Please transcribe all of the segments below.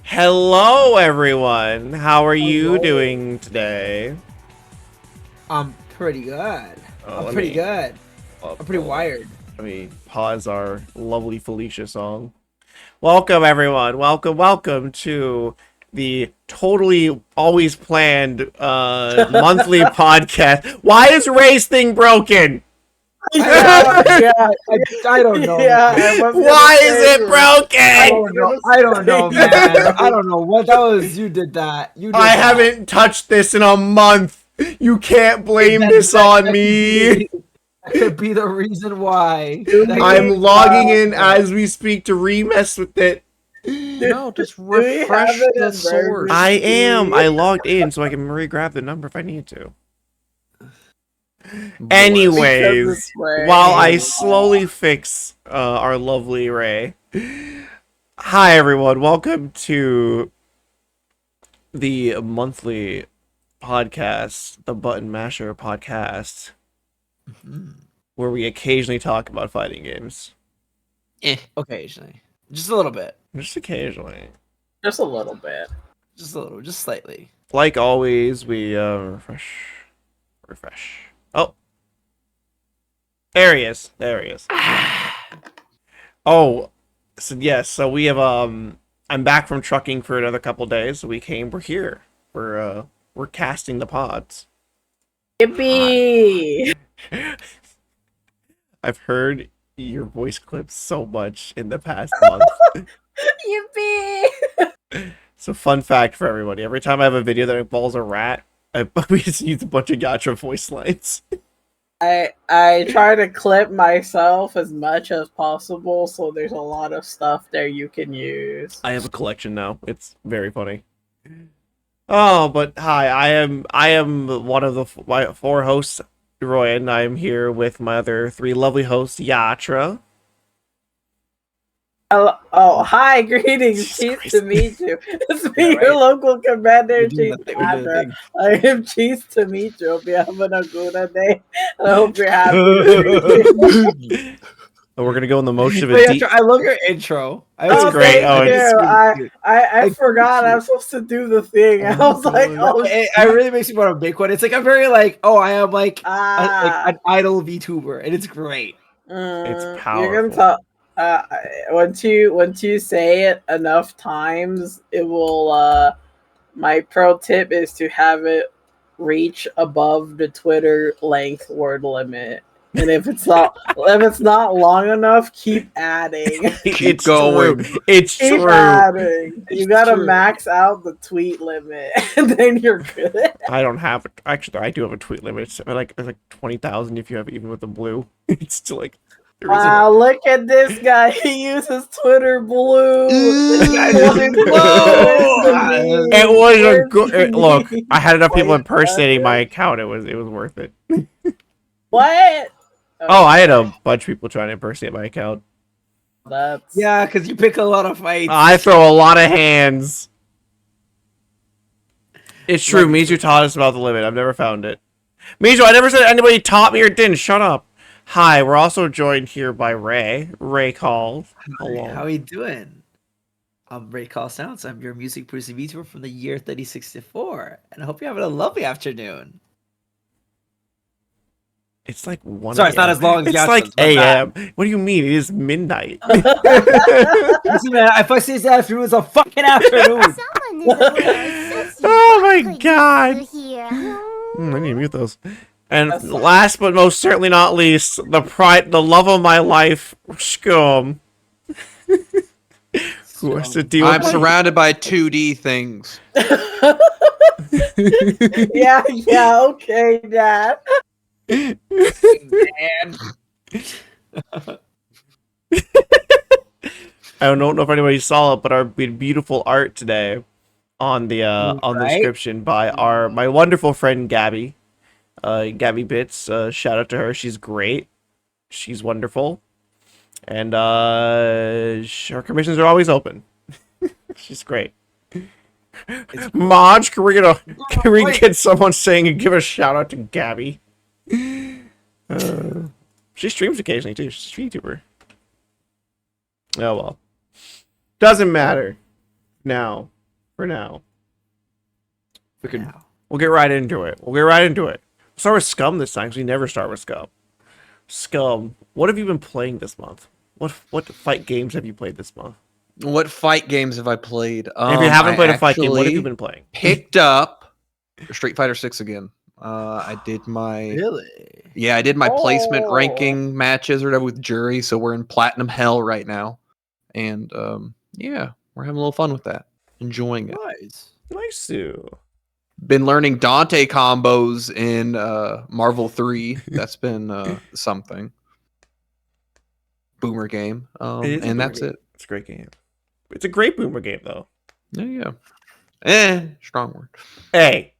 Hello, everyone. How are you Hello. doing today? I'm pretty good. Oh, I'm let pretty me, good. I'm pretty hold on. wired. Let me pause our lovely Felicia song. Welcome, everyone. Welcome to the totally always planned monthly podcast. Why is Ray's thing broken? Yeah, I don't know, Yeah, man. I was gonna Why is say. it I broken? don't know. I don't know, man. I don't know what that was. You did that. You did I that. haven't touched this in a month. You can't blame this on me. That could be the reason why. I'm logging in as we speak to re-mess with it. No, just Do we have refresh it the in source. I am. I emergency? logged in so I can re-grab the number if I need to. Bless. Anyways, Because it's while I raining. slowly fix our lovely Ray. Hi everyone, welcome to the monthly podcast, the Button Masher podcast, where we occasionally talk about fighting games. Occasionally, just a little bit, Just occasionally. Just a little bit. just a little, just slightly. Like always, we refresh. Oh, there he is. There he is. Oh, so yes. So we have I'm back from trucking for another couple days. So we're here. We're casting the pods. Yippee! I've heard your voice clips so much in the past month. Yippee! So fun fact for everybody: every time I have a video that involves a rat, we just use a bunch of Yatra voice lines. I try to clip myself as much as possible, so there's a lot of stuff there you can use. I have a collection now. It's very funny. Oh, but hi, I am one of my four hosts, Royen. I am here with my other three lovely hosts, Yatra. Oh, hi, greetings, Jesus cheese Christ. to meet you. It's me, Yeah, your right? local commander in We're doing chief, the thing, we're doing the Yatra. thing. I am cheese to meet you. Hope you're having a good day. I hope you're happy. And we're gonna go in the motion of But a yeah, deep. I love your intro. That's Oh, great. thank Oh, you. it's really cute. I It's forgot cute. I'm supposed to do the thing. I was like, oh, It really makes me want to make one. It's like I'm very like, oh, I am like an idol VTuber, and it's great. It's You're gonna powerful. tell. Once you say it enough times, it will. My pro tip is to have it reach above the Twitter length word limit, and if it's not long enough, keep adding. It's going. true. It's Keep true. adding. It's You gotta true. max out the tweet limit, and then you're good. I don't have actually. I do have a tweet limit. It's like 20,000 if you have even with the blue. It's still like there isn't. Wow, look at this guy. He uses Twitter Blue. It was a good look. I had enough people impersonating my account. It was worth it. What? Oh, I had a bunch of people trying to impersonate my account. That's Yeah, because you pick a lot of fights. I throw a lot of hands. It's true. Like- Mizu taught us about the limit. I've never found it. Mizu, I never said anybody taught me or didn't. Shut up. Hi, we're also joined here by Ray. Ray called. Hello. How are you doing? I'm Ray Call Sounds. I'm your music producing VTuber from the year 3064, and I hope you're having a lovely afternoon. It's like 1 Sorry, it's not as long as It's Yatra's, like my bad. AM. What do you mean? It is midnight. Listen, man, if I say this afternoon, it's a fucking afternoon. Someone is aware. Oh my god. Here. I need to mute those. And last but most certainly not least, the love of my life, Skum. Who has to deal I'm with surrounded by 2D things. yeah, okay, Dad. Man. I don't know if anybody saw it, but our beautiful art today on the description by my wonderful friend Gabby. Gabby Bits, shout out to her. She's great. She's wonderful. And her commissions are always open. She's great. Maj, can we get someone saying and give a shout out to Gabby? She streams occasionally too. She's a YouTuber. Oh well. Doesn't matter. Now, For now. We could. Now. We'll get right into it. We'll start with Scum this time, because we never start with Scum. Scum, what have you been playing this month? What fight games have you played this month? What fight games have I played? And if you haven't played a fight game, what have you actually been playing? Picked up Street Fighter 6 again. I did my Really? I did my placement Oh. ranking matches or whatever with jury, so we're in platinum hell right now, and yeah, we're having a little fun with that, enjoying it. Nice. Nice, Sue. Been learning Dante combos in Marvel 3. That's been something. Boomer game, It is a and boomer that's game. it. It's a great game. It's a great boomer game, though. Yeah. Strong word. Hey,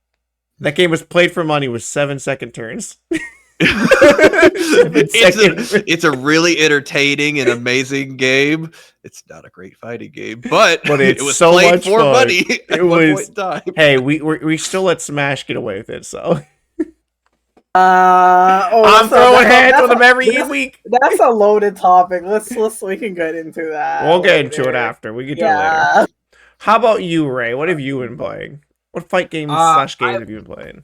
that game was played for money with 7-second turns. It's a really entertaining and amazing game. It's not a great fighting game, but it's it was so played much for fun. money at one was- point in time. Hey, we still let Smash get away with it, so I'm I'm throwing hands with them every week. That's a loaded topic. We can get into that. We'll get into it later. after. We can do it later. Yeah. How about you, Ray? What have you been playing? What fight games / games have you been playing?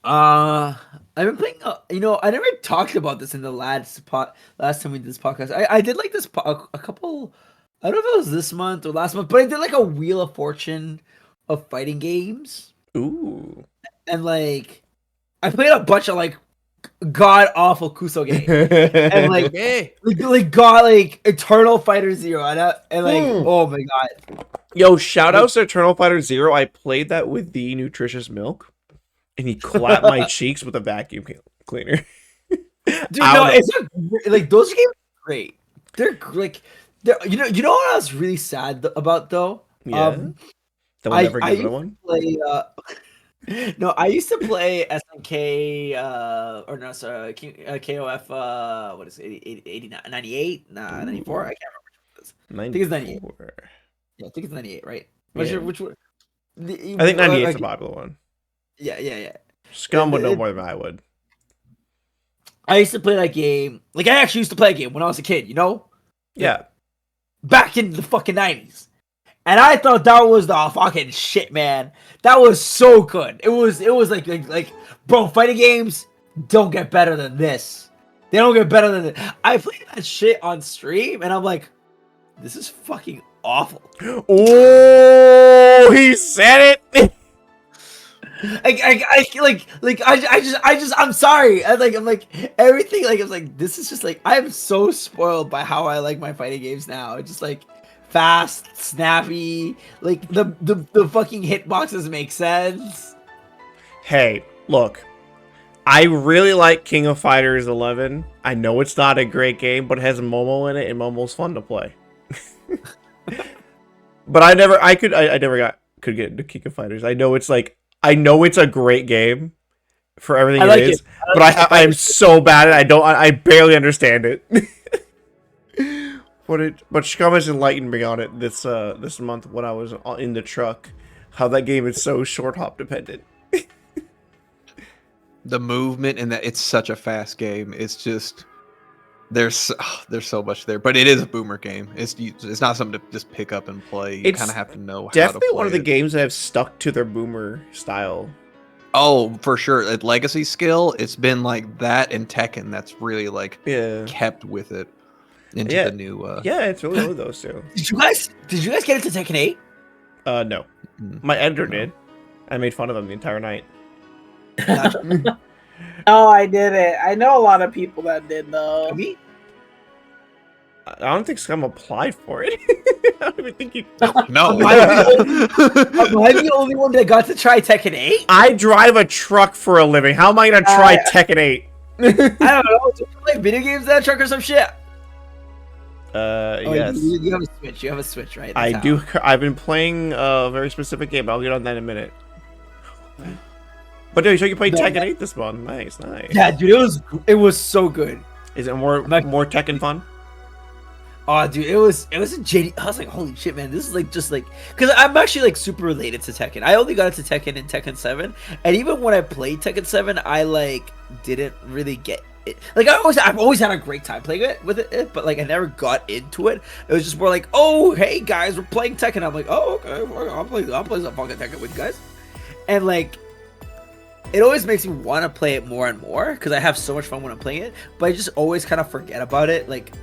I've been playing. I never talked about this in the last time we did this podcast. I did like this a couple. I don't know if it was this month or last month, but I did like a Wheel of Fortune of fighting games, Ooh. and like I played a bunch of like god awful Kuso games, and like Eternal Fighter Zero, and like oh my god. Yo, shout outs to Eternal Fighter Zero. I played that with the nutritious milk, and he clapped my cheeks with a vacuum cleaner. Dude, I no, don't it's like those games are great. They're like, you know what I was really sad about though. Yeah. That will never give it a one. No, I used to play SNK, or no, sorry, KOF, what is it, 89, 98? Nah, 94? I can't remember. I think it's 98. Yeah, I think it's 98, right? Yeah. Which one? I think 98 is a popular one. Yeah. Scum would know more than I would. I used to play that game. Like, I actually used to play a game when I was a kid, you know? Yeah. Back in the fucking 90s. And I thought that was the fucking shit, man. That was so good. It was like bro, fighting games don't get better than this. They don't get better than this. I played that shit on stream and I'm like, this is fucking awful. Oh, he said it. I'm sorry. I'm like everything. Like, I'm like, this is just like, I'm so spoiled by how I like my fighting games now. It's just like fast, snappy. Like the fucking hitboxes make sense. Hey, look. I really like King of Fighters 11. I know it's not a great game, but it has Momo in it, and Momo's fun to play. But I never could get into King of Fighters. I know it's a great game for everything like it is, it. but I am so bad at it. I barely understand it. But Scum has enlightened me on it this month when I was in the truck. How that game is so short hop dependent. The movement and that it's such a fast game. It's just there's so much there, but it is a boomer game. It's not something to just pick up and play. You kind of have to know how to Definitely play one of the it. games that have stuck to their boomer style. Oh, for sure. At Legacy skill, it's been like that and Tekken. That's really like kept with it into the new. Yeah, it's really one of those two. Did you guys get into Tekken 8? No, my editor did. I made fun of him the entire night. No, I didn't. I know a lot of people that did though. Me? I don't think Scum applied for it. I don't even think he. No. Am I the only one that got to try Tekken 8? I drive a truck for a living. How am I gonna try Tekken 8? I don't know. Do you play video games that truck or some shit? Yes. You have a Switch. You have a Switch, right? I That's do. how. I've been playing a very specific game. I'll get on that in a minute. But so you played Tekken 8 this month. Nice. Yeah, dude, it was so good. Is it more Tekken fun? Oh, dude, it was a JD. I was like, holy shit, man, this is like just like, because I'm actually like super related to Tekken. I only got into Tekken in Tekken 7, and even when I played Tekken 7, I like didn't really get like I've always had a great time playing it with it, but like I never got into it. It was just more like, oh hey guys, we're playing Tekken. I'm like, oh okay, I'll play some fucking Tekken with you guys, and like it always makes me want to play it more and more because I have so much fun when I'm playing it. But I just always kind of forget about it, like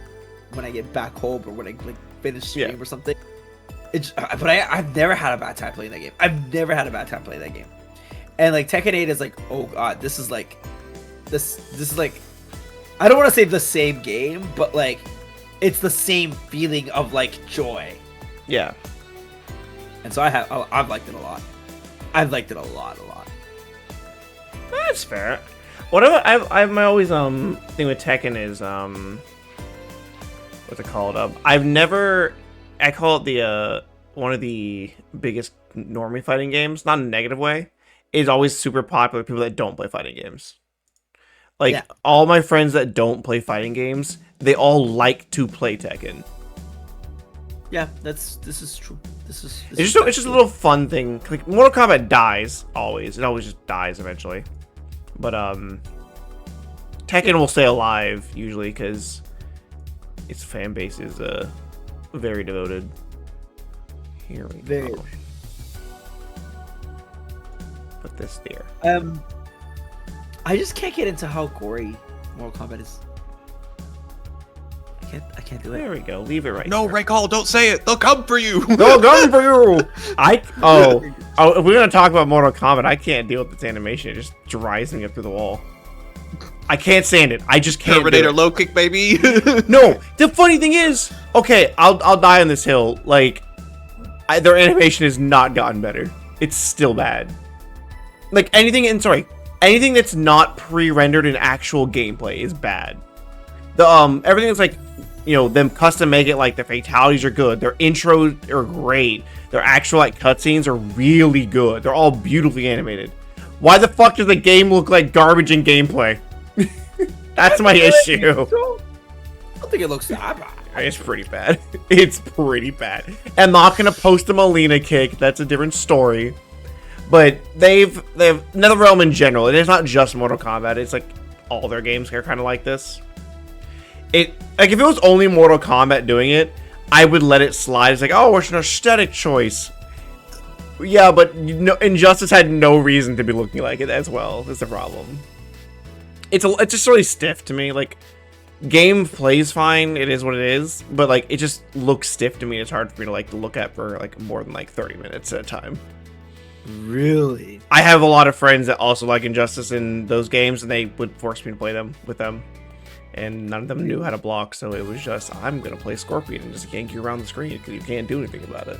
when I get back home or when I like finish the game or something. I've never had a bad time playing that game. I've never had a bad time playing that game. And like Tekken 8 is like, oh god, this is like I don't want to say the same game, but like it's the same feeling of like joy. Yeah. And so I've liked it a lot. I've liked it a lot. That's fair. What I've my always thing with Tekken is what's it called? I call it the one of the biggest normie fighting games, not in a negative way. It's always super popular with people that don't play fighting games. Like all my friends that don't play fighting games, they all like to play Tekken. Yeah, this is true. It's just a little fun thing. Like Mortal Kombat dies always. It always just dies eventually. But Tekken will stay alive usually because its fan base is very devoted. Here we go. Put this there. I just can't get into how gory Mortal Kombat is. I can't do it. There we go. Leave it right. No, there. Raikal, don't say it. They'll come for you. They'll come for you. If we're gonna talk about Mortal Kombat, I can't deal with this animation. It just drives me up through the wall. I can't stand it. I just can't. Terminator low kick, baby. No, the funny thing is, okay, I'll die on this hill. Like, their animation has not gotten better. It's still bad. Like anything that's not pre-rendered in actual gameplay is bad. The everything that's like, them custom make it, like the fatalities are good, their intros are great, their actual like cutscenes are really good. They're all beautifully animated. Why the fuck does the game look like garbage in gameplay? That's my issue. I don't think it looks that bad. It's pretty bad. It's pretty bad. I'm not gonna post a Molina kick. That's a different story. But they've NetherRealm in general. It's not just Mortal Kombat. It's like all their games are kind of like this. If it was only Mortal Kombat doing it, I would let it slide. It's like, oh, it's an aesthetic choice. Yeah, but Injustice had no reason to be looking like it as well. That's the problem. It's just really stiff to me. Like, game plays fine. It is what it is. But like, it just looks stiff to me. It's hard for me to like look at for like more than like 30 minutes at a time. Really? I have a lot of friends that also like Injustice in those games, and they would force me to play them with them. And none of them knew how to block, so it was just, I'm gonna play Scorpion and just yank you around the screen because you can't do anything about it.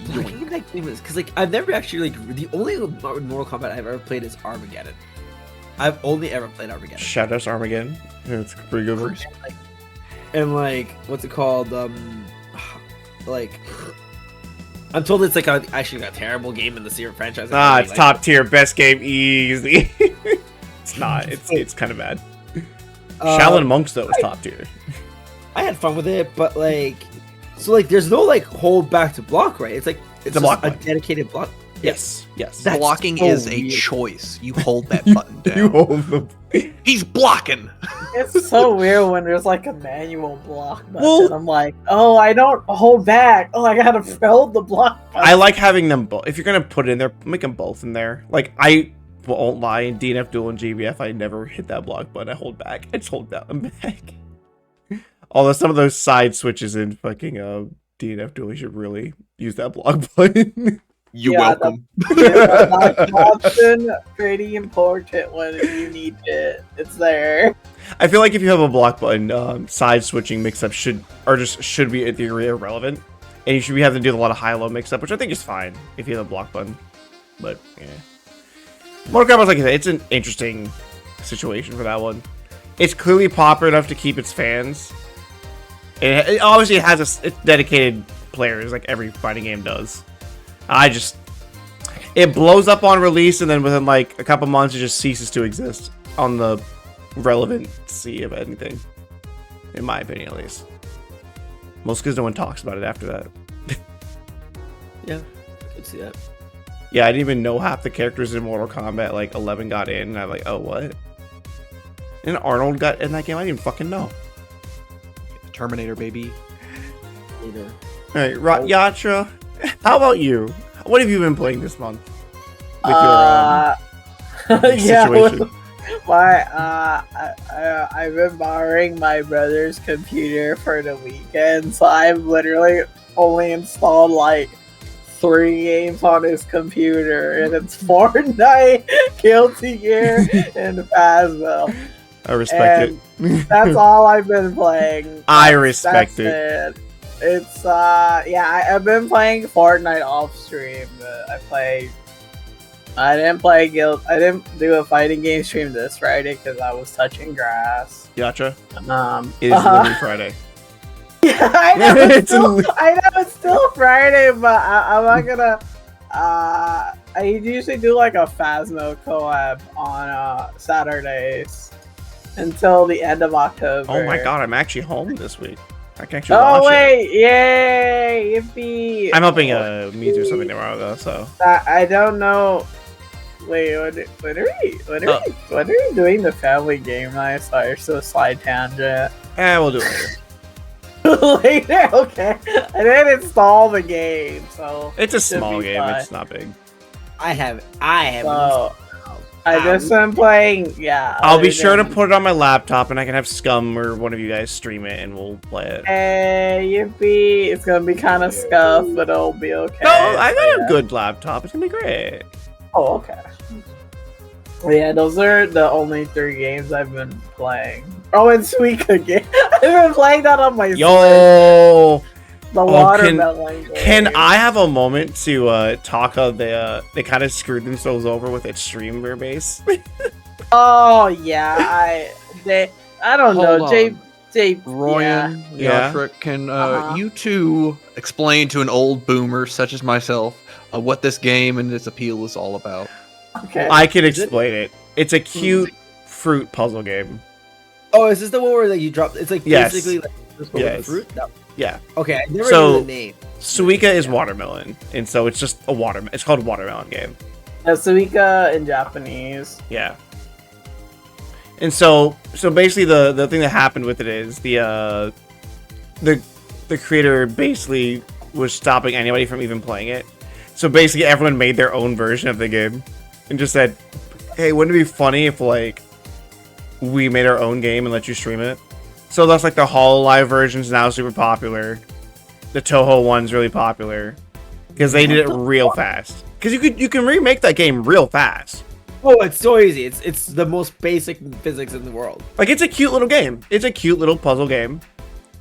I think that game is because like I've never actually like the only Mortal Kombat I've ever played is Armageddon. I've only ever played Armageddon. Shout out to Armageddon. It's a pretty good one. And like, what's it called? Like, I'm told it's like actually a terrible game in the Seer franchise. It's top tier, best game, easy. It's not. It's kind of bad. Shaolin Monks though was top tier. I had fun with it, but like, so like, there's no like hold back to block, right? It's like it's a block a dedicated block. Yes. That's blocking so is weird. a choice. You hold that button down. You hold them. He's blocking. It's so weird when there's like a manual block button. Well- I'm like, oh, I don't hold back. Oh, I gotta hold the block button. I like having them both. If you're gonna put it in there, make them both in there. Like I won't lie, in DNF Duel and GBF, I never hit that block button. I hold back. I just hold that back. Although some of those side switches in fucking DNF Duel, you should really use that block button. You're welcome. That's often pretty important when you need it. It's there. I feel like if you have a block button, side switching mix-up should be in theory irrelevant, and you should be having to do a lot of high-low mix-up, which I think is fine if you have a block button. But yeah, Mortal Kombat, like I said, it's an interesting situation for that one. It's clearly popular enough to keep its fans. It obviously has it's dedicated players, like every fighting game does. It blows up on release, and then within like a couple months, it just ceases to exist on the relevancy of anything, in my opinion, at least. Most because no one talks about it after that. Yeah, I could see that. Yeah, I didn't even know half the characters in Mortal Kombat like 11 got in, and I'm like, oh, what? And Arnold got in that game. I didn't even fucking know. Terminator, baby. All right, Yatra. How about you? What have you been playing this month? With your situation. I've been borrowing my brother's computer for the weekend, so I've literally only installed like 3 games on his computer, and it's Fortnite, Guilty Gear, and Phasmo. I respect it. That's all I've been playing. I respect it. It's I've been playing Fortnite off stream. I didn't do a fighting game stream this Friday because I was touching grass. Yatra. It is literally Friday. Yeah, I know it's still Friday, but I'm not gonna. I usually do like a Phasmo collab on Saturdays until the end of October. Oh my god, I'm actually home this week. I can actually watch it. Yay! Yippee! I'm helping me do something tomorrow though, so. I don't know. Wait, when are we doing the family game night? Sorry, so side tangent. We'll do it later. Later, okay. I didn't install the game, so it's a small game. Fine. It's not big. I have. So, I just been playing. Yeah. I'll be sure to put it on my laptop, and I can have Skum or one of you guys stream it, and we'll play it. Hey, yippee! It's gonna be kind of scuffed, but it'll be okay. No, I got a good laptop. It's gonna be great. Oh, okay. Yeah, those are the only 3 games I've been playing. Oh, and Suika game. I've been playing that on my Yo! Switch. The watermelon game. Can I have a moment to talk how they kind of screwed themselves over with its streamer base? Oh yeah, I don't know. Royen, Yatra, can you two explain to an old boomer such as myself what this game and its appeal is all about? Okay. I can explain it. It's a cute fruit puzzle game. Oh, is this the one where like you drop? It's like basically like just with fruit. No. Yeah. Okay, I never knew the name. Suika is watermelon, and so it's just a watermelon. It's called a watermelon game. Suika in Japanese. Yeah. And so basically the thing that happened with it is the creator basically was stopping anybody from even playing it. So basically everyone made their own version of the game and just said, "Hey, wouldn't it be funny if like we made our own game and let you stream it?" So that's like the HoloLive version's now super popular. The Toho one's really popular because they did it real fast. Because you can remake that game real fast. Oh, it's so easy. It's the most basic physics in the world. Like, it's a cute little game. It's a cute little puzzle game.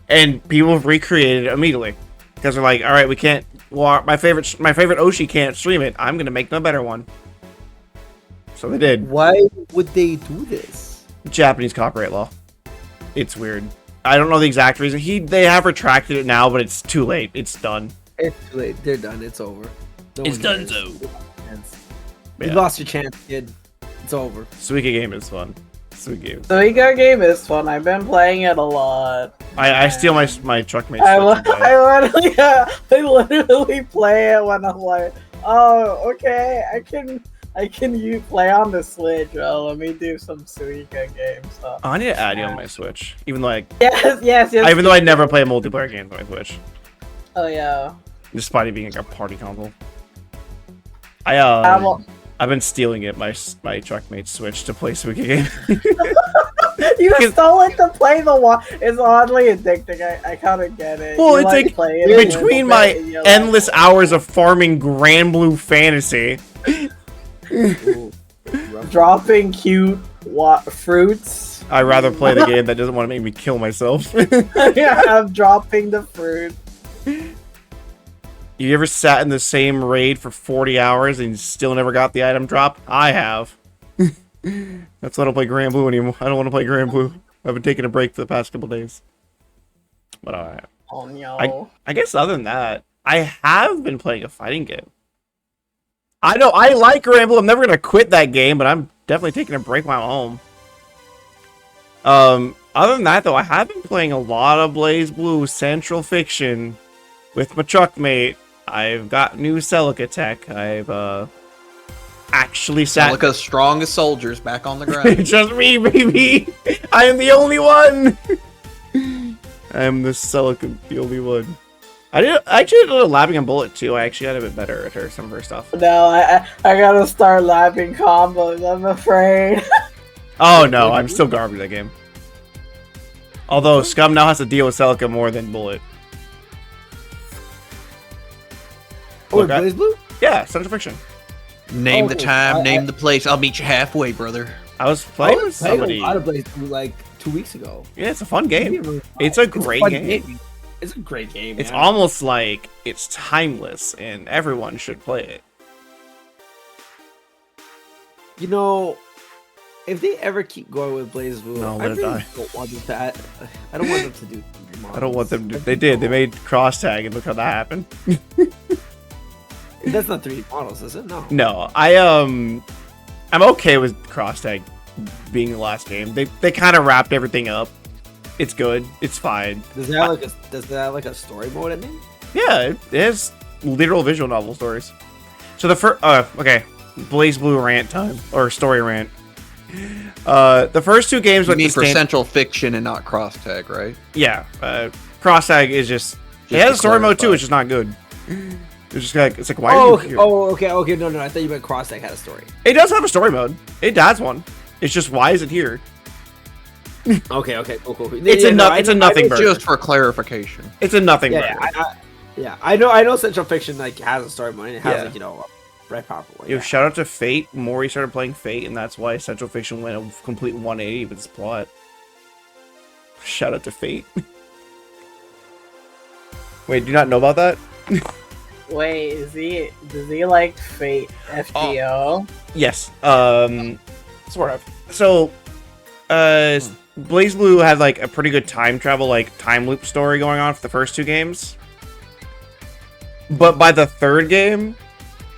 And people have recreated it immediately. Because they're like, alright, we can't... Well, my favorite Oshi can't stream it. I'm going to make them a better one. So they did. Why would they do this? Japanese copyright law. It's weird. I don't know the exact reason. They have retracted it now, but it's too late. It's done. It's too late. They're done. It's over. It's done so. You lost your chance, kid. It's over. Suika game is fun. Sweet game. Suika game is fun. I've been playing it a lot. I steal my truck mate's I literally play it when I'm like, oh, okay, I can play on the Switch. Well, let me do some Suika games. So. I need to add you on my Switch. Even though yes. Even though I never play multiplayer games on my Switch. Oh yeah. Despite it being like a party console. I've been stealing it my truck mate's Switch to play Suika game. You stole it to play the one. It's oddly addicting. I kind of get it. Well, it's like between my endless hours of farming Grand Blue Fantasy. Dropping cute fruits. I'd rather play the game that doesn't want to make me kill myself. Yeah, I'm dropping the fruit. You ever sat in the same raid for 40 hours and still never got the item drop? I have. That's why I don't play Grand Blue anymore. I don't want to play Grand Blue. I've been taking a break for the past couple days. But alright. Oh no. I guess other than that, I have been playing a fighting game. I know I like Grand Blue. I'm never gonna quit that game, but I'm definitely taking a break while I'm home. Other than that though, I have been playing a lot of Blaze Blue Central Fiction with my truck mate. I've got new Celica tech. actually sat. Celica's strongest soldiers back on the ground. Just me, baby. I am the only one. I am the Celica, the only one. I actually did a lapping on Bullet too. I actually got a bit better at some of her stuff. No, I gotta start lapping combos. I'm afraid. Oh no, I'm still garbage at that game. Although Skum now has to deal with Celica more than Bullet. Oh, Okay. Blaze Blue? Yeah, Central Fiction. Name the Okay, time, name the place. I'll meet you halfway, brother. I was I playing with was playing somebody. a lot of Blaze Blue like 2 weeks ago. Yeah, it's a fun game. It's a great fun game. It's a great game. It's man. almost like it's timeless, and everyone should play it. You know, if they ever keep going with Blaze Blue, No, I let it really die. don't want them to. I don't want them to do. I don't want them to. They did. They made cross tag, and look how that happened. That's not 3D models, is it? No. No, I'm okay with cross tag being the last game. They kind of wrapped everything up. It's good. It's fine. Does that have like a story mode in it? Yeah, it has literal visual novel stories. So the first, okay, Blaze Blue rant time or story rant. The first two games You with mean the for Central Fiction and not cross tag, right? yeah, cross tag is just it has a story mode too. It's just not good. It's just like why are you here? Okay. No. I thought you meant Crosstag had a story. It does have a story mode. It has one. It's just why is it here? Okay, cool. It's a nothing burger. Just for clarification. It's a nothing Yeah, burger. I know. Central Fiction like has a story mode. And it has Yeah. like a very powerful one. Yo, Yeah. shout out to Fate. Maury started playing Fate, and that's why Central Fiction went a complete 180 with its plot. Shout out to Fate. Wait, do you not know about that? Wait, does he like Fate FGO? Yes. Sort of. So, Blaze Blue had like a pretty good time travel, like time loop story going on for the first two games. But by the third game,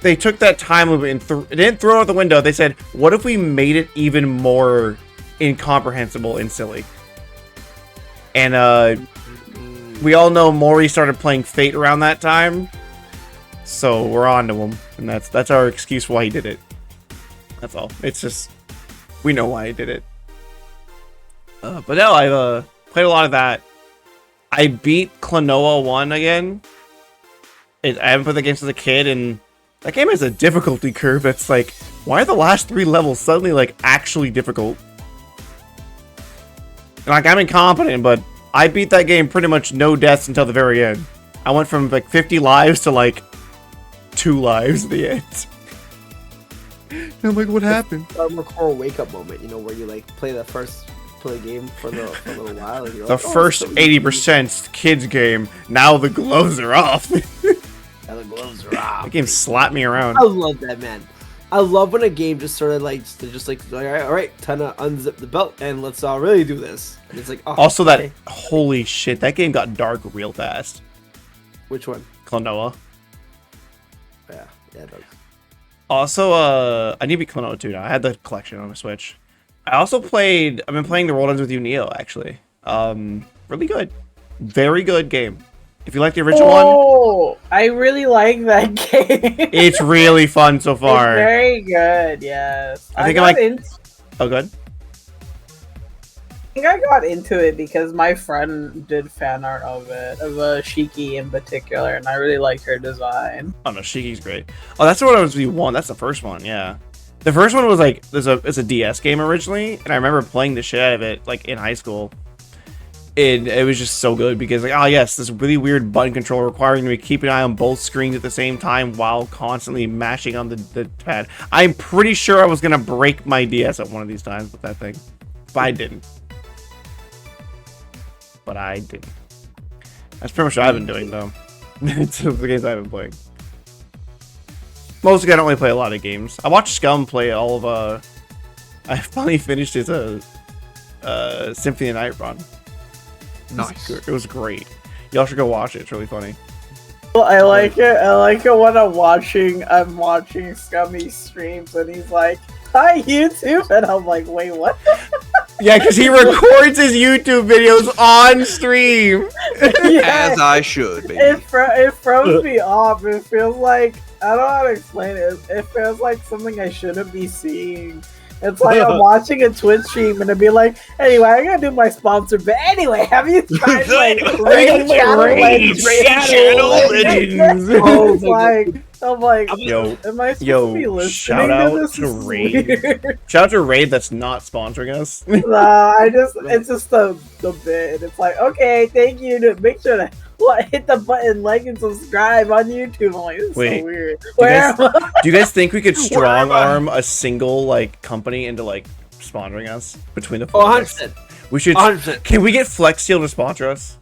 they took that time loop and didn't throw it out the window. They said, "What if we made it even more incomprehensible and silly?" And we all know Maury started playing Fate around that time, so we're on to him, and that's our excuse for why he did it. That's all. It's just we know why he did it. But no, I've played a lot of that. I beat Klonoa 1 again. I haven't played the game since a kid, and that game has a difficulty curve that's like, why are the last 3 levels suddenly like actually difficult? And, like, I'm incompetent, but I beat that game pretty much no deaths until the very end. I went from like 50 lives to like 2 lives at the end. And I'm like, what happened? Armor Core wake up moment, where you like play the game for a little while. And you're The like, first so easy. 80% kids game, now the gloves are off. Now the gloves are off. That game slapped me around. I love that, man. I love when a game just sort of like, all right, time to unzip the belt and let's really do this. And it's like, oh, Also, that okay. holy shit, that game got dark real fast. Which one? Klonoa. Yeah, it does. Also, I need to beat Klonoa 2 now. I had the collection on the Switch. I've been playing the World Ends With You Neo, actually. Really good. Very good game. If you like the original one, Oh, I really like that game. it's really fun so far. It's very good, yes. I think Oh, good. I think I got into it because my friend did fan art of it, of Shiki in particular, and I really liked her design. Oh no, Shiki's great. Oh, that's the World Ends With You 1. That's the first one, yeah. The first one was like, it's a DS game originally, and I remember playing the shit out of it, like, in high school. It was just so good because, like, oh yes, this really weird button control requiring me to keep an eye on both screens at the same time while constantly mashing on the pad. I'm pretty sure I was gonna break my DS at one of these times with that thing, but I didn't. That's pretty much what I've been doing, though. It's the games I've been playing. Mostly, I don't really play a lot of games. I watched Skum play all of I finally finished his Symphony of the Night run. Nice. It was great. Y'all should go watch it. It's really funny. Well, I like it. I like it when I'm watching Scummy streams and he's like, "Hi YouTube," and I'm like, "Wait, what?" Yeah, because he records his YouTube videos on stream. As I should, baby. It throws me off. It feels like I don't know how to explain it. It feels like something I shouldn't be seeing. It's like I'm watching a Twitch stream and it'd be like, anyway, I'm gonna do my sponsor. But anyway, have you tried like Raid Channel Legends? I'm like, yo, am I supposed to be listening shout out to this? to Raid. Shout out to Raid that's not sponsoring us. Nah, it's just the bit. And it's like, okay, thank you. To make sure to hit the button, like and subscribe on YouTube. I'm like, this is so weird. Do you guys think we could strong arm a single like company into like sponsoring us between the four? 100%. We should. 100%. Can we get Flex Steel to sponsor us?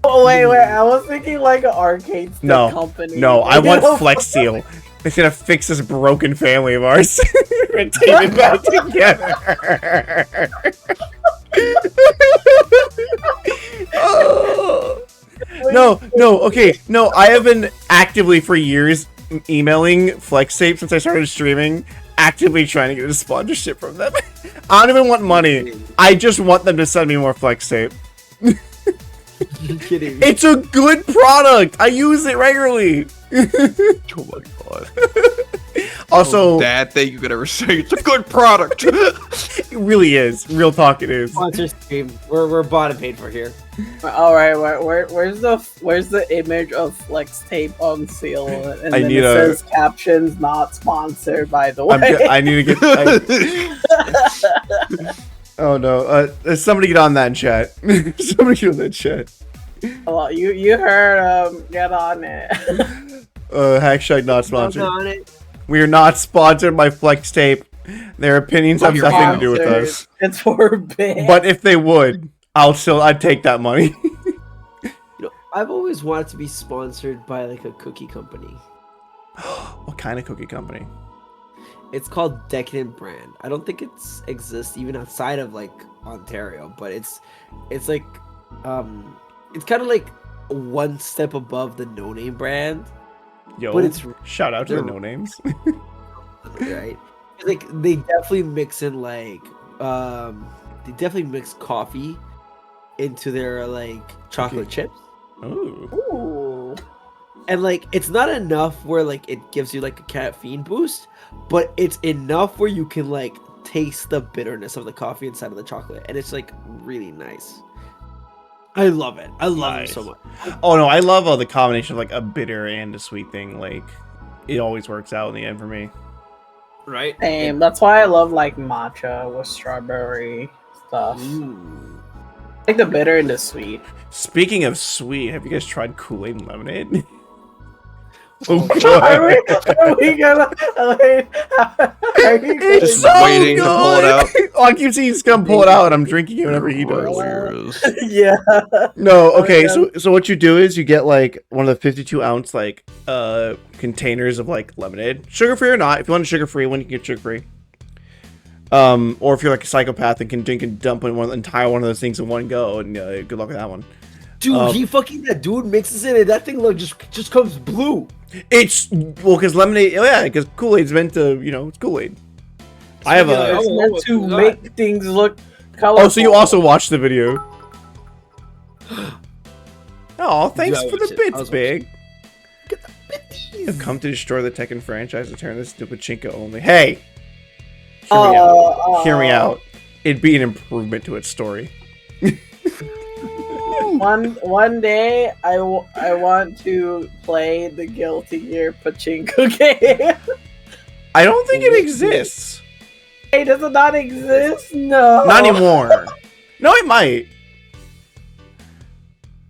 Oh wait, I was thinking like an arcade stick company. No, I want Flex Steel. It's gonna fix this broken family of ours and take it back together. Oh. No, okay, no, I have been actively for years emailing Flex Tape since I started streaming, actively trying to get a sponsorship from them. I don't even want money. I just want them to send me more Flex Tape. You're kidding. It's a good product. I use it regularly. Oh my god. Also, that thing you could ever say. It's a good product. It really is. Real talk, it is. Sponsor stream. We're bought and paid for here. All right, where's the image of Flex Tape on seal? And then it says captions not sponsored. By the way, I need to get. Oh no! Somebody get on that in chat. Somebody get on that chat. Well, you heard get on it. Hashtag not sponsored. We are not sponsored by Flex Tape. Their opinions have nothing to do with us. It's forbidden. But if they would, I'd take that money. I've always wanted to be sponsored by like a cookie company. What kind of cookie company? It's called Decadent Brand. I don't think it's exists even outside of like Ontario, but it's like it's kind of like one step above the No Name brand. Yo, but it's shout out to the No Names. Right? Like they definitely mix in like they definitely mix coffee into their like chocolate chips. Ooh. And like it's not enough where like it gives you like a caffeine boost, but it's enough where you can like taste the bitterness of the coffee inside of the chocolate, and it's like really nice. I love it. I love it so much. Oh no, I love the combination of like a bitter and a sweet thing. Like it always works out in the end for me. Right? Same. That's why I love like matcha with strawberry stuff. Like the bitter and the sweet. Speaking of sweet, have you guys tried Kool-Aid and lemonade? Oh God. Are we gonna? It's so waiting to pull it out. Oh, I keep seeing Skum pull it out, and I'm drinking it whenever he does. Yeah. No, okay. So what you do is you get like one of the 52-ounce like containers of like lemonade, sugar free or not. If you want a sugar free one, you can get sugar free. Or if you're like a psychopath and can drink and dump in one entire one of those things in one go, and good luck with that one. Dude, that dude mixes it, and that thing like just comes blue. It's because lemonade, because Kool-Aid's meant to, it's Kool-Aid. I have a. It's meant to make things look colorful. Oh, so you also watched the video? Oh, thanks for the bits, Big. Get the bitties. You've come to destroy the Tekken franchise and turn this to pachinko only. Hey, hear me out. Hear me out. It'd be an improvement to its story. One day, I want to play the Guilty Gear pachinko game. I don't think it exists. Hey, does it not exist? No. Not anymore. No, it might.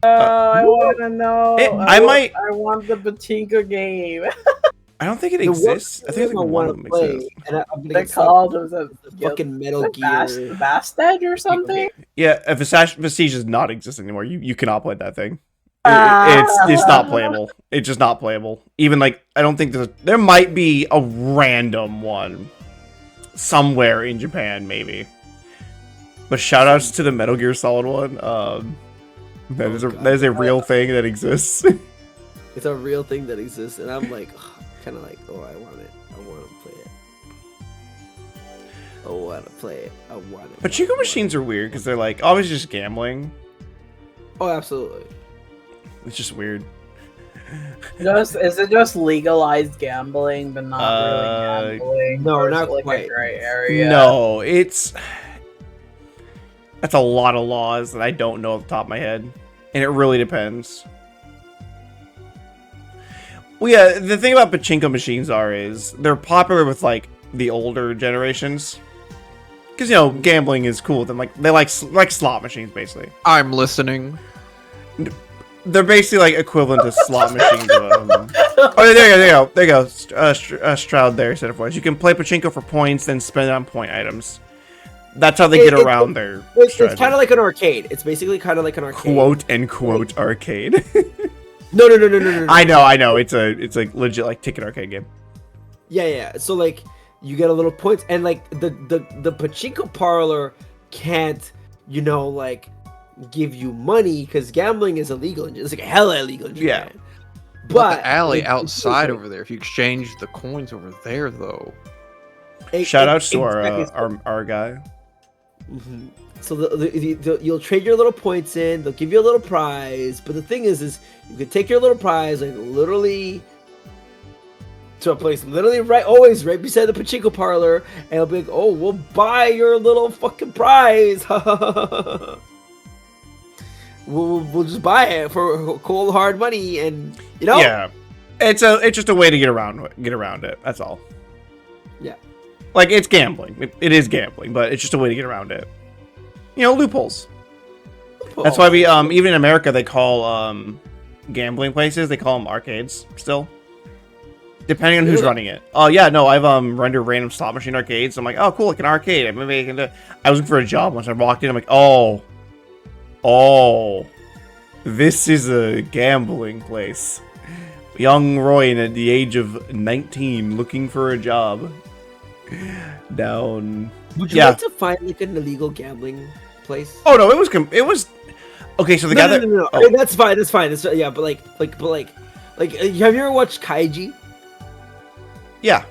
I want to know. I want the pachinko game. I don't think it exists. I think one of them exists. They called it fucking Metal Gear. Bastage or something? Yeah, if Vestige does not exist anymore, you cannot play that thing. It's not playable. It's just not playable. Even like, I don't think there might be a random one somewhere in Japan, maybe. But shoutouts to the Metal Gear Solid one. That is a real thing that exists. It's a real thing that exists, and I'm like, kind of like, oh, I want it. I want to play it. I want to play it. I want it. Pachinko machines are weird because they're like always just gambling. Oh, absolutely. It's just weird. Is it just legalized gambling, but not really gambling? No, Or is not it like quite. a gray area. No, that's a lot of laws that I don't know off the top of my head, and it really depends. Well, yeah, the thing about pachinko machines is they're popular with like the older generations, because gambling is cool. Then they like slot machines basically. I'm listening. They're basically like equivalent to slot machines. Oh, there you go. Stroud there said it for us. You can play pachinko for points, then spend it on point items. That's how they get around their strategy. It's kind of like an arcade. It's basically kind of like an arcade. Quote unquote arcade. No. I know. It's like legit like ticket arcade game. Yeah. So like you get a little points, and like the pachinko parlor can't like give you money because gambling is illegal. It's like hella illegal. In Japan. Yeah. But the alley outside over there, if you exchange the coins over there, though. Shout out to our guy. Mm-hmm. So you'll trade your little points in. They'll give you a little prize. But the thing is you can take your little prize like literally to a place always right beside the pachinko parlor, and it'll be like, oh, we'll buy your little fucking prize. We'll just buy it for cold hard money, and Yeah, it's just a way to get around it. That's all. Yeah, like it's gambling. It is gambling, but it's just a way to get around it. Loopholes. That's why we even in America they call gambling places, they call them arcades still. Depending on who's running it. Oh yeah, no, I've rendered random slot machine arcades. I'm like, oh cool, like an arcade. Maybe I can do. I was looking for a job once. I walked in. I'm like, oh, this is a gambling place. Young Royen at the age of 19 looking for a job. Down. Would you like to find like an illegal gambling place? Oh no, it was. Okay, so the guy that. No. Oh. That's fine. Yeah, but like, have you ever watched Kaiji? Yeah.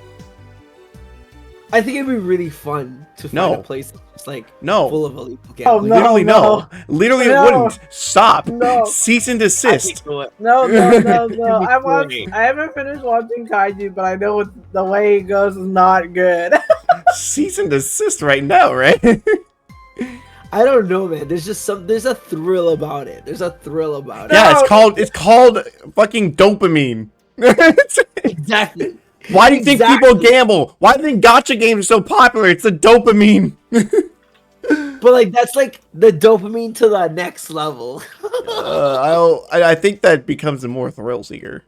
I think it'd be really fun to find a place that's like full of illegal gambling. Oh, no, Literally no. Literally it wouldn't. Stop. No. Cease and desist. No. I haven't finished watching Kaiju, but I know the way it goes is not good. Cease and desist right now, right? I don't know, man. There's a thrill about it. Yeah, it's called fucking dopamine. Exactly. Why do you think people gamble? Why do you think gacha games are so popular? It's the dopamine. But like that's like the dopamine to the next level. I think that becomes a more thrill seeker.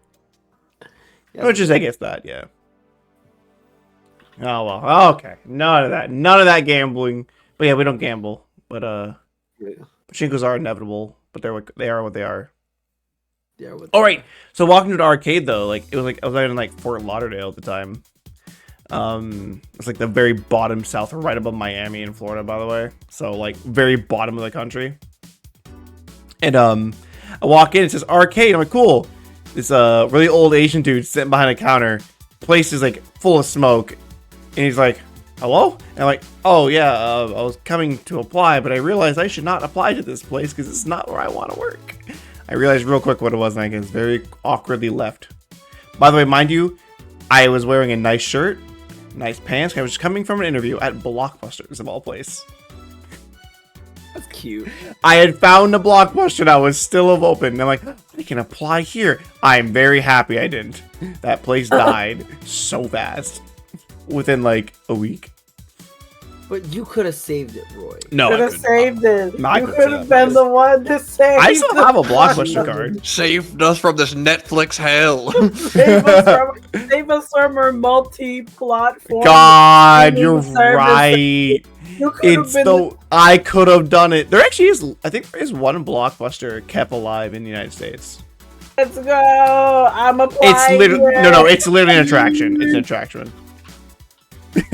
Yeah. Which is, I guess that, yeah. Oh well, okay. None of that gambling. But yeah, we don't gamble. But pachinkos are inevitable. But they are what they are. Yeah. All right. So walking to an arcade though, like it was like I was in like Fort Lauderdale at the time. It's like the very bottom south, right above Miami in Florida, by the way. So like very bottom of the country. And I walk in, it says arcade. I'm like, cool. This really old Asian dude sitting behind a counter. Place is like full of smoke, and he's like, hello? And I'm like, oh yeah, I was coming to apply, but I realized I should not apply to this place because it's not where I want to work. I realized real quick what it was, and I just very awkwardly left. By the way, mind you, I was wearing a nice shirt, nice pants. I was coming from an interview at Blockbusters, of all place. That's cute. I had found a Blockbuster that was still open, and I'm like, I can apply here. I'm very happy I didn't. That place died so fast. Within like a week. But you could have saved it, Roy. No, could have saved it. No, You could have been the one to save. I still have a Blockbuster card. Saved us from this Netflix hell. Save us from our multi-platform. God, you're right. I could have done it. There actually is. I think there is one Blockbuster kept alive in the United States. Let's go. I'm applying. It's literally no. It's literally an attraction. It's an attraction.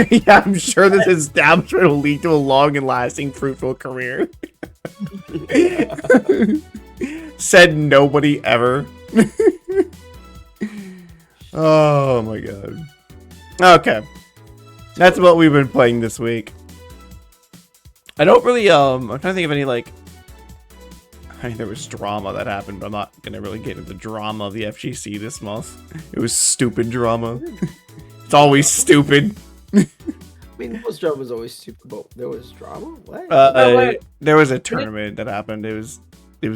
Yeah, I'm sure this establishment will lead to a long and lasting, fruitful career. Said nobody ever. Oh my god. Okay. That's what we've been playing this week. I don't really I'm trying to think of any like. I mean, there was drama that happened, but I'm not gonna really get into the drama of the FGC this month. It was stupid drama. It's always stupid. I mean, most drama is always stupid, but there was drama. What? There was a tournament that happened. It was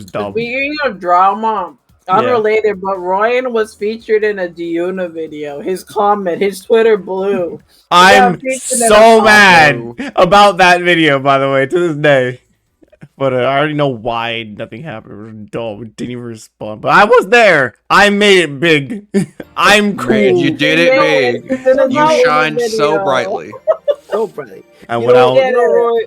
dumb. Speaking of drama, unrelated, but Royen was featured in a Diuna video. His comment, his Twitter blew. I'm so mad about that video, by the way, to this day. But I already know why nothing happened. It was dumb. It didn't even respond. But I was there. I made it big. I'm cool. Man, you did it big. You shined so brightly. So brightly. I went out. Roy,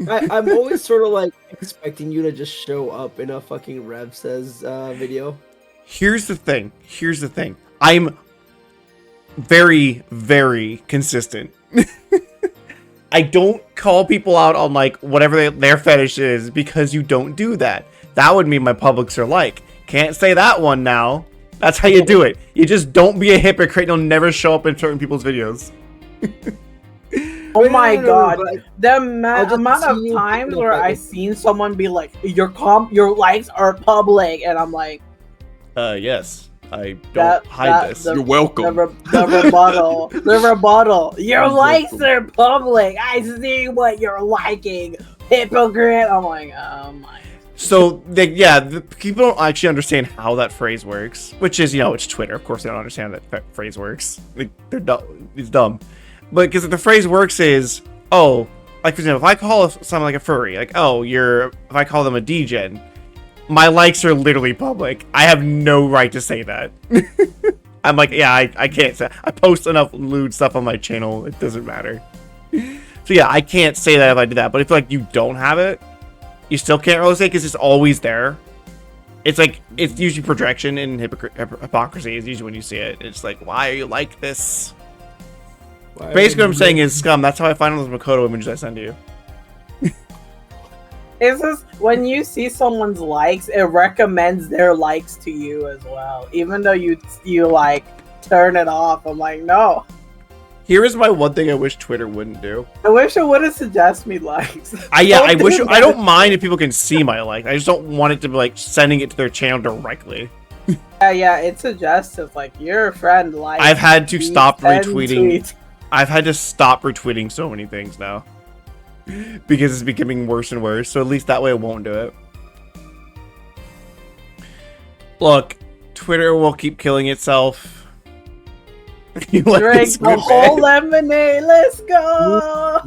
I'm always sort of like expecting you to just show up in a fucking Rev Says video. Here's the thing. I'm very, very consistent. I don't call people out on like whatever their fetish is because you don't do that. That would mean my publics are like. Can't say that one now. That's how you do it. You just don't be a hypocrite. You'll never show up in certain people's videos. Oh my god. The amount of times where I seen someone be like, your likes are public, and I'm like, yes. I don't hide this. You're welcome. The rebuttal. Your likes are public. I see what you're liking. Hypocrite. I'm like, oh my. So, the people don't actually understand how that phrase works, which is, it's Twitter. Of course, they don't understand how that phrase works. They're dumb. It's dumb. But because the phrase works is, like, for example, if I call someone like a furry, like, if I call them a degen, my likes are literally public. I have no right to say that. I'm like, I can't say. I post enough lewd stuff on my channel. It doesn't matter. So yeah, I can't say that if I do that. But if like you don't have it, you still can't really say because it's always there. It's like it's usually projection and hypocrisy is usually when you see it. It's like, why are you like this? Basically, what I'm saying is, Scum. That's how I find all those Makoto images I send you. It's just when you see someone's likes, it recommends their likes to you as well. Even though you like turn it off. I'm like, no. Here is my one thing I wish Twitter wouldn't do. I wish it wouldn't suggest me likes. I don't mind if people can see my likes. I just don't want it to be like sending it to their channel directly. Yeah, it suggests it's like your friend likes. I've had to stop retweeting. I've had to stop retweeting so many things now. Because it's becoming worse and worse, so at least that way I won't do it. Look, Twitter will keep killing itself. You drink the whole lemonade, let's go!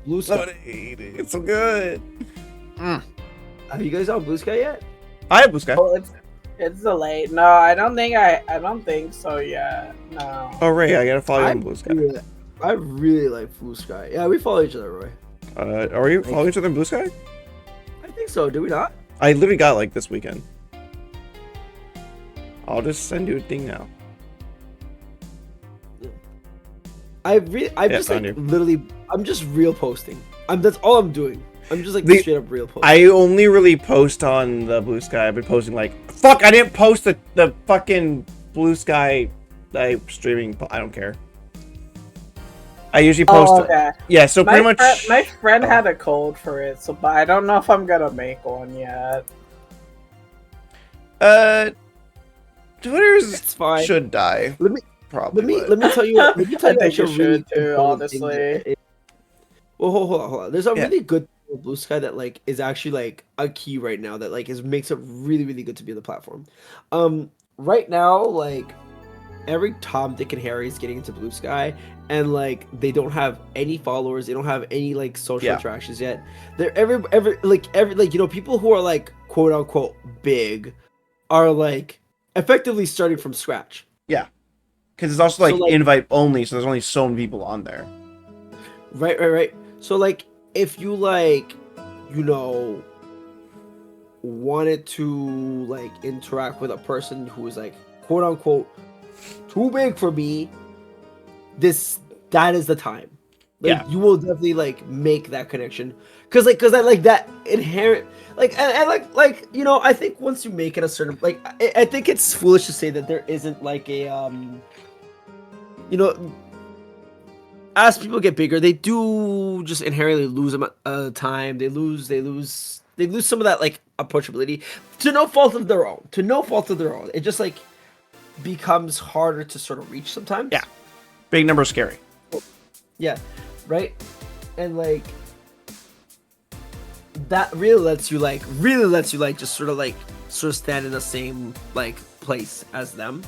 Blue Sky. It's so good. Have you guys on Blue Sky yet? I have Blue Sky. Oh, it's delayed. No, I don't think so yet. No. Oh, Ray, I gotta follow you on Blue Sky. I really like Blue Sky. Yeah, we follow each other, Roy. Are we following each other in Blue Sky? I think so. Do we not? I literally got like this weekend. I'll just send you a thing now. I'm just real posting. That's all I'm doing. I'm just like straight up real posting. I only really post on the Blue Sky. I've been posting like fuck. I didn't post the fucking Blue Sky streaming. I don't care. I usually post. Oh, okay. Yeah, so pretty much. My friend had a code for it, but I don't know if I'm gonna make one yet. Twitter's should die. Let me tell you. Let me tell you. I think you should too, honestly. Well, hold on. There's a really good Blue Sky that like is actually like a key right now that like makes it really really good to be on the platform. Right now like every Tom, Dick, and Harry is getting into Blue Sky, and like they don't have any followers, they don't have any like social interactions yet. They're every people who are like quote unquote big are like effectively starting from scratch. Yeah, because it's also like invite only, so there's only so many people on there. Right. So like if you like wanted to like interact with a person who is like quote unquote too big for me, that is the time. Like you will definitely like make that connection because I like that inherent like and like I think once you make it a certain like I think it's foolish to say that there isn't like a as people get bigger, they do just inherently lose time. They lose some of that like approachability to no fault of their own. It just like becomes harder to sort of reach sometimes. Yeah. Big number scary. Yeah. Right? And like that really lets you just sort of stand in the same like place as them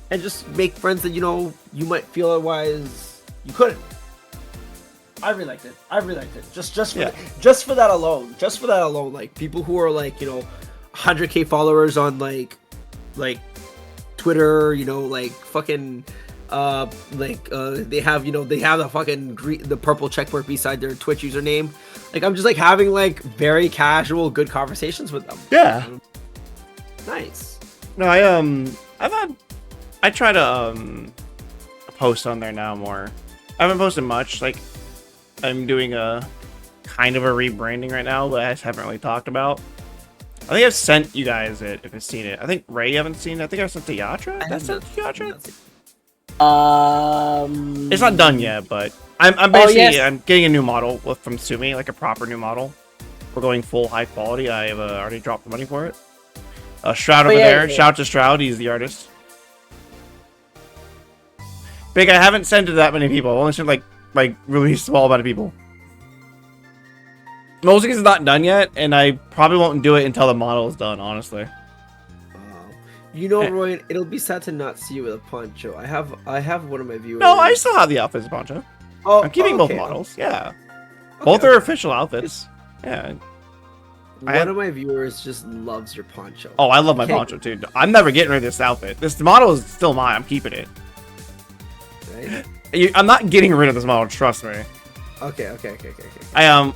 and just make friends that you might feel otherwise you couldn't. I really liked it. Just for that alone, like people who are like 100K followers on like Twitter, like fucking they have the fucking the purple checkmark beside their Twitch username. Like I'm just like having like very casual good conversations with them. Yeah. Nice. No, I try to post on there now more. I haven't posted much. Like I'm doing a kind of a rebranding right now, but I just haven't really talked about. I think I've sent you guys it if you've seen it. I think Ray you haven't seen it. I think I sent to Yatra. That's sent to Yatra. It's not done yet, but I'm basically I'm getting a new model from Sumi, like a proper new model. We're going full high quality. I have already dropped the money for it. Shroud over there. Shout out to Shroud. He's the artist. Big. I haven't sent it to that many people. I've only sent like really small amount of people. Mostly because it's not done yet, and I probably won't do it until the model is done. Honestly. Royen, it'll be sad to not see you with a poncho. I have one of my viewers. No, I still have the outfits poncho. I'm keeping both models. Yeah, both are official outfits. Yeah. One of my viewers just loves your poncho. Oh, I love my poncho too. I'm never getting rid of this outfit. This model is still mine. I'm keeping it. Right? I'm not getting rid of this model. Trust me. Okay.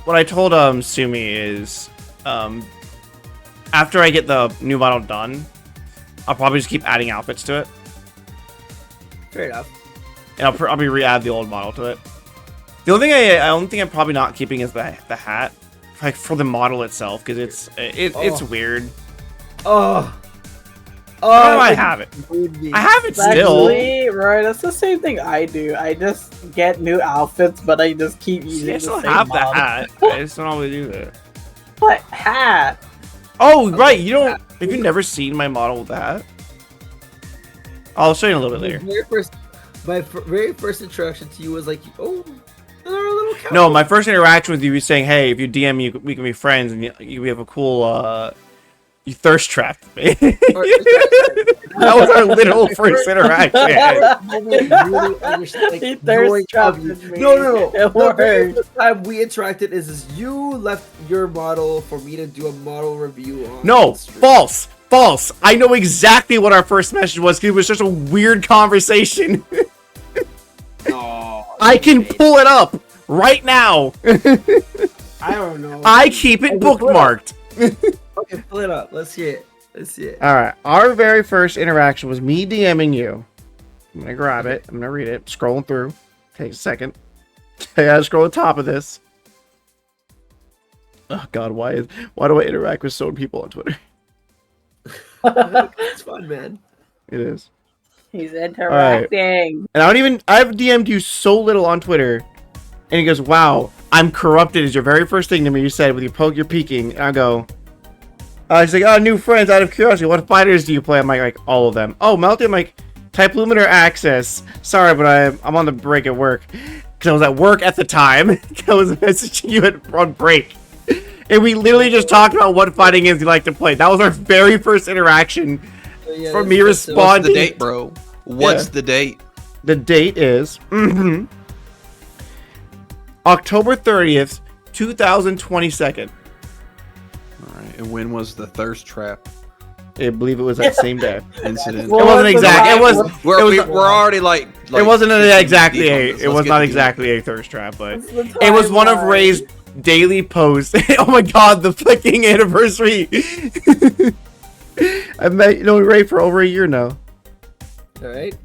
What I told Sumi is, after I get the new model done, I'll probably just keep adding outfits to it. Fair enough. And I'll probably re-add the old model to it. The only thing I'm probably not keeping is the hat, like for the model itself, because it's weird. I have it. I have it still. Actually, right, that's the same thing I do. I just get new outfits, but I just keep using the same have model. the hat. I just don't always do that. What hat? Oh, right. You don't. Have you never seen my model with the hat? I'll show you a little bit later. My very first introduction to you was like, oh, another little cow. No, my first interaction with you was saying, hey, if you DM me, we can be friends, and we have a cool, you thirst trapped me. That was our little first interaction. He thirst trapped me. No. The very first time we interacted is you left your model for me to do a model review on. No, false. I know exactly what our first message was because it was such a weird conversation. I can pull it up right now. I don't know. I keep it bookmarked. Okay, pull it up. Let's see it. All right. Our very first interaction was me DMing you. I'm going to grab it. I'm going to read it. Scrolling through. Takes a second. I got to scroll to the top of this. Oh, God. Why do I interact with so many people on Twitter? It's fun, man. It is. He's interacting. Right. And I've DM'd you so little on Twitter. And he goes, wow, I'm corrupted is your very first thing to me. You said with your peeking. And I go, he's like, oh, new friends, out of curiosity, what fighters do you play? I'm like all of them. Oh, Melty, I'm like, type Luminar Access. Sorry, but I'm on the break at work. Because I was at work at the time. I was messaging you on break. And we literally just talked about what fighting games you like to play. That was our very first interaction for me responding. What's the date, bro? What's the date? The date is October 30th, 2022. All right. And when was the thirst trap I believe it was that same day. incident? It wasn't exact. We're already like it wasn't exactly it was not exactly a thirst trap, but it was one of Ray's daily posts. Oh my God, the fucking anniversary. I've met Ray for over a year now. All right.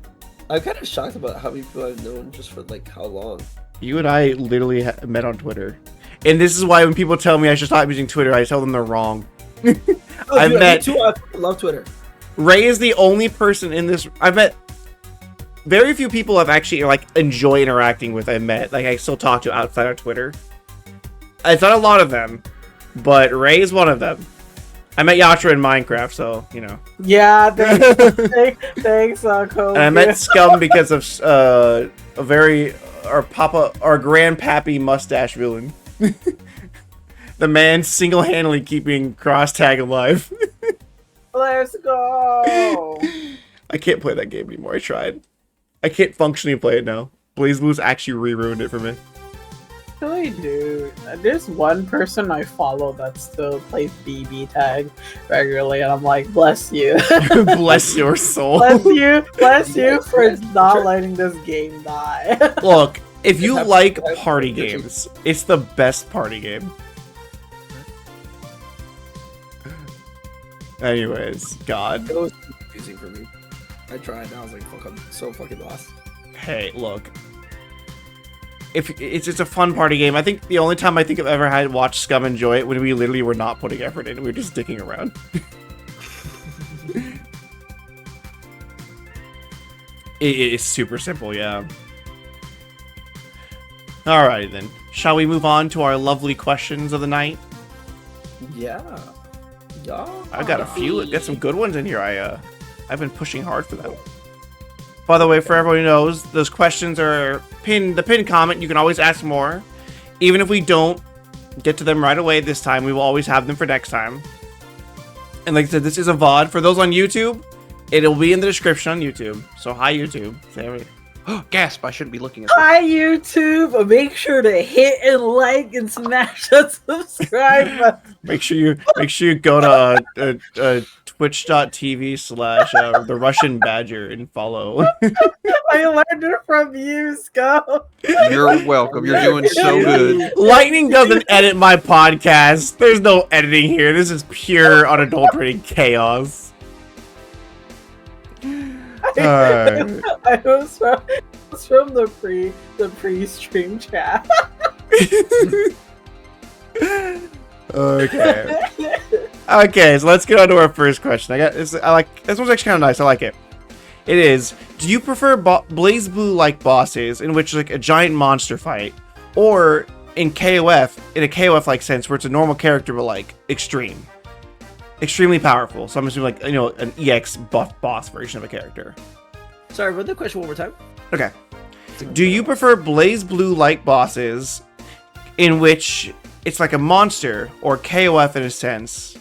I'm kind of shocked about how many people I've known just for like how long. You and I literally met on Twitter. And this is why when people tell me I should stop using Twitter, I tell them they're wrong. I love Twitter. Ray is the only person in this. I've met very few people have actually like enjoy interacting with. I met, like I still talk to outside of Twitter. It's not a lot of them, but Ray is one of them. I met Yatra in Minecraft, so you know. Yeah, thanks, Kobe. And I met Skum because of our grandpappy mustache villain. The man single-handedly keeping Cross Tag alive. Let's go. I can't play that game anymore. I tried. I can't functionally play it now. BlazBlue's actually re-ruined it for me. Really, dude. There's one person I follow that still plays BB tag regularly, and I'm like, bless you. Bless your soul. Bless you for not letting this game die. Look, if you like party games, it's the best party game. Anyways, God. It was confusing for me. I tried, and I was like, fuck, I'm so fucking lost. Hey, look. If it's just a fun party game. I think the only time I think I've ever had watched Scum enjoy it when we literally were not putting effort in. We were just dicking around. It's super simple, yeah. Alrighty then. Shall we move on to our lovely questions of the night? Yeah. Yeah. I've got a few. Got some good ones in here. I've been pushing hard for them. By the way, for everyone who knows, those questions are the pinned comment. You can always ask more. Even if we don't get to them right away this time, we will always have them for next time. And like I said, this is a VOD. For those on YouTube, it'll be in the description on YouTube. So hi, YouTube. Gasp, I shouldn't be looking at Hi, YouTube. Make sure to hit and like and smash that subscribe button. Make sure you go to twitch.tv/ the Russian Badger and follow. I learned it from you, Skum. You're welcome. You're doing so good. Lightning doesn't edit my podcast. There's no editing here. This is pure unadulterated chaos. I was from the pre-stream chat. Okay, so let's get on to our first question. This one's actually kind of nice. I like it. It is, do you prefer BlazBlue-like bosses in which like a giant monster fight, or in a KOF-like sense where it's a normal character but like extremely powerful? So I'm assuming like, you know, an EX buff boss version of a character. Sorry, run the question one more time. Okay. Do you prefer BlazBlue-like bosses in which it's like a monster, or KOF in a sense,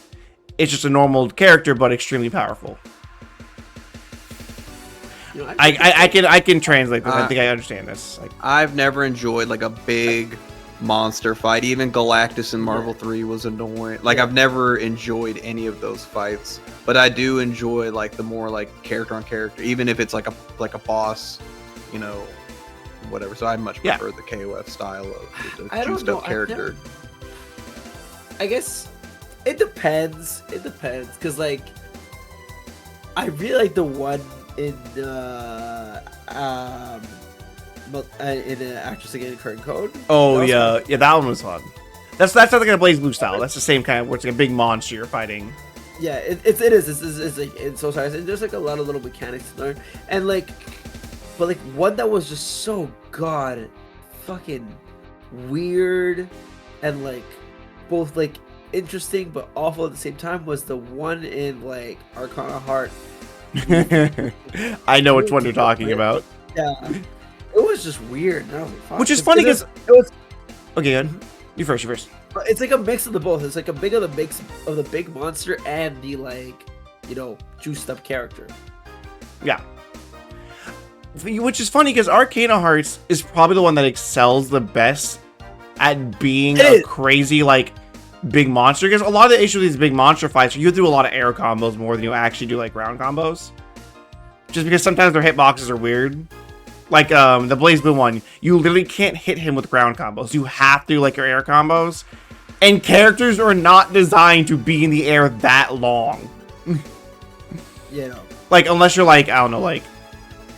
it's just a normal character but extremely powerful? You know, I can translate this. I think I understand this. Like, I've never enjoyed like a big monster fight. Even Galactus in Marvel 3 was annoying. Like, I've never enjoyed any of those fights, but I do enjoy like the more like character on character, even if it's like a boss, you know, whatever. So I much prefer the KOF style of the juiced up character. I guess it depends. It depends, because like I really like the one in Actress Again Current Code. Oh yeah, that one was fun. That's not like a BlazBlue style. That's the same kind of where it's like a big monster you're fighting. Yeah, it is. It's like, it's so sorry. There's like a lot of little mechanics to learn, and like, but like one that was just so fucking weird, and like both like interesting but awful at the same time was the one in like Arcana Heart. I know which one you're talking about. Yeah, it was just weird. And I was like, fuck. Which is funny because it was okay. Good. You first. It's like a mix of the both. It's like a big of the mix of the big monster and the like, you know, juiced up character. Yeah. Which is funny because Arcana Hearts is probably the one that excels the best at being a crazy like big monster. Because a lot of the issue with these big monster fights, you do a lot of air combos more than you actually do like ground combos. Just because sometimes their hitboxes are weird. Like the BlazBlue one, you literally can't hit him with ground combos. You have to do like your air combos. And characters are not designed to be in the air that long. Yeah. Like unless you're like, I don't know, like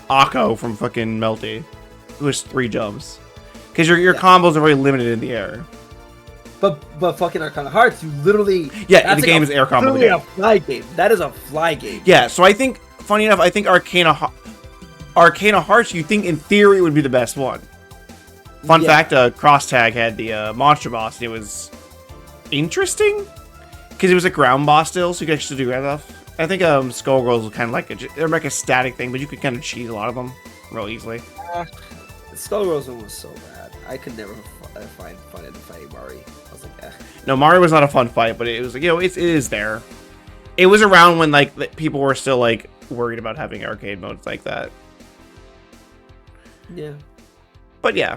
Akko from fucking Melty, who has 3 jumps. Because your combos are very limited in the air. But fucking Arcana Hearts, you literally the game is air combo. Literally a fly game. That is a fly game. Yeah, so I think funny enough, I think Arcana Arcana Hearts, you think in theory would be the best one. Fun fact, Cross Tag had the monster boss, and it was interesting because it was a ground boss still, so you could actually do stuff. I think Skullgirls was kind of like they're like a static thing, but you could kind of cheese a lot of them real easily. Skullgirls one was so bad. I could never find fun in fighting Mari. I was like, eh. No, Mario was not a fun fight, but it was like, it is there. It was around when like people were still like worried about having arcade modes like that. Yeah. But yeah,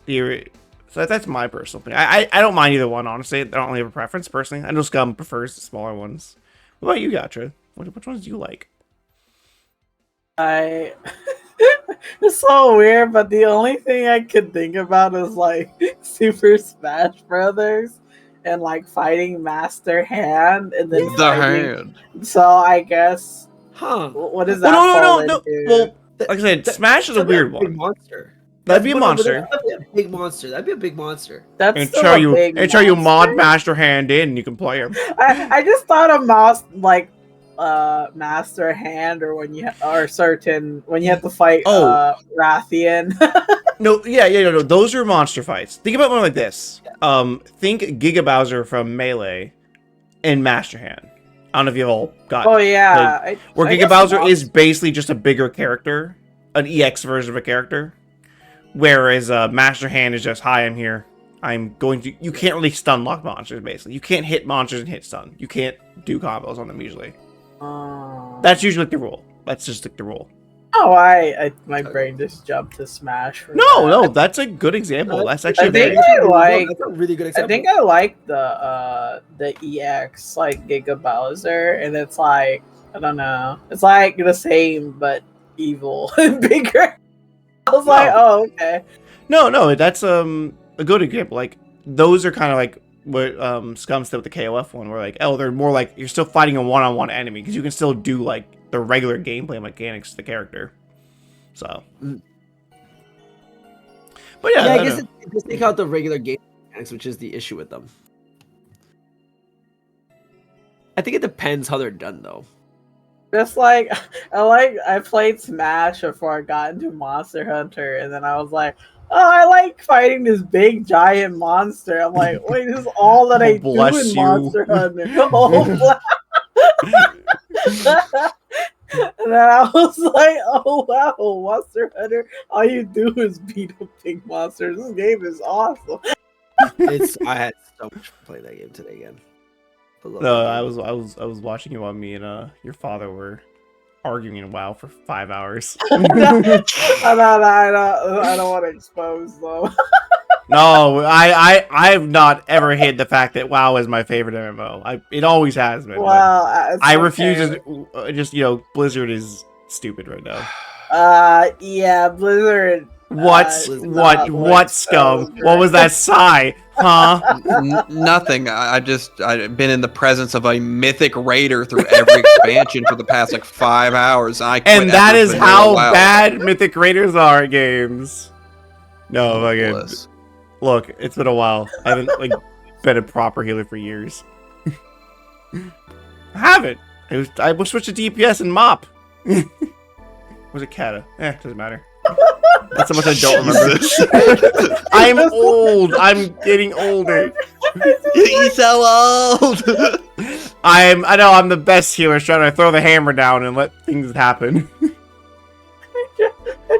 so that's my personal opinion. I don't mind either one, honestly. I don't really have a preference personally. I know Scum prefers the smaller ones. What about you, Yatra? Which ones do you like? It's so weird, but the only thing I could think about is like Super Smash Brothers and like fighting Master Hand and then The hand. So I guess, what does that fall No. into? Well, like I said, Smash is a weird one. Monster. That'd be a monster. That'd be a big monster. That'd be a big monster. That's And still show a you, big and show you mod monster. Master Hand in, and you can play him. I just thought of Master Hand, or when you have to fight Rathian. No, no. Those are monster fights. Think about one like this. Think Giga Bowser from Melee and Master Hand. I don't know if you've all got. Oh yeah, where Giga Bowser is basically just a bigger character, an EX version of a character, whereas Master Hand is just, hi, I'm here. I'm going to. You can't really stun lock monsters. Basically, you can't hit monsters and hit stun. You can't do combos on them usually. That's usually the rule. That's just the rule. Oh, my brain just jumped to Smash. No, that's a good example. That's actually that's a really good example. I think I like the EX like Giga Bowser, and it's like, I don't know, it's like the same but evil and bigger. I was like, oh, okay. No, that's a good example. Like those are kind of like what Scum said with the KOF one, where like, oh, they're more like you're still fighting a one-on-one enemy because you can still do like the regular gameplay mechanics to the character. So, but yeah, I guess just take out the regular game mechanics, which is the issue with them. I think it depends how they're done, though. Just like I played Smash before I got into Monster Hunter, and then I was like, oh, I like fighting this big giant monster. I'm like, wait, this is all that I do in Monster Hunter. And then I was like, oh wow, Monster Hunter, all you do is beat up big monsters. This game is awesome. I had so much fun playing that game today again. No, I was watching you while me and your father were arguing in WoW for 5 hours. I don't want to expose though. No, I've not ever hid the fact that WoW is my favorite MMO. It always has been. Well, I refuse to. Just Blizzard is stupid right now. Yeah, Blizzard. What Scum? What was that sigh? Huh? Nothing. I've been in the presence of a mythic raider through every expansion for the past like 5 hours. And that is how bad mythic raiders are at games. No, again. Look, it's been a while. I haven't been a proper healer for years. I haven't. I was switched to DPS and mop. Was it Kata? Doesn't matter. That's how much I don't remember. I'm old. I'm getting older. He's so old. I know I'm the best healer, trying to throw the hammer down and let things happen.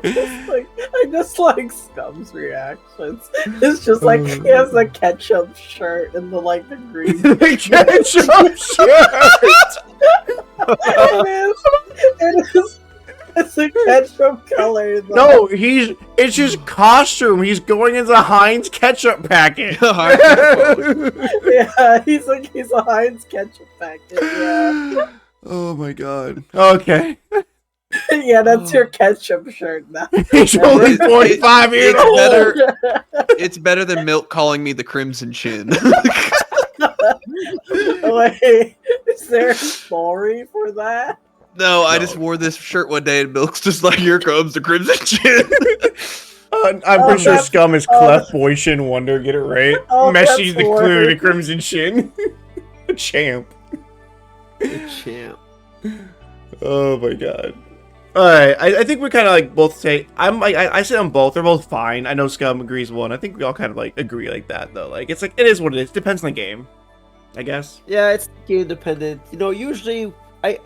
I just like Scum's reactions. It's just like he has the ketchup shirt and the green ketchup shirt. It's a ketchup color. Though. No, it's his costume. He's going as a Heinz ketchup packet. Yeah, he's a Heinz ketchup packet. Yeah. Oh my god. Okay. Yeah, that's your ketchup shirt now. He's only 45 years old. It's better than Milk calling me the Crimson Chin. Wait, is there a story for that? No, I just wore this shirt one day and Milk's just like, here comes the Crimson Chin. I'm pretty sure Scum is Clef Boy Shin Wonder. Get it right? Messi the Clue, the Crimson Shin. The champ. The champ. Oh my god. All right, I think we kind of like both say I say on both. They're both fine. I know Scum agrees one. I think we all kind of like agree like that though. Like it's like it is what it is. Depends on the game, I guess. Yeah, it's game dependent. You know, usually I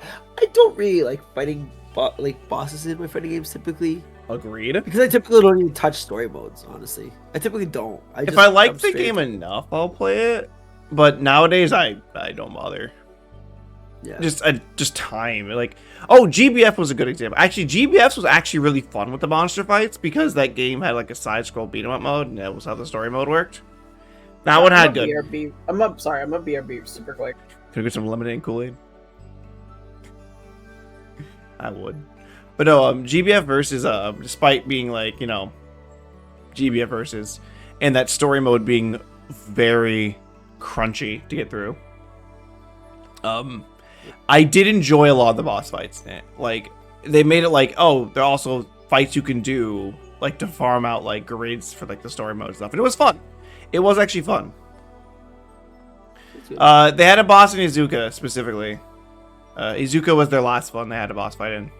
don't really like fighting bosses in my fighting games typically Agreed. because I typically don't even touch story modes. Honestly, I typically don't. If I like the game enough, I'll play it. But nowadays, I don't bother. Yeah. Just time. Like, oh, GBF was a good example. Actually, GBF was actually really fun with the monster fights because that game had like a side scroll beat 'em up mode, and that was how the story mode worked. That one had good. I'm a BRB super quick. Could we get some lemonade and Kool-Aid? I would. But no, GBF versus despite being like, you know, GBF versus and that story mode being very crunchy to get through. I did enjoy a lot of the boss fights. Like they made it like, oh, there are also fights you can do like to farm out like grids for like the story mode stuff. And it was fun. It was actually fun. They had a boss in Izuka specifically. Izuka was their last one they had a boss fight in.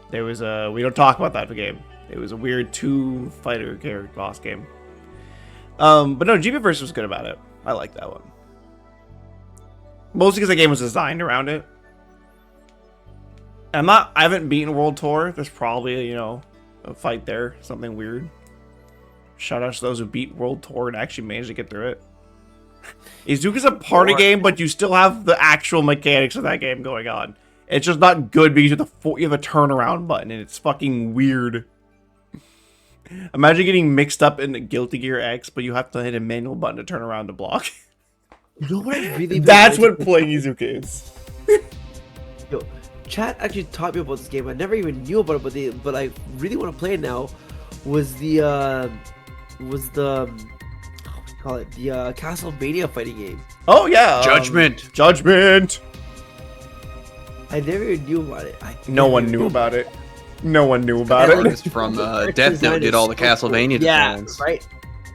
There was a we don't talk about that in the game. It was a weird 2-fighter character boss game. But no, GBF Versus was good about it. I like that one. Mostly because the game was designed around it. I haven't beaten World Tour. There's probably, you know, a fight there. Something weird. Shout out to those who beat World Tour and actually managed to get through it. Izuka's a party game, but you still have the actual mechanics of that game going on. It's just not good because you have a turnaround button and it's fucking weird. Imagine getting mixed up in Guilty Gear X, but you have to hit a manual button to turn around to block. You know what I really That's what playing Izuka is. Yo, chat actually taught me about this game. I never even knew about it, but I really want to play it now. Was the call it the Castlevania fighting game? Oh yeah, Judgment. I never even knew about it. No one knew about it. No one knew about it. Artist from Death Note did all the Castlevania designs. Yeah, right.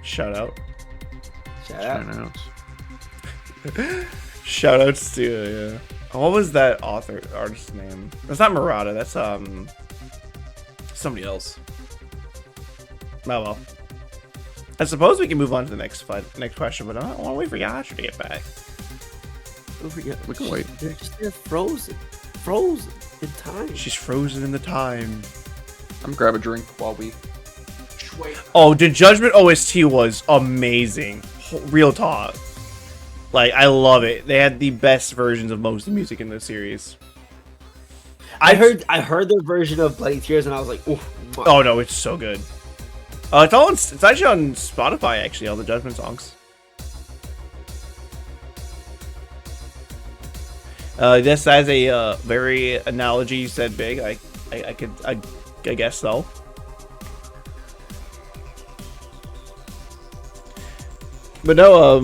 Shout out. Shout out. Shoutouts to yeah. What was that artist's name? That's not Murata. That's somebody else. Oh well. I suppose we can move on to the next question, but I want to wait for Yatra to get back. We can wait. They're just frozen in time. She's frozen in the time. I'm gonna grab a drink while we wait. Oh, the Judgment OST was amazing. Real talk. Like, I love it. They had the best versions of most of the music in the series. I heard their version of Bloody Tears and I was like, oh no, it's so good. It's actually on Spotify, actually, all the Judgment songs. This as a very analogy you said big. I guess so. But no,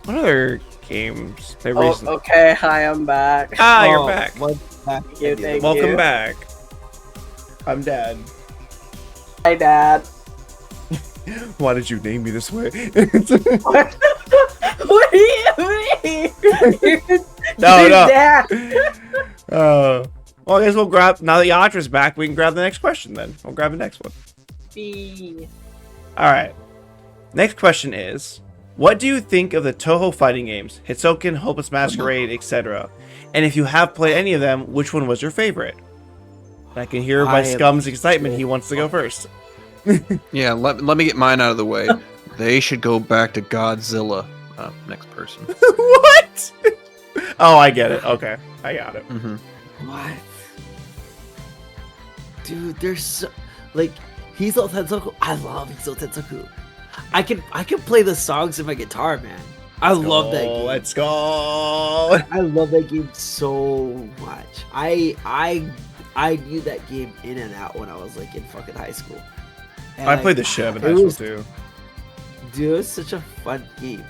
what other games? Okay, hi, I'm back. You're back. Thank you. Welcome back. I'm Dad. Hi, Dad. Why did you name me this way? What do you mean? No. Dad. Well, I guess we'll grab, now that Yatra's back, we can grab the next question then. We'll grab the next one. Alright. Next question is, what do you think of the Toho fighting games? Hitsoken, Hopeless Masquerade, etc. And if you have played any of them, which one was your favorite? I can hear by Scum's excitement, he wants to go first. Yeah, let me get mine out of the way. They should go back to Godzilla. Next person. What? Oh, I get it. Okay, I got it. What? Dude, there's so, like Hizo Tensoku. I love Hizo Tensoku. I can play the songs in my guitar, man. I love that game. Let's go. I love that game so much. I knew that game in and out when I was like in fucking high school. And I played the shit out of it in high school too. Dude, it's such a fun game.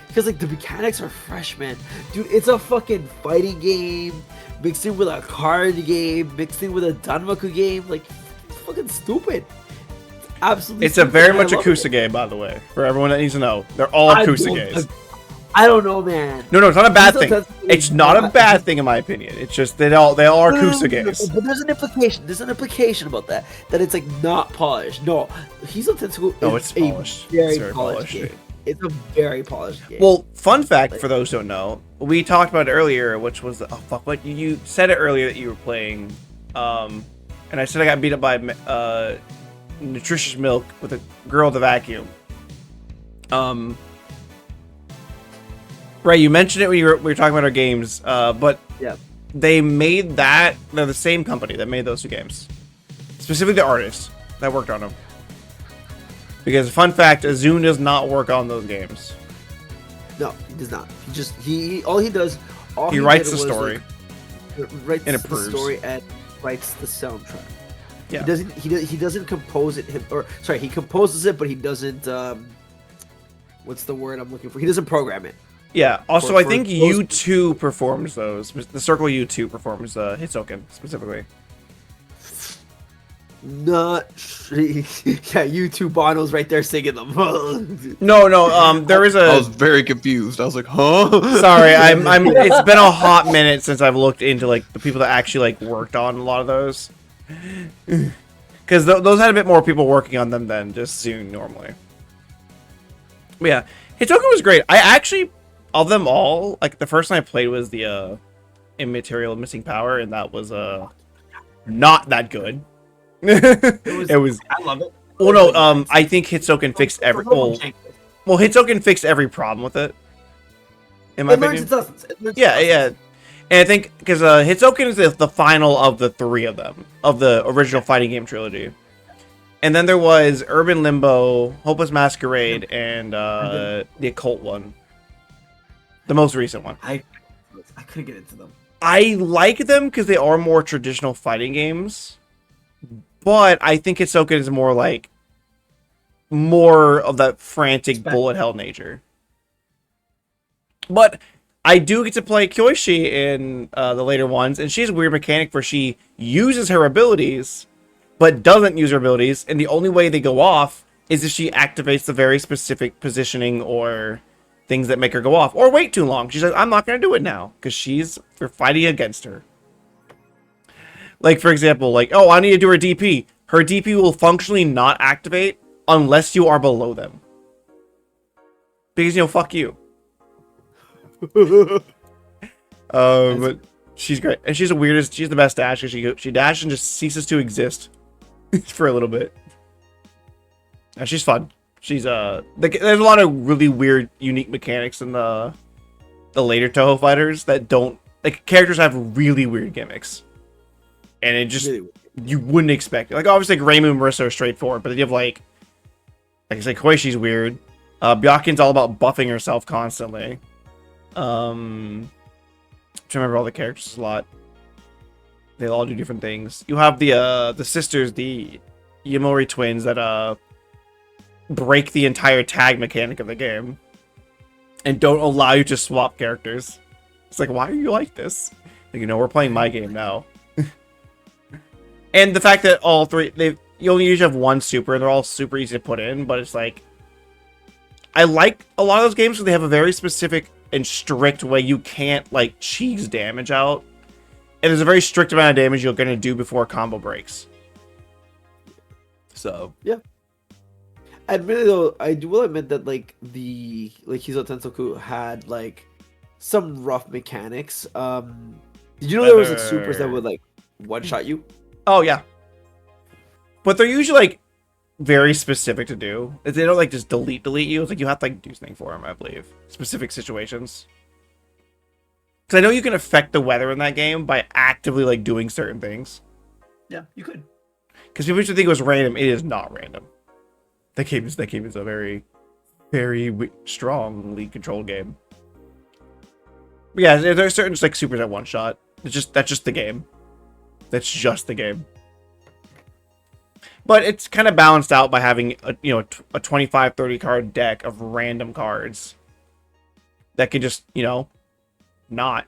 Because like the mechanics are fresh, man. Dude, it's a fucking fighting game mixed in with a card game, mixed in with a Danmaku game. Like, it's fucking stupid. Absolutely. It's a very much acoustic game, by the way. For everyone that needs to know, they're all acoustic games. I don't know, man. No, it's not a bad Hizo thing. Tetsuo It's is not a bad thing in my opinion. It's just they all are kusuges. But there's an implication. There's an implication about that. That it's like not polished. No, Hizo Tetsuo No, is it's polished. a very, It's very polished polished. game. It's a very polished game. Well, fun fact for those who don't know, we talked about it earlier, which was what you said it earlier that you were playing, and I said I got beat up by nutritious milk with a girl with a vacuum. Ray, you mentioned it when we were talking about our games, but yeah, they made that. They're the same company that made those two games, specifically the artists that worked on them. Because fun fact, Azun does not work on those games. no, he does not. He all he does. All He writes did the was, story. Writes and the approves. story and writes the soundtrack. Yeah. He doesn't compose it he composes it, but he doesn't what's the word I'm looking for? He doesn't program it. Yeah. Also, For- I for think those- U2 performs those. The Circle U2 performs Hitsoken specifically. Not yeah, you two Bono's right there singing them. No. There is I was a. very confused. I was like, huh? Sorry, I'm. It's been a hot minute since I've looked into like the people that actually like worked on a lot of those. Because those had a bit more people working on them than just Zune normally. But yeah, Hitsoken was great. I actually, of them all, like the first one I played was the Immaterial Missing Power, and that was not that good. It was. I love it. Well, no. I think Hitsoken fixed every. Well, Hitsoken fixed every problem with it. In my It learns opinion. its lessons. It learns its Yeah, lessons. yeah. And I think because Hitsoken is the final of the three of them of the original fighting game trilogy, and then there was Urban Limbo, Hopeless Masquerade, and the Occult one, the most recent one. I couldn't get into them. I like them because they are more traditional fighting games, but I think Hitsoken is more of that frantic bullet hell nature. But I do get to play Kyoshi in the later ones, and she has a weird mechanic where she uses her abilities, but doesn't use her abilities, and the only way they go off is if she activates the very specific positioning or things that make her go off, or wait too long. She's like, I'm not going to do it now, because we're fighting against her. Like, for example, oh, I need to do her DP. Her DP will functionally not activate unless you are below them. Because, fuck you. But she's great, and she's the weirdest. She's the best dash because she dashes and just ceases to exist for a little bit. And she's fun. She's there's a lot of really weird, unique mechanics in the later Toho fighters that don't characters have really weird gimmicks, and it just you wouldn't expect it. Obviously, Reimu and Marissa are straightforward, but then you have like I said, Koishi's weird. Byakuin's all about buffing herself constantly. I'm trying to remember all the characters a lot. They all do different things. You have the sisters, the Yamori twins that break the entire tag mechanic of the game and don't allow you to swap characters. It's like, why are you like this? We're playing my game now. And the fact that all three you only usually have one super and they're all super easy to put in, but it's like I like a lot of those games because they have a very specific and strict way you can't cheese damage out, and there's a very strict amount of damage you're gonna do before a combo breaks. So yeah, admittedly though, I will admit that the Hizo Tensoku had some rough mechanics. Did you know there was supers that would one shot you? Oh yeah, but they're usually very specific to do. They don't just delete you. It's you have to do something for them, I believe. Specific situations. Because I know you can affect the weather in that game by actively like doing certain things. Yeah, you could. Because people should think it was random. It is not random. That game is a very, very strongly controlled game. But yeah, there's certain just supers at one shot. That's just the game. That's just the game. But it's kind of balanced out by having a 25-30 card deck of random cards that can just not.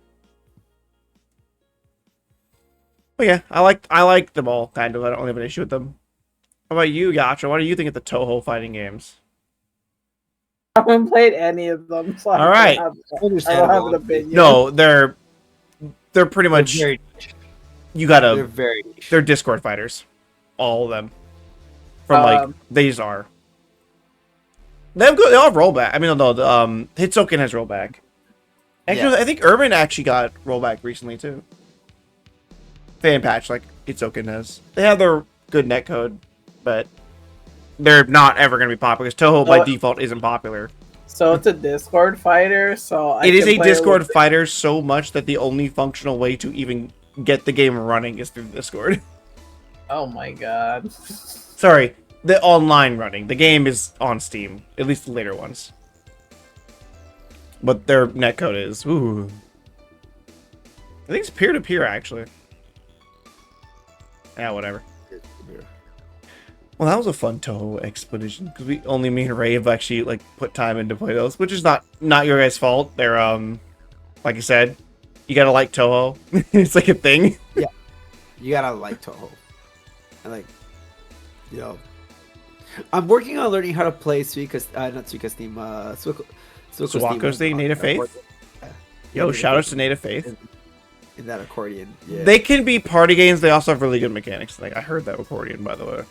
But yeah, I like them all kind of. I don't have an issue with them. How about you, Yatra? What do you think of the Toho fighting games? haven't played any of them, so All right. I don't have an opinion. No, they're pretty much. They're You gotta. they're very niche. They're Discord fighters, all of them. From like these are. They have good. They all have rollback. I mean, no, Hitsoken has rollback. Actually, I think Urban actually got rollback recently too. Fan patch like Hitsoken has. They have their good netcode, but they're not ever going to be popular because Toho by default isn't popular. So it's a Discord fighter. So It is a Discord fighter so much that the only functional way to even get the game running is through Discord. Oh my god. Sorry, the online running. The game is on Steam, at least the later ones. But their netcode is. Ooh. I think it's peer-to-peer, actually. Yeah, whatever. Well, that was a fun Toho expedition because me and Ray have actually like put time into play those, which is not your guys' fault. They're like I said, you gotta like Toho. It's like a thing. Yeah, you gotta like Toho. And like, you know, I'm working on learning how to play Suiko's theme. Suwako's theme, Native Faith. Yo, shoutouts to Native Faith. In that accordion, yeah. They can be party games. They also have really good mechanics. Like I heard that accordion, by the way.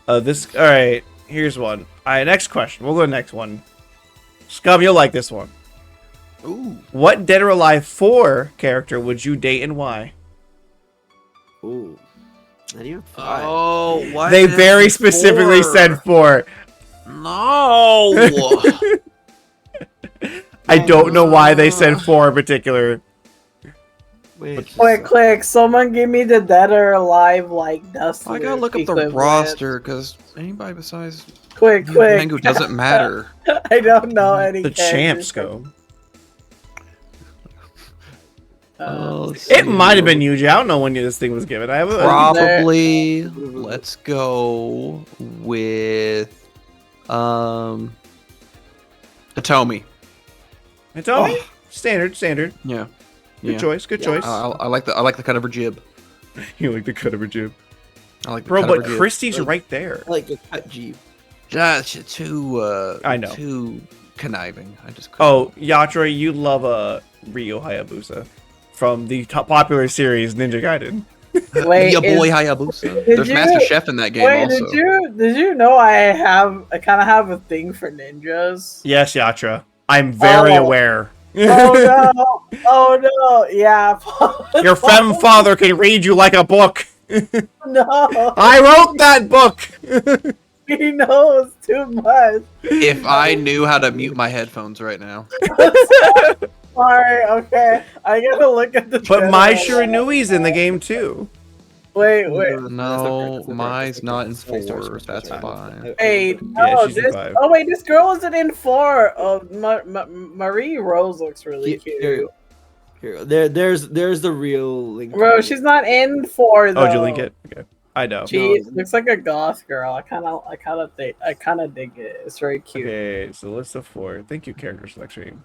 All right, here's one. All right, next question. We'll go to the next one. Scum, you'll like this one. Ooh. What Dead or Alive 4 character would you date and why? Ooh. Not even 5. Oh, why? They very specifically said 4. No. I don't know why they said 4 in particular. Quick, someone give me the Dead or Alive like Dustin. I gotta look up the roster because anybody besides Quick. Tengu doesn't matter. I don't know any. The champs go. Oh, It might have been Yuji. I don't know when this thing was given. I have probably. Let's go with Hitomi. Hitomi? Standard. Yeah. Good choice. I like the cut of her jib. You like the cut of her jib. I like the Bro, cut but of her jib. Christie's right there. I like the cut Jeep. Just too I know. too conniving. I just couldn't. Oh, Yatra, you love Ryo Hayabusa from the top popular series Ninja Gaiden. Wait, your boy Hayabusa. did There's you- Master Chef in that game Wait, also. did you know I kind of have a thing for ninjas? Yes, Yatra. I'm very aware. Oh no, yeah. Your femme father can read you like a book. No, I wrote that book. he knows too much. If I knew how to mute my headphones right now. Sorry, okay. I gotta look at the. But Mai trailer. Shiranui's in the game too. Wait. No, mine's not in 4. That's fine. Wait, Yeah, no, she's in this. 5. Oh wait, this girl isn't in 4. Oh, Marie Rose looks really cute. Here, there's the real link. Bro, she's not in 4 though. Oh, did you link it? Okay. I know. She looks like a goth girl. I kind of dig it. It's very cute. Okay, so list of 4. Thank you, character selection.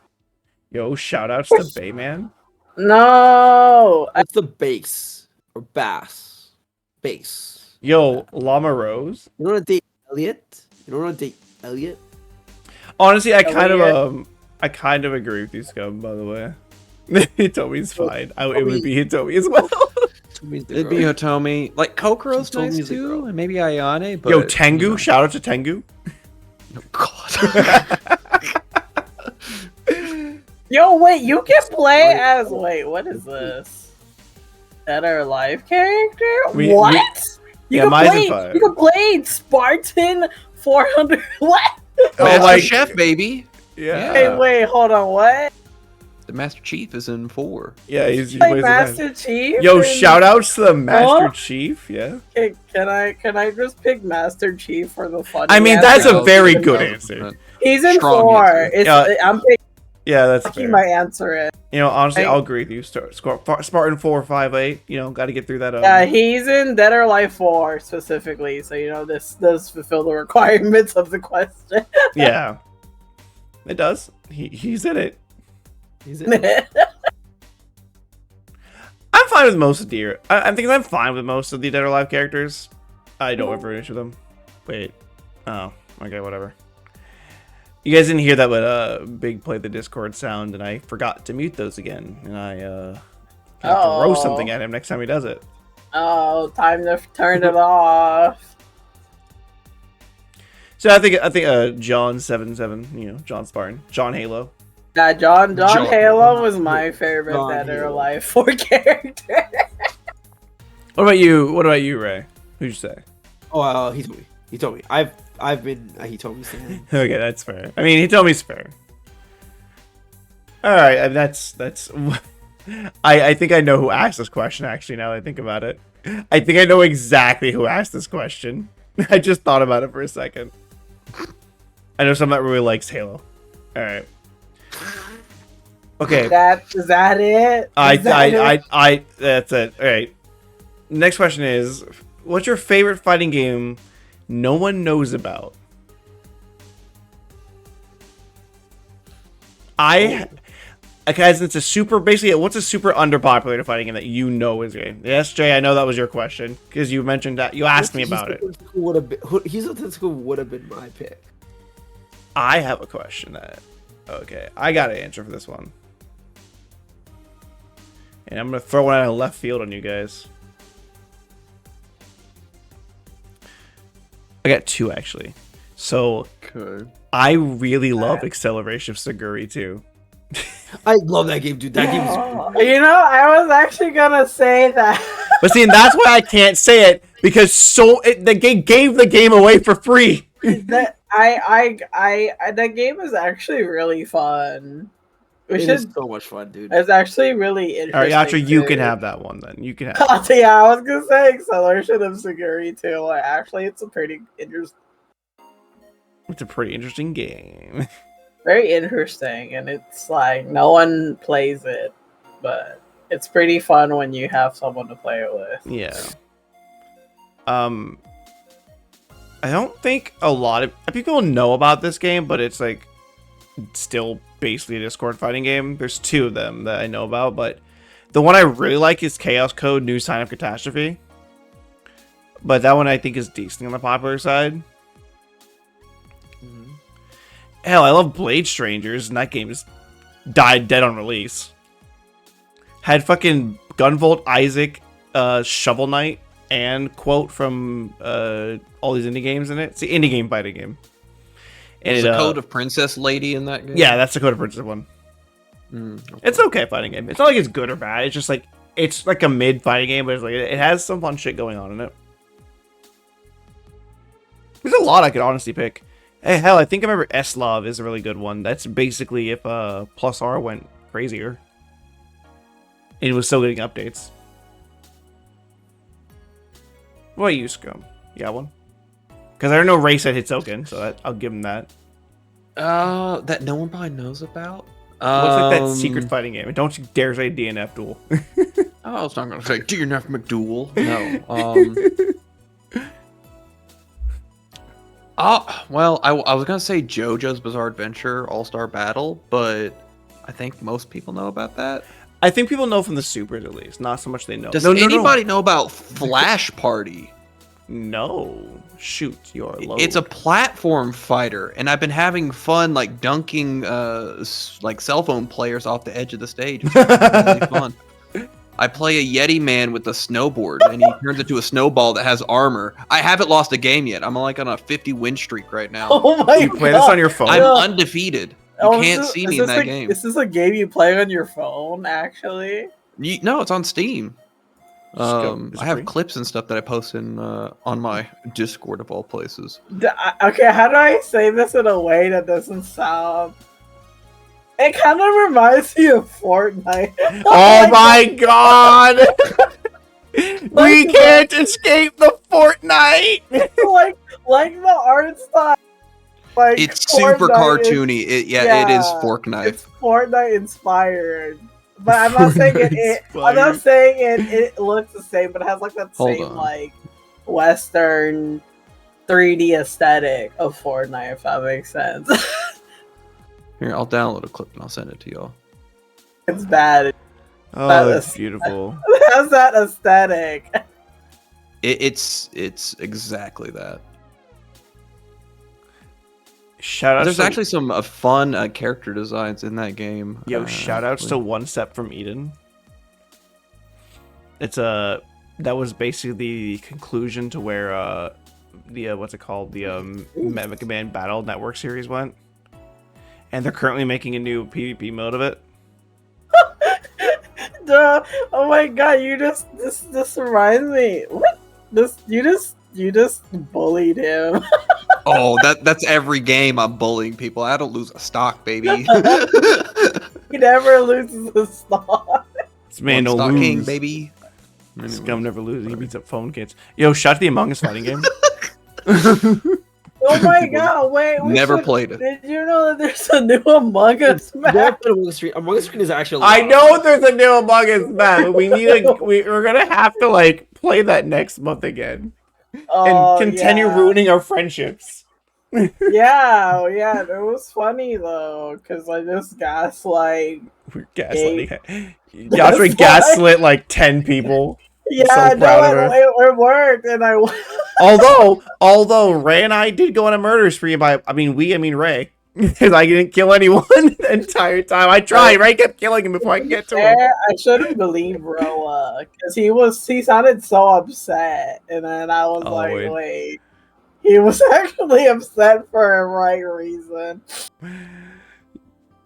Yo, shoutouts to Bayman. No, What's the base or bass? Base. Yo, Llama Rose. You don't want to date Elliot? You don't want to date Elliot? Honestly, I kind of agree with you, Scum, by the way. Hitomi's fine. It would be Hitomi as well. It'd be Hitomi. Like Kokoro's nice too, and maybe Ayane. But Yo, Tengu. Shout out to Tengu. Oh, God. Yo, wait, you can play as what is this? Dead or Alive character? What? You can mine's play. in 5. You can play Spartan 400. What? Master like- Chef, baby. Yeah. Hey, wait, hold on. What? The Master Chief is in 4. Yeah, he Play plays Master Chief? Yo, and- shout outs to the Master Huh? Chief. Yeah. Okay, can I just pick Master Chief for the fun? I mean, that's a Yeah, very yeah, good yeah. answer. He's in strong 4. answer. It's I'm Yeah, that's picking fair. my answer in. You know, honestly, Hey. I'll agree with you. Spartan 458. You know, got to get through that. Yeah, he's in Dead or Alive 4 specifically, so you know this does fulfill the requirements of the question. Yeah, it does. He's in it. He's in it. I'm fine with most of the. I'm thinking I'm fine with most of the Dead or Alive characters. I don't have an issue with them. Wait, Oh, okay, whatever. You guys didn't hear that, but Big played the Discord sound, and I forgot to mute those again, and I have to roast something at him next time he does it. Oh, time to turn it off. So I think John77, John Spartan, John Halo. Yeah, John Halo was my favorite John Dead or Halo. Alive 4 character. What about you? What about you, Ray? Who'd you say? Oh, he told me. He told me. I've been. He told me saying. Okay, that's fair. I mean, he told me it's fair. All right, and that's. I think I know who asked this question. Actually, now that I think about it, I think I know exactly who asked this question. I just thought about it for a second. I know someone that really likes Halo. All right. Okay. Is that it? That's it. All right. Next question is, what's your favorite fighting game no one knows about? Guys, it's a super, basically, what's a super underpopulated fighting game that you know is good? Yes, Jay, I know that was your question, because you mentioned that, you asked me about it. He's Tentacle would have been my pick. I have a question that, okay, I got an answer for this one. And I'm going to throw one out of left field on you guys. I got two, actually. So, Okay. I really love Acceleration of Seguri, too. I love that game, dude. That game is. You know, I was actually gonna say that. But see, and that's why I can't say it, because the game gave the game away for free. That game is actually really fun. It is so much fun, dude. It's actually really interesting. All right, Yatra, you too. can have that one then. You can have. Yeah, I was gonna say Acceleration of Seguri too. Like, actually, it's a pretty interesting. It's a pretty interesting game. Very interesting, and it's like no one plays it, but it's pretty fun when you have someone to play it with. Yeah. I don't think a lot of people know about this game, but it's like still basically a Discord fighting game. There's two of them that I know about, but the one I really like is Chaos Code New Sign of Catastrophe. But that one I think is decent on the popular side. Hell, I love Blade Strangers, and that game just died dead on release. Had fucking Gunvolt, Isaac, Shovel Knight, and Quote from all these indie games in it. It's the indie game fighting game. And Is the Code of Princess Lady in that game? Yeah, that's the Code of Princess one. Okay. It's an okay fighting game. It's not like it's good or bad. It's just like it's like a mid fighting game, but it's like it has some fun shit going on in it. There's a lot I could honestly pick. Hey, hell, I think I remember S-Love is a really good one. That's basically if Plus R went crazier. It was still getting updates. What about you, Skum? You got one? Because I don't know Ray said Hitsoken, so I'll give him that. That no one probably knows about. Looks like that secret fighting game. And don't you dare say DNF Duel. I was not gonna say DNF McDuel. No. Well, I was gonna say JoJo's Bizarre Adventure All-Star Battle, but I think most people know about that. I think people know from the Supers at least. Not so much they know. Does anybody know about Flash Party? No. Shoot, you're low. It's a platform fighter, and I've been having fun like dunking like cell phone players off the edge of the stage. It's really fun. I play a Yeti man with a snowboard, and he turns into a snowball that has armor. I haven't lost a game yet. I'm like on a 50 win streak right now. Oh my You play this on your phone? I'm undefeated. You can't see me in that game. Is this a game you play on your phone, actually? No, it's on Steam. Is it I have free? clips and stuff that I post in on my Discord of all places. Okay, how do I say this in a way that doesn't sound... It kind of reminds me of Fortnite. Oh my god! We can't escape the Fortnite! like the art style. Like It's super Fortnite cartoony. It is Fork Knife. It's Fortnite inspired. But I'm not saying Fortnite I'm not saying it looks the same, but it has like that Hold same on. like Western 3D aesthetic of Fortnite, if that makes sense. Here, I'll download a clip and I'll send it to y'all. It's bad. Oh, That that's is- beautiful. It has that aesthetic. It's exactly that. Shout out. There's actually some fun character designs in that game. Shout outs to One Step from Eden. It's that was basically the conclusion to where the what's it called, the Mega Man Battle Network series went, and they're currently making a new PvP mode of it. Duh. Oh my god, you just this reminds me. What? You just bullied him. Oh, that's every game I'm bullying people. I don't lose a stock, baby. He never loses a stock. This man don't Stock lose. King, baby. Scum never loses. He beats up phone kids. Yo, shout out to the Among Us fighting game. Oh my god, wait. Never played it. Did you know that there's a new Among Us map? Among Us is actually. I know there's a new Among Us map, but we're gonna have to like play that next month again and continue ruining our friendships. Yeah, it was funny though, because I just gaslight. We're gaslighting. Yatra gaslit like 10 people. Yeah, so proud of her. it worked, and I. although Ray and I did go on a murder spree I mean Ray, because I didn't kill anyone the entire time. I tried. Ray kept killing him before I could get to him. I shouldn't believe Roa, because he sounded so upset, and then I was wait. He was actually upset for a right reason.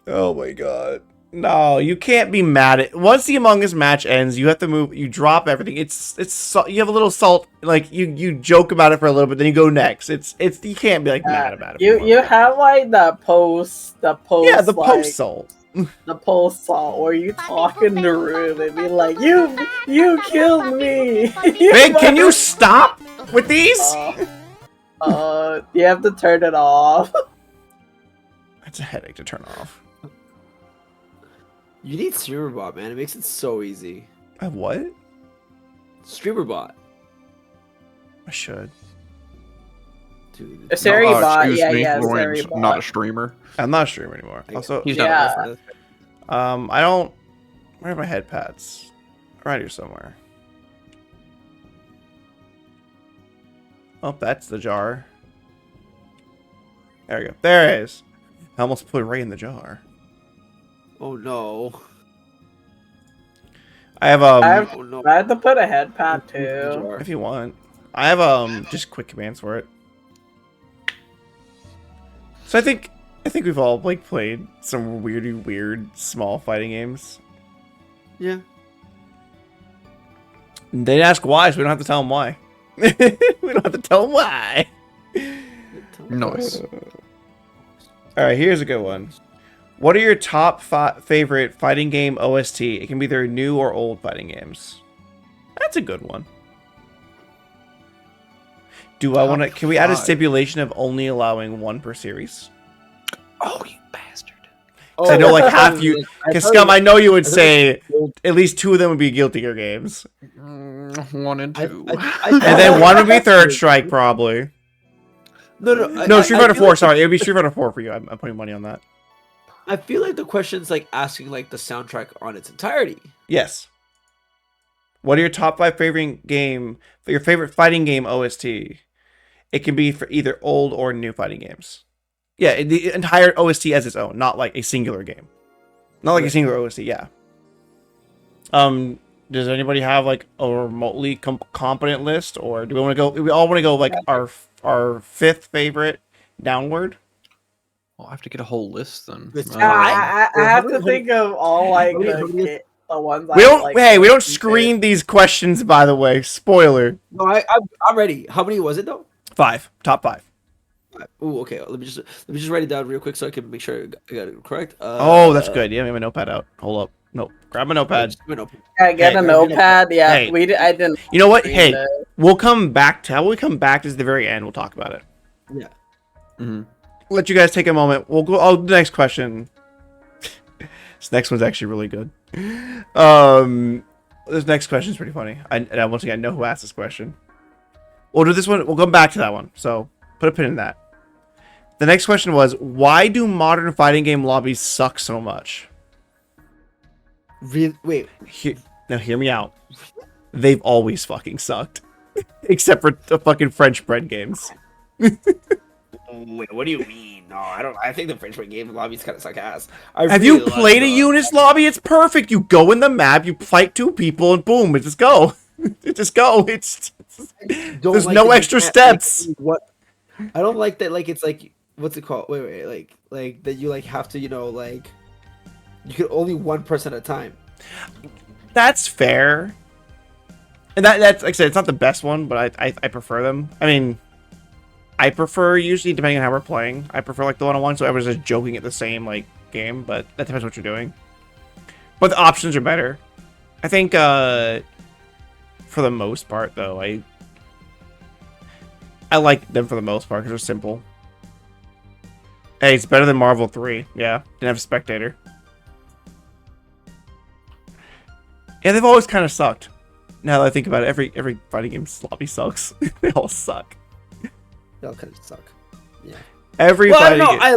Oh my god. No, you can't be mad at once the Among Us match ends. You have to move. You drop everything. It's you have a little salt. Like you joke about it for a little bit, then you go next. It's you can't be like mad about it. You have like the post. Yeah, the like, post salt. The post salt where you talking to Ruth and be like, you killed me. Man, can you stop with these? You have to turn it off. That's a headache to turn off. You need StreamerBot, man. It makes it so easy. I have what? StreamerBot. I should. Dude. A Siri bot, excuse me, yeah, Royen's Siri bot. not a streamer. I'm not a streamer anymore. Also, He's Yeah. not. I don't. Where are my head pads? Right here somewhere. Oh, that's the jar. There we go. There it is. I almost put Ray in the jar. Oh no. I have Oh no. I had to put a head pad too. if you want. I have just quick commands for it. So I think we've all like played some weird small fighting games. Yeah. They ask why, so we don't have to tell them why. We don't have to tell them why. Nice. All right, here's a good one. What are your top favorite fighting game OST? It can be either new or old fighting games. That's a good one. Do I want to? Can we add a stipulation of only allowing one per series? Oh, you bastard. I know like half you, because Scum, I know you would say at least two of them would be Guilty Gear games. 1 and 2. And then one would be Third Strike, probably. No, Street Fighter 4, sorry. It would be Street Fighter 4 for you. I'm putting money on that. I feel like the question's like asking like the soundtrack on its entirety. Yes. What are your top 5 favorite game, your favorite fighting game OST? It can be for either old or new fighting games. Yeah, the entire OST as its own, not like a singular game. Not like a singular OST, yeah. Does anybody have like a remotely competent list, or do we want to go? We all want to go like our fifth favorite downward. Well, I have to get a whole list then. I have to think of all like the ones. We don't. We don't screen these questions. By the way, spoiler. No, I'm ready. How many was it though? 5. Top 5. Oh, okay. Let me just write it down real quick so I can make sure I got it correct. Oh, that's good. Yeah, we have a notepad out. Hold up. Nope. Grab a notepad. Yeah, get a notepad. Yeah, I didn't. You know what? Hey, we'll come back to how we come back to the very end. We'll talk about it. Yeah. Mm-hmm. Let you guys take a moment. We'll go. Oh, the next question. This next one's actually really good. This next question is pretty funny. I once again know who asked this question. We'll do this one. We'll come back to that one. So put a pin in that. The next question was, why do modern fighting game lobbies suck so much? Wait. Now hear me out. They've always fucking sucked. Except for the fucking French bread games. wait, what do you mean? No, I don't. I think the French game lobbies kind of suck ass. Have you played a Eunice lobby? It's perfect. You go in the map, you fight 2 people, and boom, it just go. It just go. There's like no extra steps. Like, what? I don't like that. Like it's like what's it called? Wait. Like that you like have to like you can only one person at a time. That's fair. And that's like I said, it's not the best one, but I prefer them. I mean, I prefer usually depending on how we're playing. I prefer like the one-on-one, so everyone's just joking at the same like game, but that depends what you're doing. But the options are better. I think for the most part though, I like them for the most part because they're simple. Hey, it's better than Marvel 3. Yeah, didn't have a spectator. Yeah, they've always kind of sucked. Now that I think about it, every fighting game lobby sucks. They all suck. They all kind of suck. Yeah. Every Well, fighting no, game. I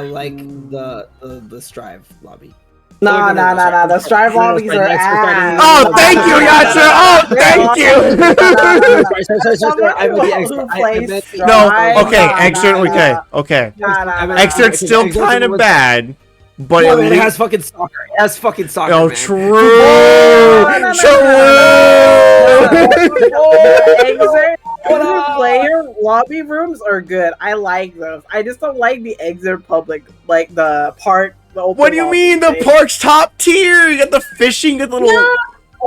like the Strive lobby. No. The Strive lobbies are ass. Oh, thank you, Yatra! Oh, thank you! No, okay, okay. Excerpt's still kind of bad, but it has fucking soccer. It has fucking soccer. Oh, man. true! Player lobby rooms are good. I like those. I just don't like the exit public, like the park. What do you mean the park's top tier? You got the fishing, you got the little. Yeah.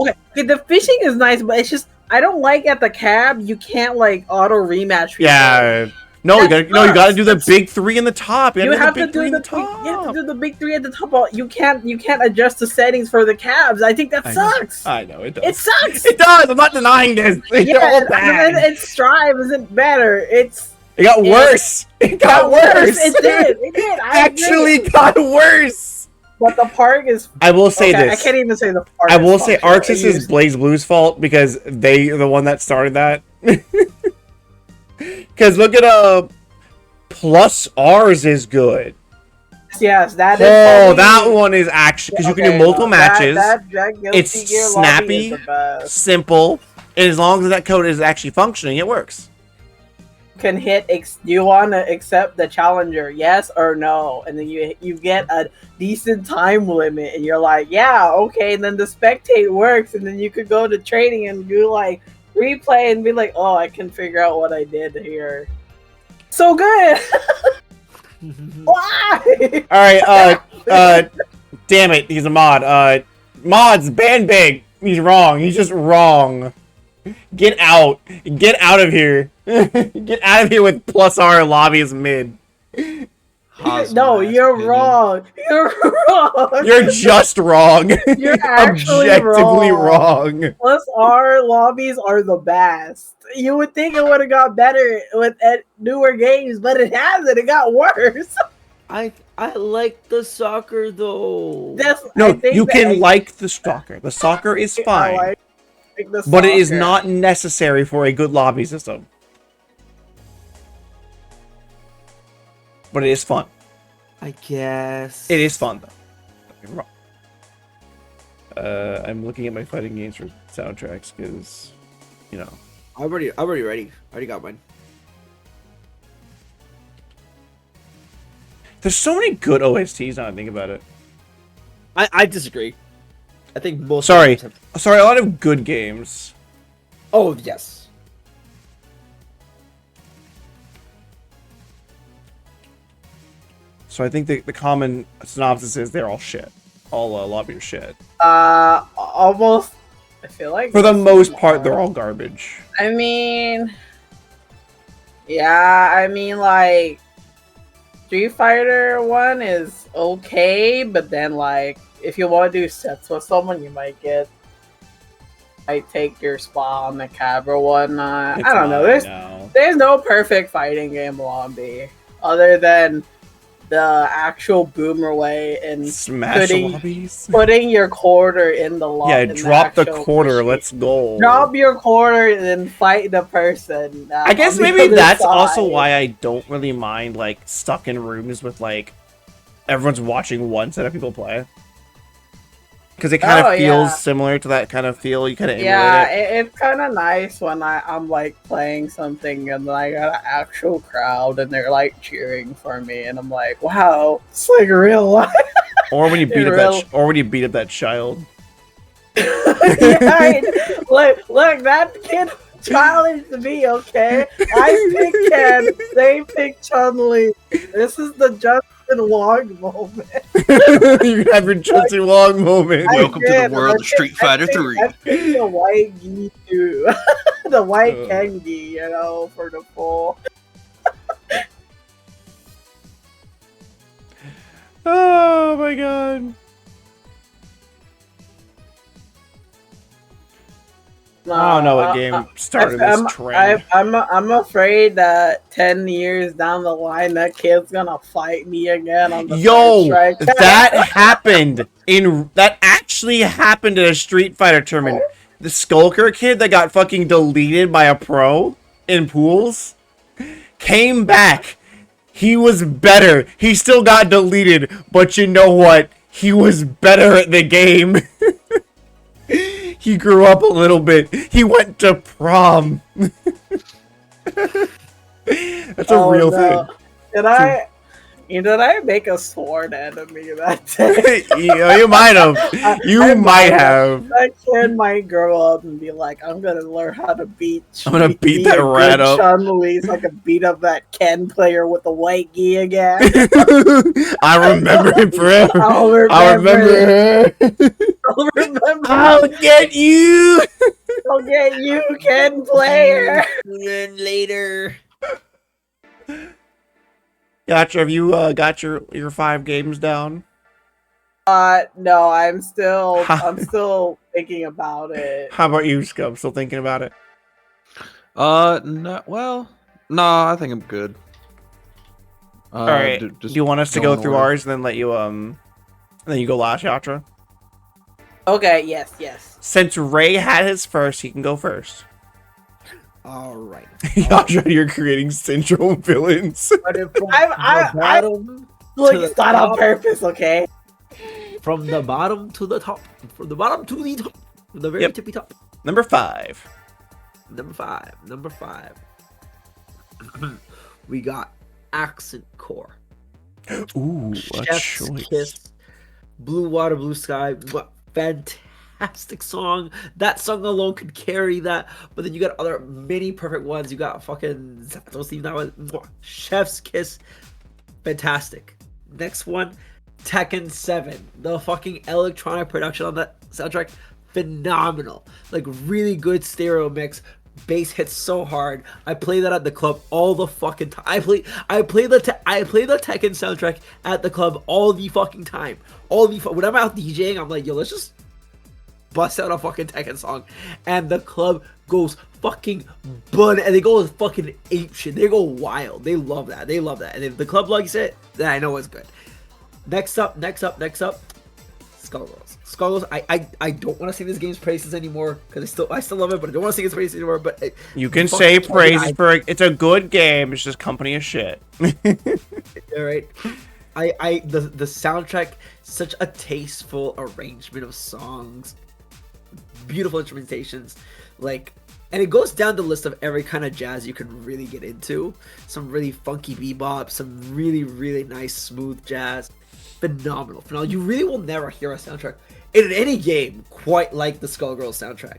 Okay, the fishing is nice, but it's just I don't like at the cab. You can't like auto rematch. People. Yeah. No, you gotta do the big 3 in the top. You have to do the top. You have to do the big 3 at the top. You can't adjust the settings for the cabs. I think that sucks. I know it does. It sucks. It does. I'm not denying this. They're all bad. And Strive isn't better. It got worse. It got worse. It did. It did. Actually got worse. But the park is. I will say this. I can't even say the park. I will say Arxis is Blaze Blue's fault because they are the one that started that. Because look at Plus R's is good. Yes, that is. Oh, that one is actually because you can do multiple matches. It's snappy, simple, and as long as that code is actually functioning, it works. Can hit. You want to accept the challenger? Yes or no? And then you get a decent time limit, and you're like, yeah, okay. And then the spectate works, and then you could go to training and do like replay and be like, oh, I can figure out what I did here. So good. Why? All right. Damn it. He's a mod. Mods ban big. He's wrong. He's just wrong. Get out. Get out of here. Get out of here with Plus R lobbies mid. No, you're wrong. You're wrong. You're just wrong. You're actually objectively wrong. Plus R lobbies are the best. You would think it would have got better with newer games, but it hasn't. It got worse. I like the soccer though. No, you can like the soccer. The soccer is fine, but it is not necessary for a good lobby system. But it is fun. I guess it is fun though. Don't get me wrong. I'm looking at my fighting games for soundtracks because, you know. I'm already ready. I already got mine. There's so many good OSTs now I think about it. I disagree. I think most. Sorry, a lot of good games. Oh yes. So I think the common synopsis is they're all shit. All lobby are shit. Almost. I feel like for the most part they're all garbage. I mean, yeah. I mean, like Street Fighter 1 is okay, but then like if you want to do sets with someone, you might take your spot on the cab or whatnot. I don't know. There's no perfect fighting game lobby other than the actual boomer way and putting your quarter in the lobby. Yeah, drop the quarter. Machine. Let's go. Drop your quarter and then fight the person. I guess maybe that's also why I don't really mind like stuck in rooms with like everyone's watching one set of people play. Because because it kind of Oh, feels yeah. similar to that kind of feel. You kind of Yeah, emulate it. it's kind of nice when I'm like playing something and then I got an actual crowd and they're like cheering for me and I'm like, wow, it's like real life. Or when you beat In up real- or when you beat up that child. Yeah, look, that kid challenged me. Okay, I picked Ken, they picked Chun-Li. This is the Justin Wong moment. You have your Justin Wong moment. Welcome to the did, and world of Street Fighter 3. I picked the white gi too, the white Oh. Ken gi, for the full. Oh my god. I don't know what game started this trend. I'm afraid that 10 years down the line, that kid's gonna fight me again on the Yo, first strike. that actually happened at a Street Fighter tournament. The Skulker kid that got fucking deleted by a pro in pools came back. He was better. He still got deleted, but you know what? He was better at the game. He grew up a little bit. He went to prom. That's a real thing. Did I make a sworn enemy that day? You might have. You might have. That kid might grow up and be like, I'm gonna learn how to beat. I'm gonna beat that rat up. Chun-Li so I can beat up that Ken player with the white gi again. I remember it, bro. I'll remember her. I'll remember. I'll get you. I'll get you, Ken player. And then later. Yatra, have you got your 5 games down? No, I'm still thinking about it. How about you, Skum? Still thinking about it? No, well, no, I think I'm good. All right. Do you want us to go through order. ours and then let you and then you go last, Yatra? Okay, yes. Since Ray had his first, he can go first. All right. Yatra, you're creating syndrome villains. I'm like that on purpose, okay? From the bottom to the top. From the bottom to the top. From the very tippy top. Number 5. Number five. We got Accent Core. Ooh, a Chef's choice. Kiss. Blue Water, Blue Sky. What fantastic song. That song alone could carry that. But then you got other many perfect ones. You got fucking Chef's Kiss. Fantastic. Next one, Tekken 7. The fucking electronic production on that soundtrack, phenomenal. Like really good stereo mix. Bass hits so hard. I play that at the club all the fucking time. I play the Tekken soundtrack at the club all the fucking time. When I'm out DJing, I'm like, yo, let's just bust out a fucking Tekken song, and the club goes fucking bun, and they go fucking ape shit. They go wild. They love that. And if the club likes it, then I know it's good. Next up, Skullgirls. Skullgirls. I don't want to sing this game's praises anymore because I still love it, but I don't want to sing its praises anymore. But you can say praises for it's a good game. It's just company of shit. All right. The soundtrack, such a tasteful arrangement of songs, beautiful instrumentations, and it goes down the list of every kind of jazz you can really get into. Some really funky bebop, some really, really nice smooth jazz. Phenomenal. You really will never hear a soundtrack in any game quite like the Skullgirls soundtrack.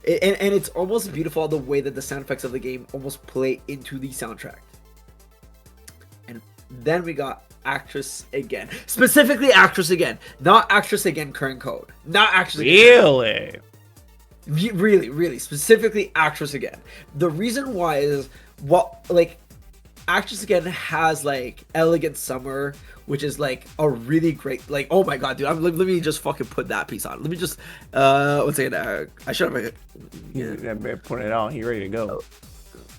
And it's almost beautiful the way that the sound effects of the game almost play into the soundtrack. And then we got Actress Again. Specifically Actress Again. Not Actress Again Current Code. Not Actress Again. Really? Really. Specifically Actress Again. The reason why is, Actress Again has, Elegant Summer, which is, a really great, oh my god, dude, let me just fucking put that piece on. Let me just, one second, I should have, Put it on, he's ready to go.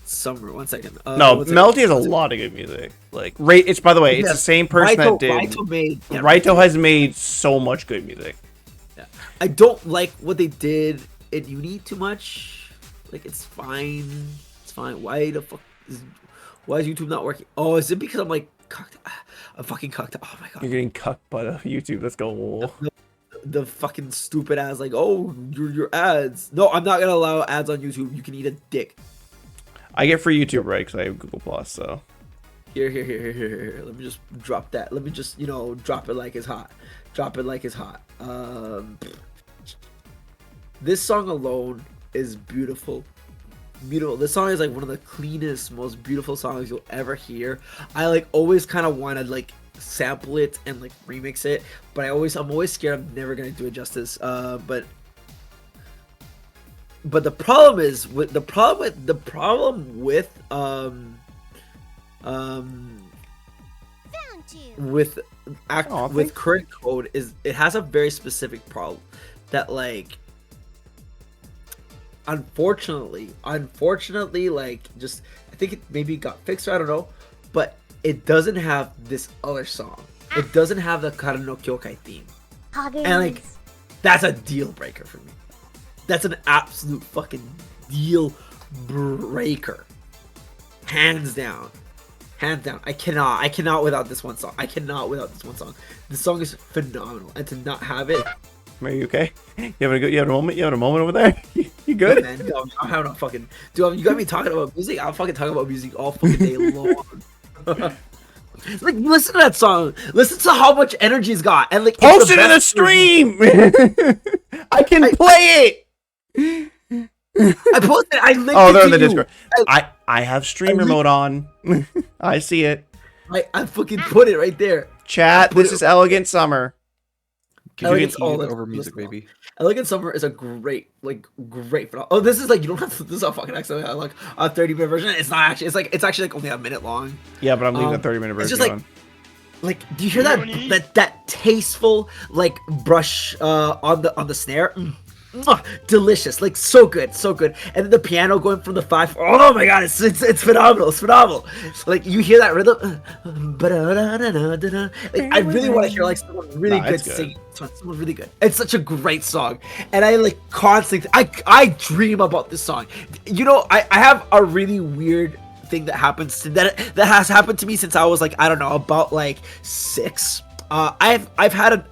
Summer, 1 second. No, Melty has a lot of good music. It's, by the way, it's the same person that did. Raito has made so much good music. Yeah. I don't like what they did in Uni too much. It's fine. It's fine. Why the fuck why is YouTube not working? Oh, is it because I'm cucked? I'm fucking cucked. Oh my god. You're getting cucked by YouTube. Let's go. the fucking stupid ass like, oh, your ads. No, I'm not gonna allow ads on YouTube. You can eat a dick. I get free YouTube, right? Because I have Google Plus, so. Here. Let me just drop that. Let me just, drop it like it's hot. Drop it like it's hot. This song alone is beautiful. Beautiful. This song is like one of the cleanest, most beautiful songs you'll ever hear. I like always kind of want to like sample it and like remix it, but I'm always scared I'm never gonna do it justice. But the problem is with with current code is it has a very specific problem that like unfortunately like just I think it maybe got fixed or I don't know, but it doesn't have this other song. It doesn't have the Kara no Kyokai theme. And like that's a deal breaker for me. That's an absolute fucking deal breaker. Hands down. I cannot without this one song. This song is phenomenal, and to not have it. Are you okay? You having a moment? You having a moment over there? You good? Man, I'm having a fucking dude. You got me talking about music. I'm fucking talking about music all fucking day long. Like, listen to that song. Listen to how much energy it's got, and like post it in the stream. I can play it. I posted. I linked oh, they're it in the to Discord. I have streamer mode on. I see it. I fucking put it right there. Chat. This is Elegant Summer. Elegant over music, baby. Elegant Summer is a great. Oh, this is like you don't have to. This is a fucking excellent. Like a 30-minute version. It's not actually. It's actually like only a minute long. Yeah, but I'm leaving the 30-minute version. It's just like, do you hear that tasteful like brush on the snare? Delicious, like so good, and then the piano going from the 5. Oh my god, it's phenomenal. Like you hear that rhythm, like I really want to hear like someone really good singing. Someone really good. It's such a great song, and I like constantly I dream about this song. I have a really weird thing that happens that has happened to me since I was like I don't know about like 6. I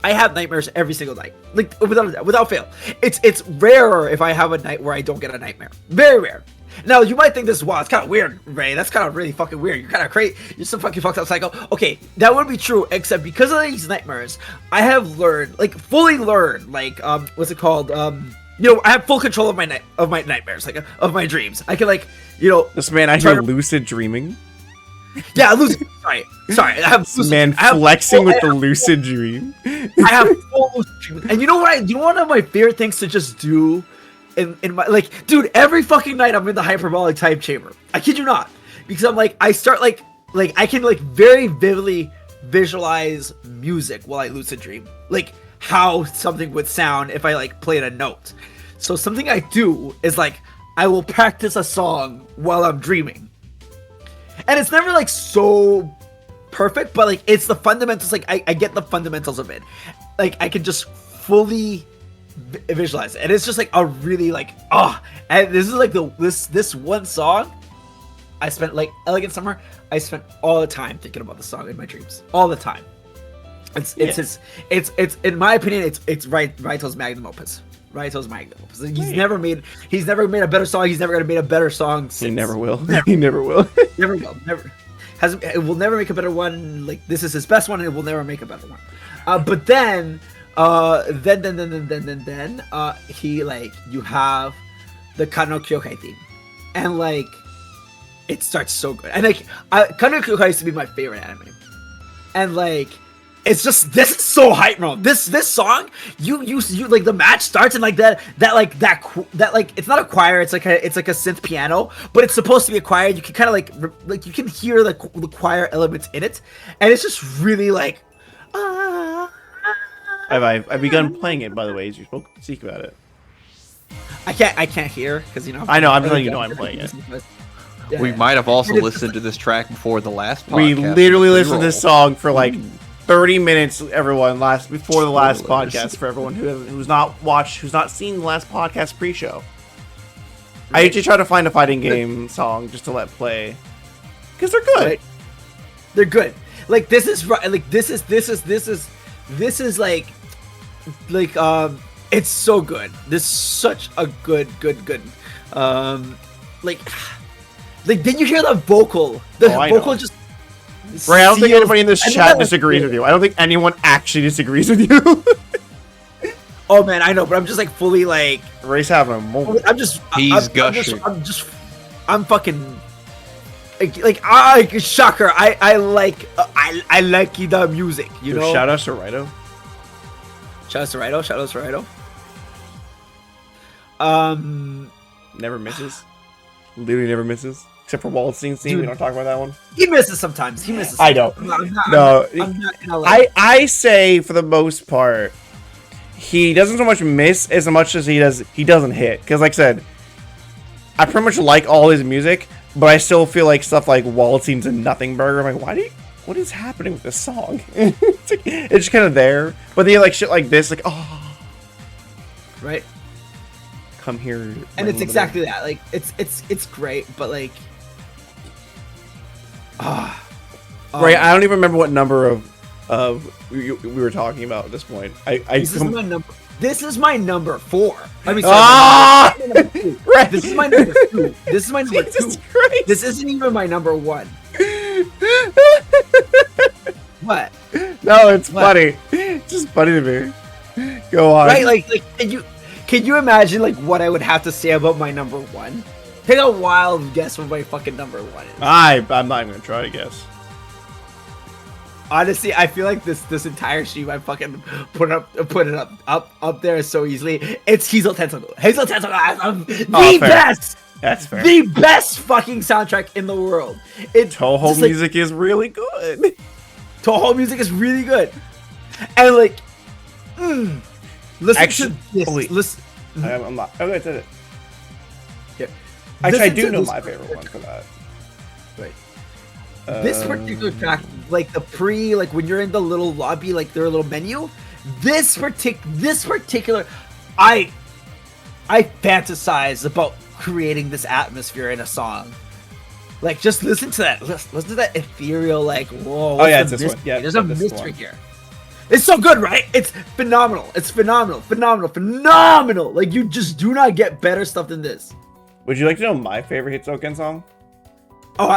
have nightmares every single night, like without fail. It's rarer if I have a night where I don't get a nightmare. Very rare. Now you might think this it's kind of weird, Ray. That's kind of really fucking weird. You're kind of crazy. You're some fucking fucked up psycho. Okay, that would be true, except because of these nightmares, I have learned, like fully learned, like what's it called? I have full control of my nightmares, like of my dreams. I can This man, I hear lucid dreaming. Yeah, lucid. Sorry. I have lucid, man flexing with the lucid dream. I have full lucid dream, and you know what? One of my favorite things to just do, in my dude, every fucking night I'm in the hyperbolic time chamber. I kid you not, because I'm like, I start like I can very vividly visualize music while I lucid dream, like how something would sound if I played a note. So something I do is I will practice a song while I'm dreaming. And it's never so perfect, but it's the fundamentals. I get the fundamentals of it. I can just fully visualize it, and it's just a really And this is this one song. I spent Elegant Summer. I spent all the time thinking about the song in my dreams, all the time. It's in my opinion, it's Raito's magnum opus. Raito's magnum opus. He's never made a better song. He's never gonna make a better song since. He never will. Never. He never will. Never will. Never. It will never make a better one. This is his best one, and it will never make a better one. But then he you have the Kano Kyokai theme, and it starts so good. And Kano Kyokai used to be my favorite anime, and it's just, this is so hype, bro. This song, you the match starts and that it's not a choir, it's like a synth piano, but it's supposed to be a choir. You can kind of you can hear the choir elements in it, and it's just really I've begun playing it, by the way, as you spoke speak about it. I can't hear because I know, I'm letting you know I'm playing it. Yeah. We might have also listened to this track before the last podcast. We literally listened to this song for 30 minutes, everyone, before the last podcast, for everyone who's not seen the last podcast pre-show. I usually try to find a fighting game song just to let play, because they're good. Right. They're good. This is right. This is like it's so good. This is such a good like then you hear the vocal. The I vocal know. just Right, I don't think seals- anybody in this I know chat that was disagrees good. with you. I don't think anyone actually disagrees with you. Oh man, I know, but I'm just like fully like Ray's having a moment. He's gushing. I'm fucking shocker. I like the music, you know. Shout out to Rito. Shout out to Rito. Shout out to Rito. Never misses. Literally never misses. Except for Wallenstein's scene. Dude. We don't talk about that one. He misses sometimes. He misses. I don't. I'm not gonna I say for the most part, he doesn't so much miss as much as he doesn't hit. Because like I said, I pretty much like all his music, but I still feel like stuff like Wallenstein's and Nothing Burger. I'm like, what is happening with this song? it's just kind of there. But then like shit like this, like, oh, right. come here. And it's exactly that. Like it's great, but like Right, I don't even remember what number of we were talking about at this point. This is my number 4. I mean, Ah! sorry, my number 2. Right. This is my number 2. This is my number 2. Jesus Christ. This isn't even my number 1. What? No, it's What? funny. It's just funny to me. Go on. Right? Like can you imagine like what I would have to say about my number 1? Take a wild guess what my fucking number 1 is. I'm not even gonna try to guess. Honestly, I feel like this entire stream I fucking put it up there so easily. It's Hazel Tentacle. Hazel Tentacle, the fair. best. That's fair. The best fucking soundtrack in the world. Toho just, like, music is really good. Toho music is really good, and like, listen Actually- to this. wait. Listen, I'm not. Okay, that's it. yeah. Actually, I Listen do to know this my favorite one for that. Right. This particular track, like like when you're in the little lobby, like their little menu, this particular, I fantasize about creating this atmosphere in a song. Like, just listen to that. Listen to that ethereal, like, whoa. What's yeah, it's the this one. mystery? Yeah, There's a this mystery one. here. It's so good, right? It's phenomenal. It's phenomenal. Like, you just do not get better stuff than this. Would you like to know my favorite Hitsoken song? Oh,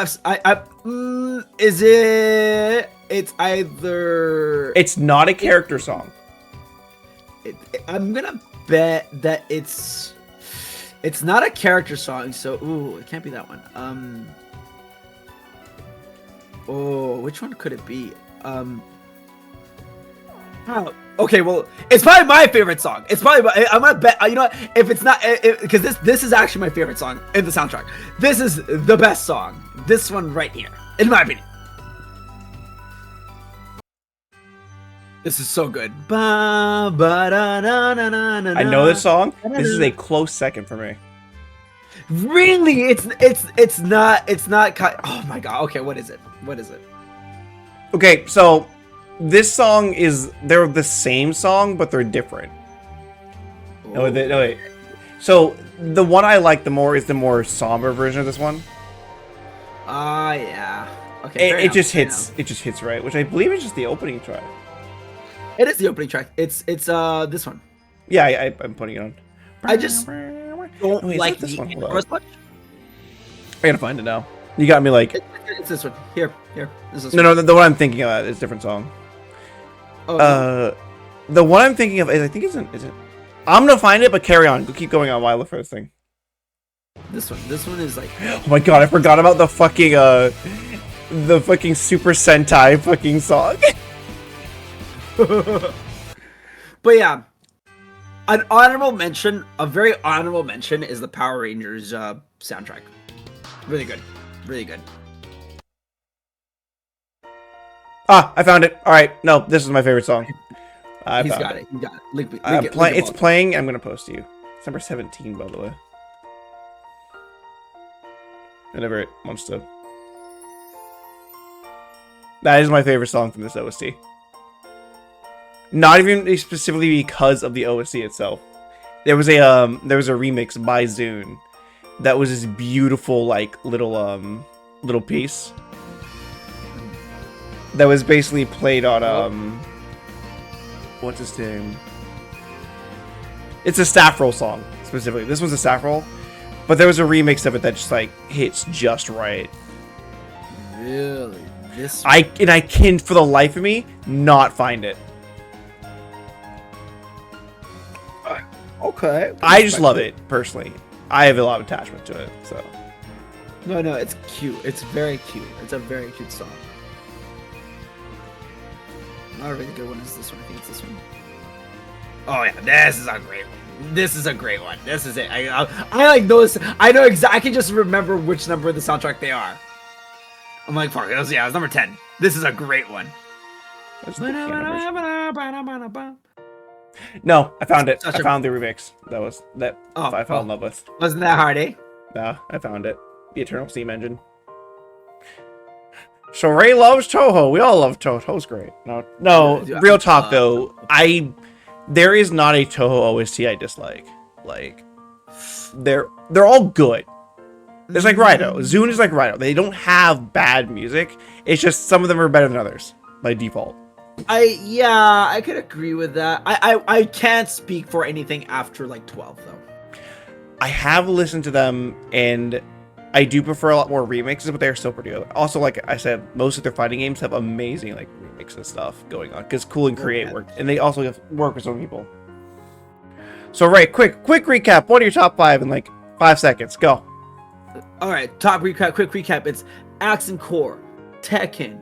is it? It's either. It's not a character song. I'm gonna bet that it's not a character song. So, ooh, it can't be that one. Oh, which one could it be? Oh, okay, well, it's probably my favorite song. It's probably I'm gonna bet. You know what? If it's not, because this is actually my favorite song in the soundtrack. This is the best song. This one right here, in my opinion. This is so good. I I know this song. This is a close second for me. Really, it's not. Oh my god. Okay, what is it? Okay, so this song they're the same song, but they're different. No, wait. So the one I like the more is the more somber version of this one. Yeah. Okay. It just hits. It just hits right, which I believe is just the opening track. It is the opening track. It's this one. Yeah, I'm putting it on. I just don't Wait, is like it this the one? intro Hold as much. I gotta find it now. You got me like. It's this one. Here. This is No, the one I'm thinking of is a different song. Oh, no. The one I'm thinking of is I think is it. I'm gonna find it, but carry on. Keep going on while I look for this thing. This one is like. Oh my god, I forgot about the fucking Super Sentai fucking song. But yeah, an honorable mention, a very honorable mention, is the Power Rangers soundtrack. Really good. Ah, I found it. All right, no, this is my favorite song. He's got it. Link it It's below. playing. I'm gonna post to you. It's number 17, by the way. Whenever it wants to. That is my favorite song from this OST. Not even specifically because of the OST itself. There was a remix by Zune that was this beautiful like little piece that was basically played on what's his name? It's a staff roll song specifically. This was a staff roll, but there was a remix of it that just like hits just right. Really? This I can for the life of me not find it. okay. I just love it personally. I have a lot of attachment to it. So No, it's cute. It's very cute. It's a very cute song. Not a really good one is this one. I think it's this one. Oh yeah, this is a great one. This is a great one. This is it. I like those. I know exactly. I can just remember which number of the soundtrack they are. I'm like, fuck, it's number 10. This is a great one. no, I found it. Such I a- found the remix. That Oh, I fell in love with. Wasn't that hard, eh? Nah, I found it. The Eternal Steam Engine. So Ray loves Toho. We all love Toho. Toho's great. No, Yeah, real talk though. There is not a Toho OST I dislike. Like, they're all good. It's like Rhino. Zune is like Rhino. They don't have bad music. It's just some of them are better than others by default. I could agree with that. I can't speak for anything after like 12 though. I have listened to them, and I do prefer a lot more remixes, but they're still pretty good. Also, like I said, most of their fighting games have amazing like remix and stuff going on because Cool and Create work, and they also have work with some people. So, right, quick recap. What are your top 5 in like 5 seconds? Go. All right, quick recap. It's Accent Core, Tekken,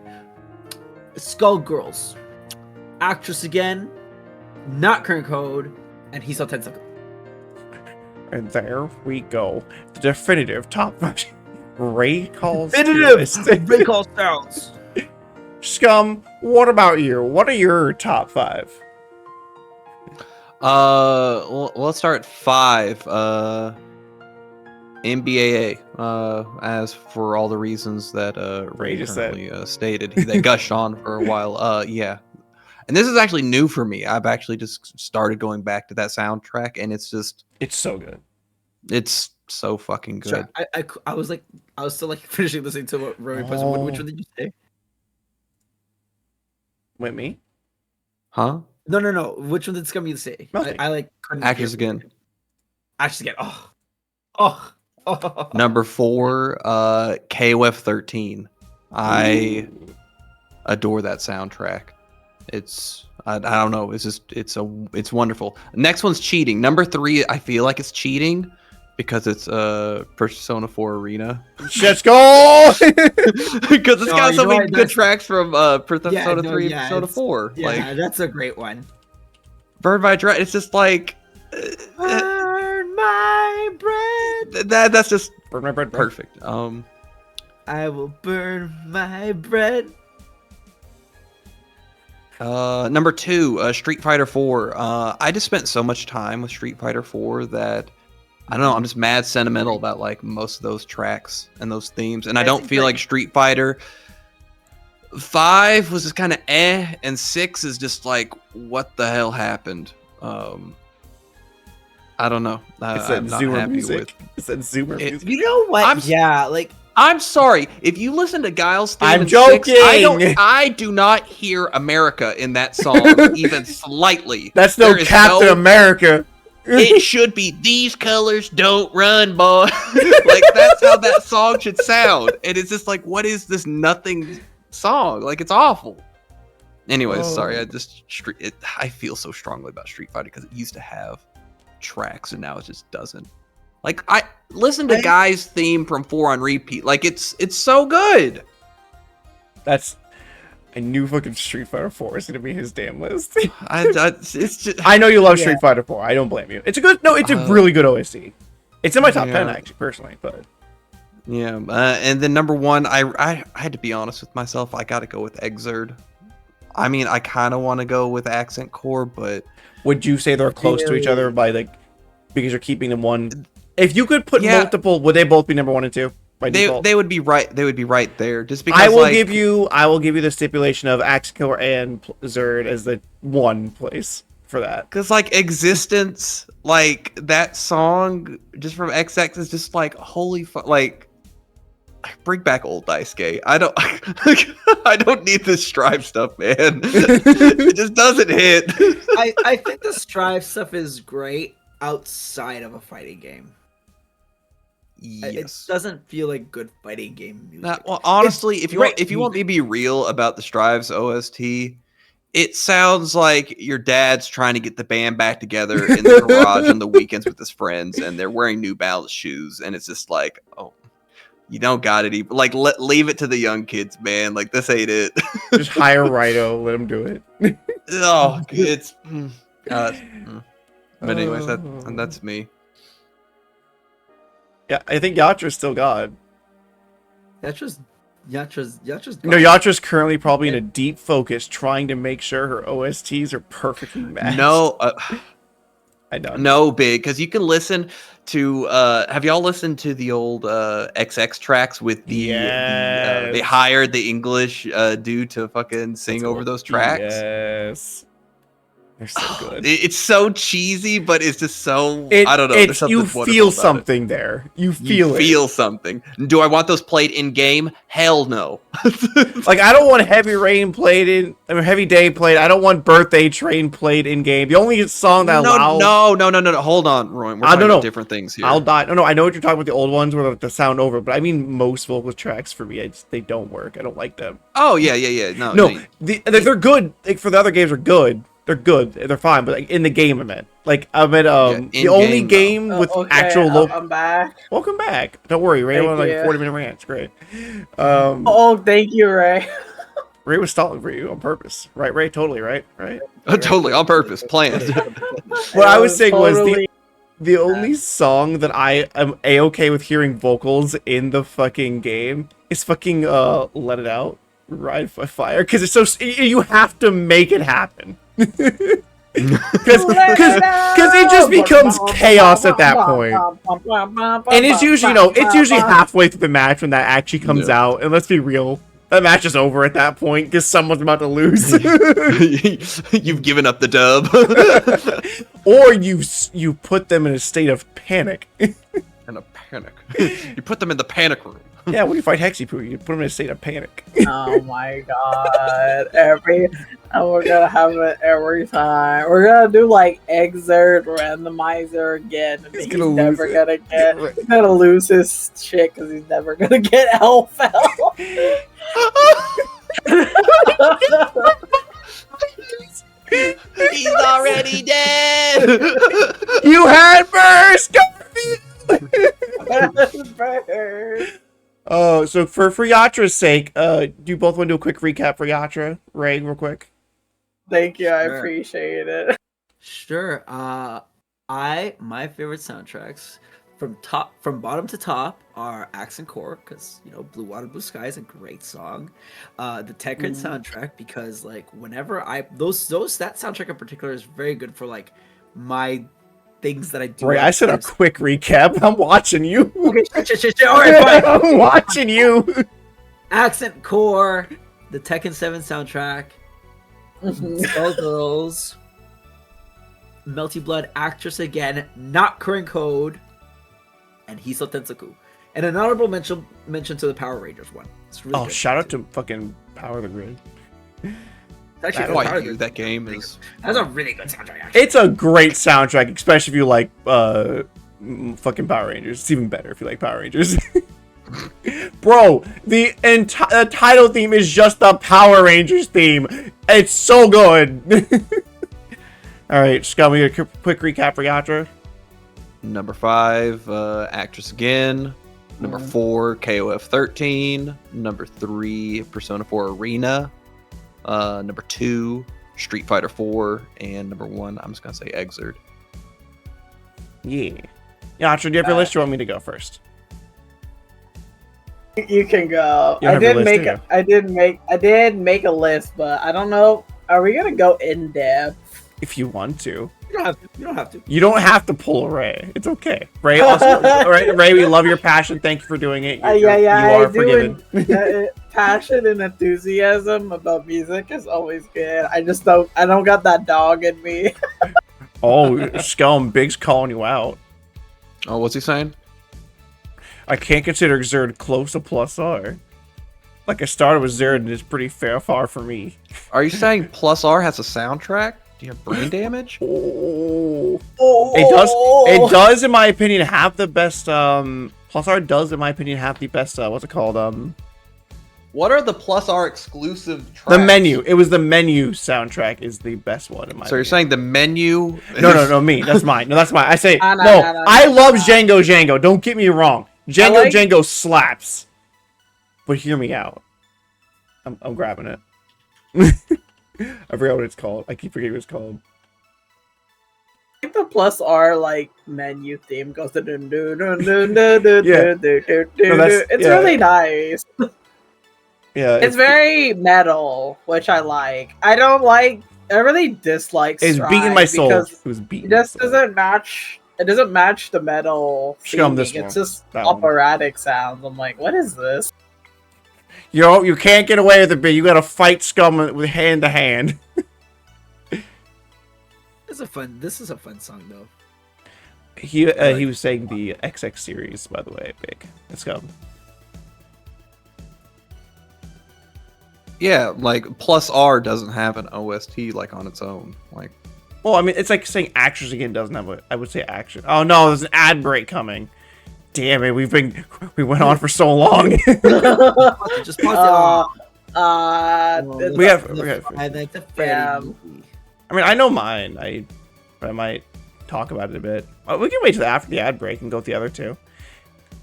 Skullgirls, Actress Again, Not Current Code, and He's So Tensaku. And there we go. The definitive top 5. Ray calls. Definitive recall sounds. Scum, what about you? What are your top 5? Well, let's start at 5. NBAA. As for all the reasons that Ray just currently stated, they gushed on for a while. Yeah. And this is actually new for me. I've actually just started going back to that soundtrack, and it's so good. it's so fucking good. Sure. I was still like finishing listening to what Royen posted. Which one did you say? With me? Huh? No. Which one did Scum say? Nothing. I like couldn't Actors hear. Again. Actors Again. Oh. Number 4, KOF 13. I adore that soundtrack. It's I don't know. It's wonderful. Next one's Cheating. Number 3, I feel like it's cheating because it's Persona 4 Arena. Let's go. Because it's got so many what? good tracks from Persona 3 and yeah, Persona 4. Yeah, Like that's a great one. Burn by Dry. It's just like Burn my bread. that's just Burn my bread, bro. perfect. I will burn my bread. Number 2, Street Fighter 4. I just spent so much time with Street Fighter 4 that I don't know. I'm just mad sentimental about like most of those tracks and those themes, and I don't feel like Street Fighter 5 was just kind of and 6 is just like what the hell happened. I don't know. I'm not Zoomer happy music. with. It said Zoomer music. You know what? I'm sorry. If you listen to Guile's theme I'm in joking. 6, I do not hear America in that song even slightly. That's no There is Captain America. It should be "These colors don't run, boy." Like that's how that song should sound. And it's just like, what is this nothing song? Like it's awful. Anyways, sorry. I feel so strongly about Street Fighter because it used to have tracks and now it just doesn't. Like I listen to Guy's theme from 4 on repeat. Like it's so good. I knew fucking Street Fighter 4 is gonna be his damn list. It's just. I know you love Street Fighter 4. I don't blame you. It's a good. No, it's a really good OST. It's in my top 10 actually, personally. But yeah, and then number 1, I had to be honest with myself. I got to go with Exerd. I mean, I kind of want to go with Accent Core, but would you say they're close to each other by like because you're keeping them one? If you could put multiple, would they both be number 1 and 2? They would be right. They would be right there. Just because I will give you the stipulation of Accent Core and Zerd as the 1 place for that. Because like Existence, like that song just from XX is just like holy fuck. Like bring back old Daisuke. I don't need this Strive stuff, man. It just doesn't hit. I think the Strive stuff is great. outside of a fighting game. It Yes. doesn't feel like good fighting game music. Well, honestly, It's if you want great me to be real about the Strives OST, it sounds like your dad's trying to get the band back together in the garage on the weekends with his friends, and they're wearing New Balance shoes, and it's just like, oh, you don't got it. Like, leave it to the young kids, man. Like, this ain't it. Just hire Rito, let him do it. Oh, it's. But anyways, that's me. Yeah, I think Yatra's still God. Yatra's No, Yatra's currently probably in a deep focus, trying to make sure her OSTs are perfectly matched. No, I don't. No, big, because you can listen to. Have y'all listened to the old XX tracks with they hired the English dude to fucking sing over those tracks? Yes. They're so good. It's so cheesy, but it's just so I don't know. It's you feel something there. You feel something. Do I want those played in game? Hell no. Like I don't want Heavy Rain played in. I mean, Heavy Day played. I don't want Birthday Train played in game. The only song that No. Hold on, Royen. We're talking about different things here. I'll die. No. I know what you're talking about. The old ones where the sound over, but I mean most vocal tracks for me, they don't work. I don't like them. Oh yeah. No, they're good. Like for the other games are good. They're good. They're fine. But like, in the game, I meant the only game with actual local. I'm back. Welcome back. Don't worry, Ray. Went like 40-minute rants. Great. Thank you, Ray. Ray was stalling for you on purpose, right? Ray, totally, right? Totally on purpose, planned. What I was saying was the only song that I am a-okay with hearing vocals in the fucking game is fucking Let It Out, Ride by Fire, because it's so you have to make it happen. Because it just becomes chaos at that point. And it's usually halfway through the match when that actually comes out. And let's be real, that match is over at that point because someone's about to lose. You've given up the dub. Or you put them in a state of panic. In a panic. You put them in the panic room. Yeah, when you fight Hexipoo, you put them in a state of panic. Oh my god. We're gonna have it every time. We're gonna do like Exert randomizer again. And he's never gonna lose his shit because he's never gonna get Hellfell. He's already dead. You had first. Oh, so for Yatra's sake, do you both want to do a quick recap for Yatra, Ray, real quick? Thank you, I appreciate it. Sure. My favorite soundtracks from bottom to top are Accent Core, because Blue Water Blue Sky is a great song. The Tekken soundtrack, because like whenever that soundtrack in particular is very good for like my things that I do. Ray, I said a quick recap. I'm watching you. Okay, all right, fine. I'm watching you. Accent Core, the Tekken 7 soundtrack, Spell Girls, Melty Blood, Actress Again, Not Current Code, and Hiso Tensoku. And an honorable mention to the Power Rangers one. It's really good. Shout out to fucking Power the Grid. It's actually that game is. That's a really good soundtrack. Actually. It's a great soundtrack, especially if you like fucking Power Rangers. It's even better if you like Power Rangers. Bro, the title theme is just the Power Rangers theme. It's so good. All right, Skum, we get a quick recap for Yatra. Number 5, Actress Again. Number 4, KOF 13. Number 3, Persona 4 Arena. Number 2, Street Fighter 4, and number 1, I'm just gonna say Exert. Yeah. Yatra, do you have your list? Or do you want me to go first? You can go. I did make a list, but I don't know. Are we gonna go in depth? If you want to. You don't have to. You don't have to pull a Ray. It's okay. Ray, also, Ray, we love your passion. Thank you for doing it. You are forgiven. Passion and enthusiasm about music is always good. I don't got that dog in me. Oh, Scum, Big's calling you out. Oh, what's he saying? I can't consider Xrd close to plus R. Like I started with Xrd and it's pretty far for me. Are you saying Plus R has a soundtrack? Do you have brain damage? Oh. It does, in my opinion, have the best. Plus R does, in my opinion, have the best. What's it called? What are the Plus R exclusive tracks? The menu. It was the menu soundtrack is the best one in my. So you're saying the menu? No, me. That's mine. No, that's mine. I say No, I love Django. Don't get me wrong. Django slaps. But hear me out. I'm grabbing it. I forgot what it's called. I keep forgetting what it's called. I think the Plus R like menu theme goes to dun dun dun dun dun dun dun dun. It's really nice. Yeah, it's very metal, which I like. I really dislike. It's beating my soul. It was beating. It doesn't match. It doesn't match the metal. Skum this one. It's just operatic sounds. I'm like, what is this? You can't get away with it, but you gotta fight Skum with hand to hand. This is a fun song though. He was saying the XX series, by the way, big. Let's go. Yeah, like Plus R doesn't have an OST like on its own. Like, well, I mean, it's like saying Actors Again doesn't have a. I would say Action. Oh no, there's an ad break coming. Damn it, we went on for so long. Just pause it. We have. Yeah. I mean, I know mine. I might talk about it a bit. We can wait till after the ad break and go with the other two.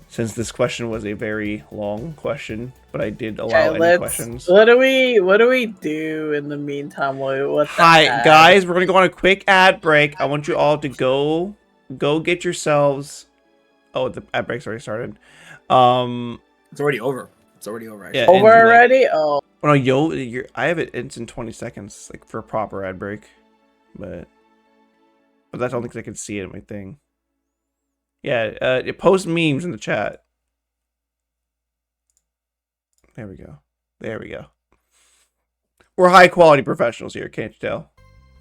Since this question was a very long question, but I did allow any questions. What do we do in the meantime? Hi guys, we're gonna go on a quick ad break. I want you all to go get yourselves. Oh, the ad break's already started. It's already over. Actually. Yeah, over already? Oh no, I have it. It's in 20 seconds, like for a proper ad break, but that's only because I can see it in my thing. Yeah, post memes in the chat. There we go. We're high quality professionals here, can't you tell?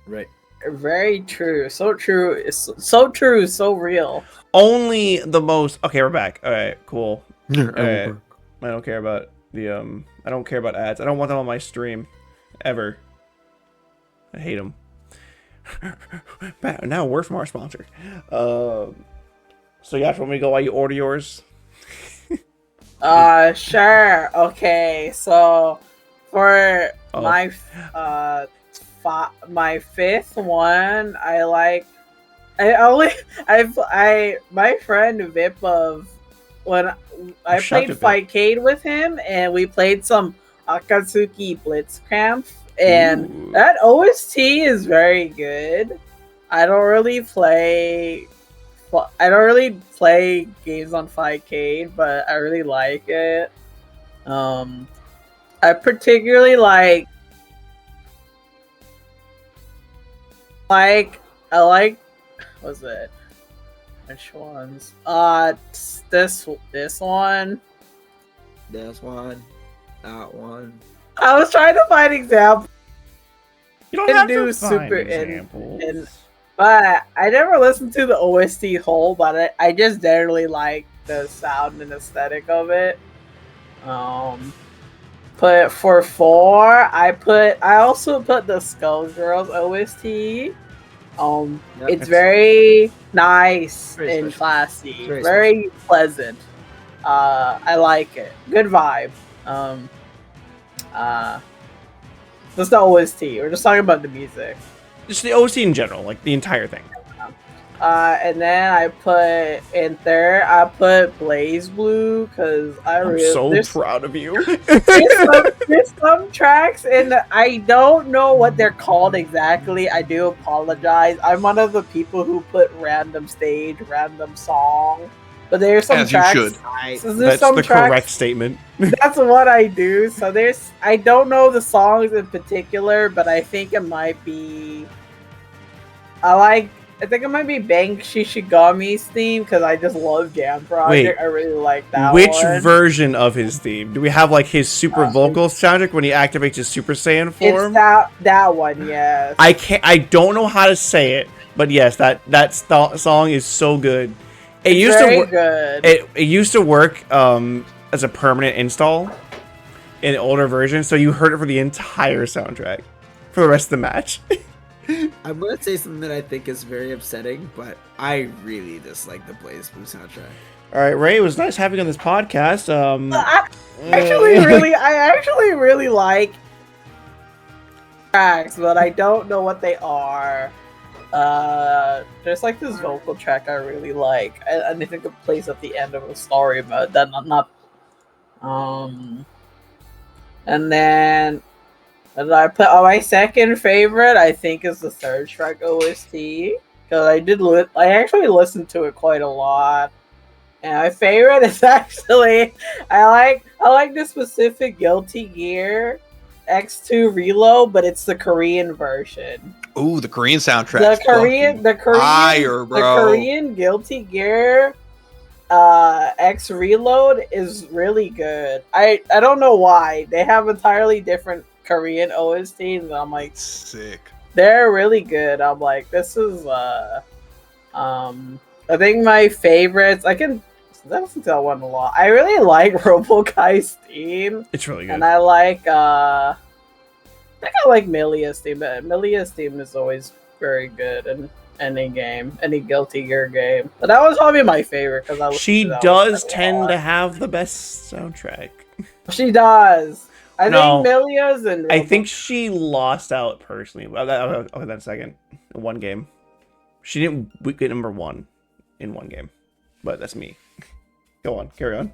Right. very true. So true. It's so true. So real. Only the most. Okay, we're back. All right, cool. All right. I don't care about the I don't care about ads. I don't want them on my stream, ever. I hate them. Now we're from our sponsor. So Yatra, want me to go while you order yours? Sure. Okay. So for my fifth one, my friend Vipov, when I played Fightcade with him and we played some Akatsuki Blitzcramp, and that OST is very good. I don't really play games on Fightcade, but I really like it. I particularly like what's it? Which ones? This one. This one. That one. I was trying to find examples. You don't have to find examples. But I never listened to the OST whole, but I just generally like the sound and aesthetic of it. But for 4, I also put the Skullgirls OST. It's very nice and classy, very pleasant. I like it. Good vibe. That's the OST. We're just talking about the music. Just the OST in general, like the entire thing. And then I put in third, I put Blaze Blue because I'm so proud of you. there's some tracks, and I don't know what they're called exactly. I do apologize. I'm one of the people who put random stage, random song. But there's some tracks. You should. That's the correct statement. That's what I do. So I don't know the songs in particular, but I think it might be. I think it might be Bang Shishigami's theme because I just love Jam Project. I really like that one. Which version of his theme? Do we have like his super vocal soundtrack when he activates his Super Saiyan form? It's that one, yes. I don't know how to say it, but yes, that song is so good. It used to work as a permanent install in older versions, so you heard it for the entire soundtrack for the rest of the match. I'm gonna say something that I think is very upsetting, but I really dislike the Blaze Blue soundtrack. All right, Ray, it was nice having you on this podcast. I actually really like tracks, but I don't know what they are. There's like this vocal track I really like, and I think it plays at the end of a story, but then not. And then I put my second favorite. I think is the third track OST because I actually listened to it quite a lot. And my favorite is actually I like the specific Guilty Gear X2 Reload, but it's the Korean version. Ooh, the Korean soundtrack. The Korean Guilty Gear X Reload is really good. I don't know why. They have entirely different Korean OSTs, and I'm like, sick. They're really good. I'm like, this is I think my favorites. I listen to that one a lot. I really like RoboKai's theme. It's really good. And I like I think I like Milia's theme. Milia's theme is always very good in any game, any Guilty Gear game. But that was probably my favorite because she does tend to have the best soundtrack. She does. I think Milia's and I think she lost out personally. Okay, that second in one game. She didn't get number 1 in one game, but that's me. Go on, carry on.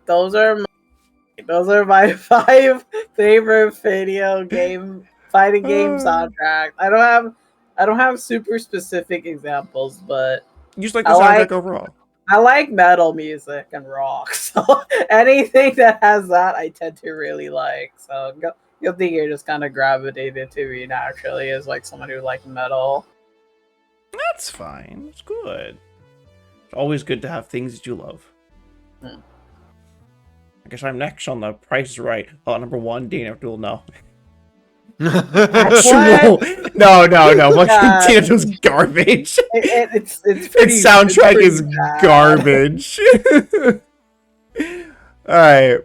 Those are my 5 favorite fighting game soundtracks. I don't have super specific examples, but you just like the soundtrack overall. I like metal music and rock, so anything that has that I tend to really like. So Guilty Gear just kind of gravitated to me naturally as like someone who likes metal. That's fine. It's good. It's always good to have things that you love. I guess I'm next on the Price is Right. Oh, number 1, Dean Abdul. No. No. Dean Abdul's garbage. It's pretty. Its soundtrack is garbage. All right.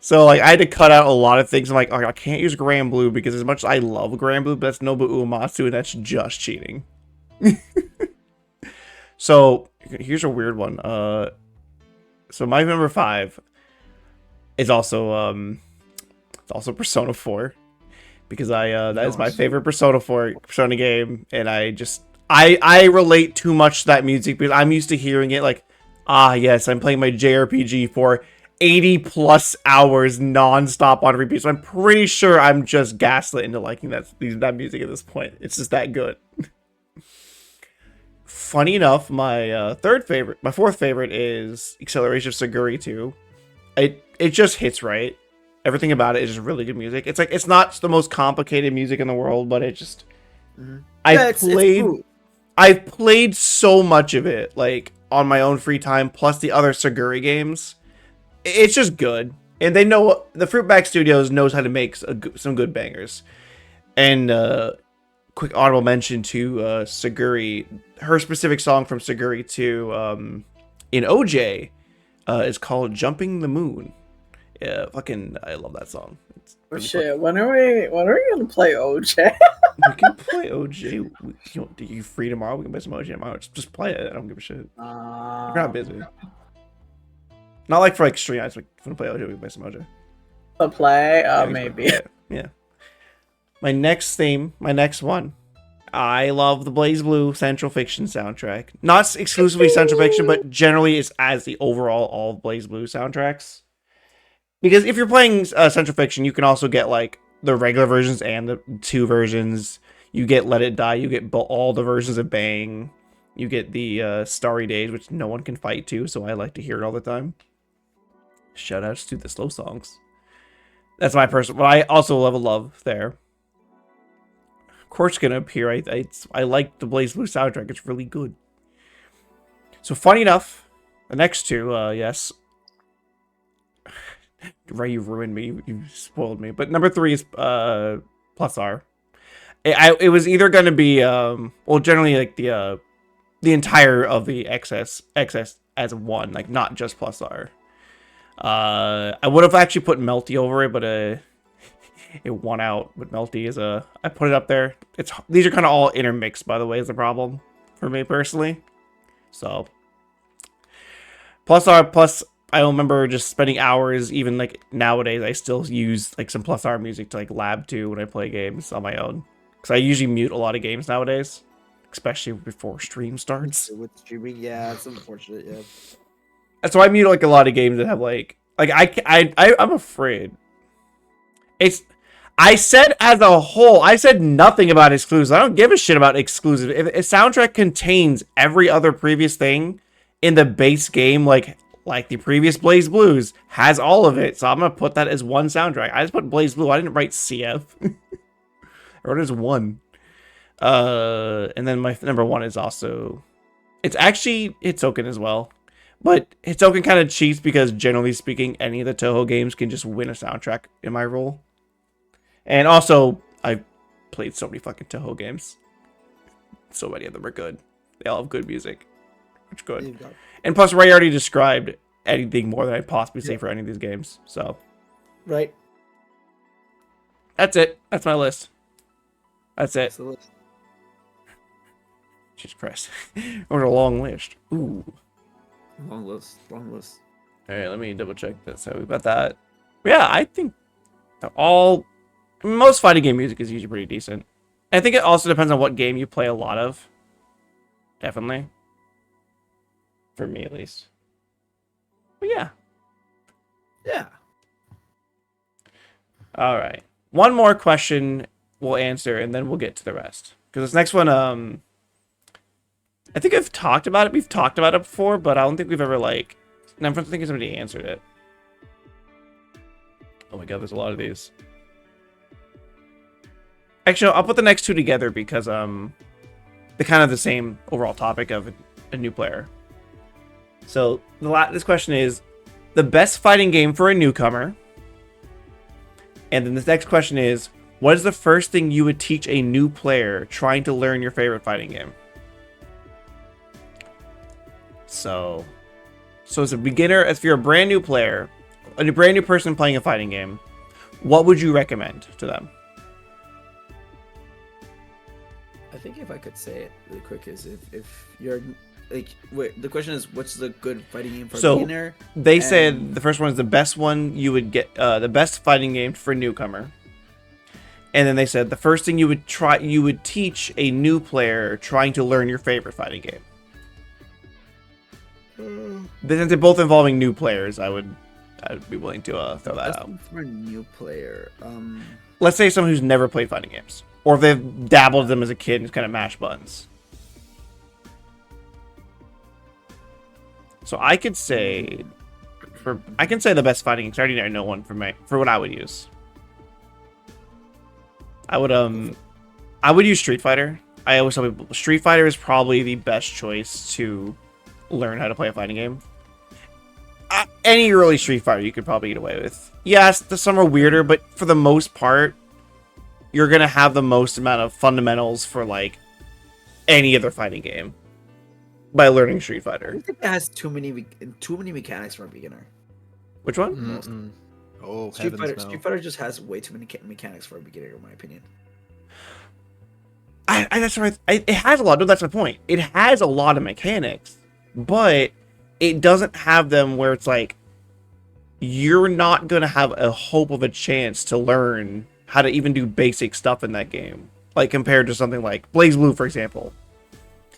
So like I had to cut out a lot of things. I'm like, I can't use Grand Blue because as much as I love Grand Blue, but that's Nobu Uematsu and that's just cheating. So here's a weird one. So my number 5 is also Persona 4 because that is my favorite Persona game, and I relate too much to that music because I'm used to hearing it like, yes, I'm playing my JRPG for 80 plus hours non-stop on repeat. So I'm pretty sure I'm just gaslit into liking that music at this point. It's just that good. Funny enough, my fourth favorite is Acceleration of Saguri 2. It just hits right. Everything about it is just really good music. It's like it's not the most complicated music in the world, but it just I've played so much of it like on my own free time plus the other Saguri games. It's just good. And they know the Fruitback Studios knows how to make some good bangers. And quick honorable mention to Saguri. Her specific song from Saguri 2 in OJ is called Jumping the Moon. Yeah, I love that song. Shit, when are we gonna play OJ? We can play OJ. Do you free tomorrow? We can play some OJ tomorrow. Just play it. I don't give a shit. We're not busy. Not like for like stream. I just want to play OJ. We can play some OJ. To play? Maybe. Yeah. My next one. I love the Blaze Blue Central Fiction soundtrack. Not exclusively Central Fiction, but generally it's as the overall all of Blaze Blue soundtracks. Because if you're playing Central Fiction, you can also get like the regular versions and the 2 versions. You get Let It Die. You get all the versions of Bang. You get the Starry Days, which no one can fight to, so I like to hear it all the time. Shoutouts to the slow songs. That's my personal. But I also love there. Of course, it's gonna appear. I like the Blaze Blue soundtrack. It's really good. So funny enough, the next 2, yes. Ray, you ruined me. You spoiled me. But number 3 is Plus R. It was either gonna be generally like the entire of the XS as one, like not just Plus R. I would have actually put Melty over it, but it won out with Melty as a. I put it up there. These are kind of all intermixed, by the way, is the problem for me personally. So plus I remember just spending hours, even like nowadays I still use like some plus R music to like lab to when I play games on my own, because I usually mute a lot of games nowadays, especially before stream starts. With streaming, yeah, it's unfortunate. Yeah. That's why I mute like a lot of games that have like I'm afraid. I said as a whole, I said nothing about exclusives. I don't give a shit about exclusive. If a soundtrack contains every other previous thing in the base game, like the previous Blaze Blues has all of it, so I'm gonna put that as one soundtrack. I just put Blaze Blue. I didn't write CF. I wrote it as one. And then my number one is also, it's actually Hitsoken as well. But Hitsoken kind of cheats because, generally speaking, any of the Toho games can just win a soundtrack in my role. And also, I've played so many fucking Toho games. So many of them are good. They all have good music. Which good. And plus, Ray already described anything more than I'd possibly say for any of these games. So. Right. That's it. That's my list. That's it. That's the list. Jesus Christ. What a long list. Ooh. Long list. Long list. Alright, let me double check this. So we got that. Yeah, I think most fighting game music is usually pretty decent. I think it also depends on what game you play a lot of. Definitely. For me, at least. But yeah. Yeah. Alright. One more question we'll answer, and then we'll get to the rest. Because this next one, I think I've talked about it. We've talked about it before, but I don't think we've ever, like... I'm thinking somebody answered it. Oh my god, there's a lot of these. Actually, I'll put the next two together because, they're kind of the same overall topic of a new player. So, this question is, the best fighting game for a newcomer. And then this next question is, what is the first thing you would teach a new player trying to learn your favorite fighting game? So as a beginner, if you're a brand new player, a brand new person playing a fighting game, what would you recommend to them? I think if I could say it really quick is if you're like, wait, the question is what's the good fighting game for a beginner? They said the first one is the best one you would get, the best fighting game for a newcomer. And then they said the first thing you would teach a new player trying to learn your favorite fighting game. Since they're both involving new players, I would be willing to throw that out. For a new player, let's say someone who's never played fighting games, or if they've dabbled in them as a kid and just kind of mash buttons. So I could say, the best fighting game. 'Cause I already know one for what I would use. I would use Street Fighter. I always tell people Street Fighter is probably the best choice to learn how to play a fighting game. Any early Street Fighter you could probably get away with. Yes, some are weirder, but for the most part, you're gonna have the most amount of fundamentals for like any other fighting game by learning Street I Fighter. don't think it has too many mechanics for a beginner. Which one? Mm-mm. Oh, Street heavens Fighter, no. Street Fighter just has way too many mechanics for a beginner, in my opinion. That's right. It has a lot. No, that's my point. It has a lot of mechanics, but it doesn't have them where it's like you're not gonna have a hope of a chance to learn how to even do basic stuff in that game. Like compared to something like Blaze Blue, for example.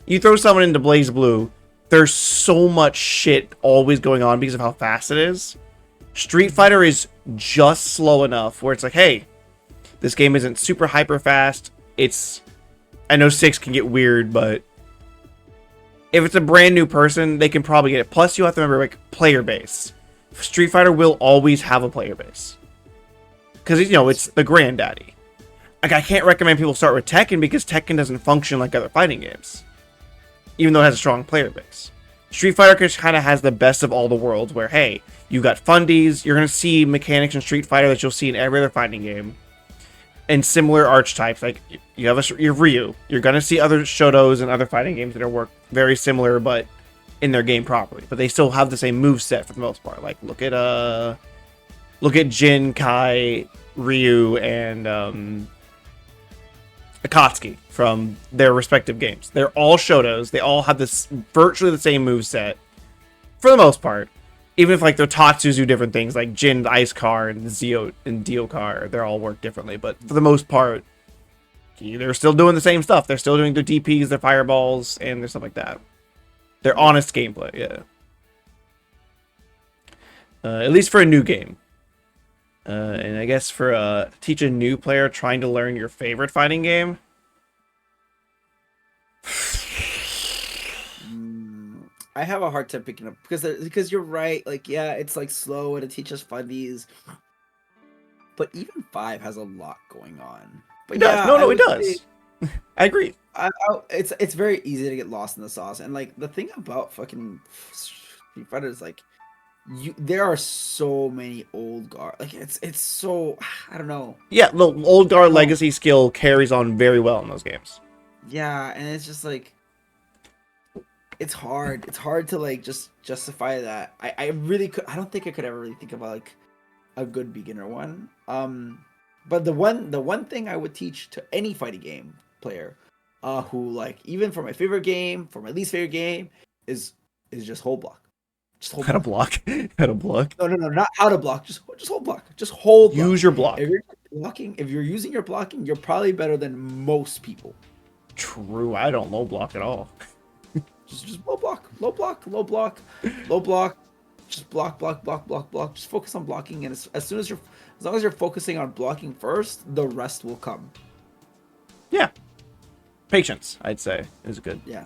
You throw someone into Blaze Blue, there's so much shit always going on because of how fast it is. Street Fighter is just slow enough where it's like, hey, this game isn't super hyper fast. I know 6 can get weird, but if it's a brand new person, they can probably get it. Plus, you have to remember, like, player base. Street Fighter will always have a player base. Because, it's the granddaddy. Like, I can't recommend people start with Tekken because Tekken doesn't function like other fighting games. Even though it has a strong player base. Street Fighter kind of has the best of all the worlds where, hey, you got fundies, you're going to see mechanics in Street Fighter that you'll see in every other fighting game. And similar archetypes, like you have Ryu. You're going to see other Shotos and other fighting games that are work very similar, but in their game properly. But they still have the same move set for the most part. Like, look at Jin, Kai, Ryu and Akatsuki from their respective games. They're all Shotos. They all have this virtually the same moveset for the most part. Even if like their Tatsus do different things, like Jin, Ice Car, and Zio and Dio Car, they all work differently. But for the most part, they're still doing the same stuff. They're still doing their DPs, their fireballs, and their stuff like that. They're honest gameplay, yeah. At least for a new game. And I guess for teach a new player trying to learn your favorite fighting game. I have a hard time picking up because you're right. Like, yeah, it's like slow and it teaches fundies. But even 5 has a lot going on. But It does. No, it does. I agree. It's very easy to get lost in the sauce. And like the thing about fucking Street Fighter is like there are so many old guard. Like it's so I don't know. Yeah, the old guard legacy skill carries on very well in those games. Yeah, and it's just like it's hard. It's hard to like just justify that. I really could. I don't think I could ever really think about like a good beginner one. But the one thing I would teach to any fighting game player, who like even for my favorite game, for my least favorite game, is just hold block. Just hold How to block. How to block. No, not how to block. Just hold block. Just hold. Block. Use your block. If you're blocking, if you're using your blocking, you're probably better than most people. True. I don't low block at all. Just low block. Just block. Just focus on blocking, and as long as you're focusing on blocking first, the rest will come. Yeah. Patience, I'd say, is good. Yeah.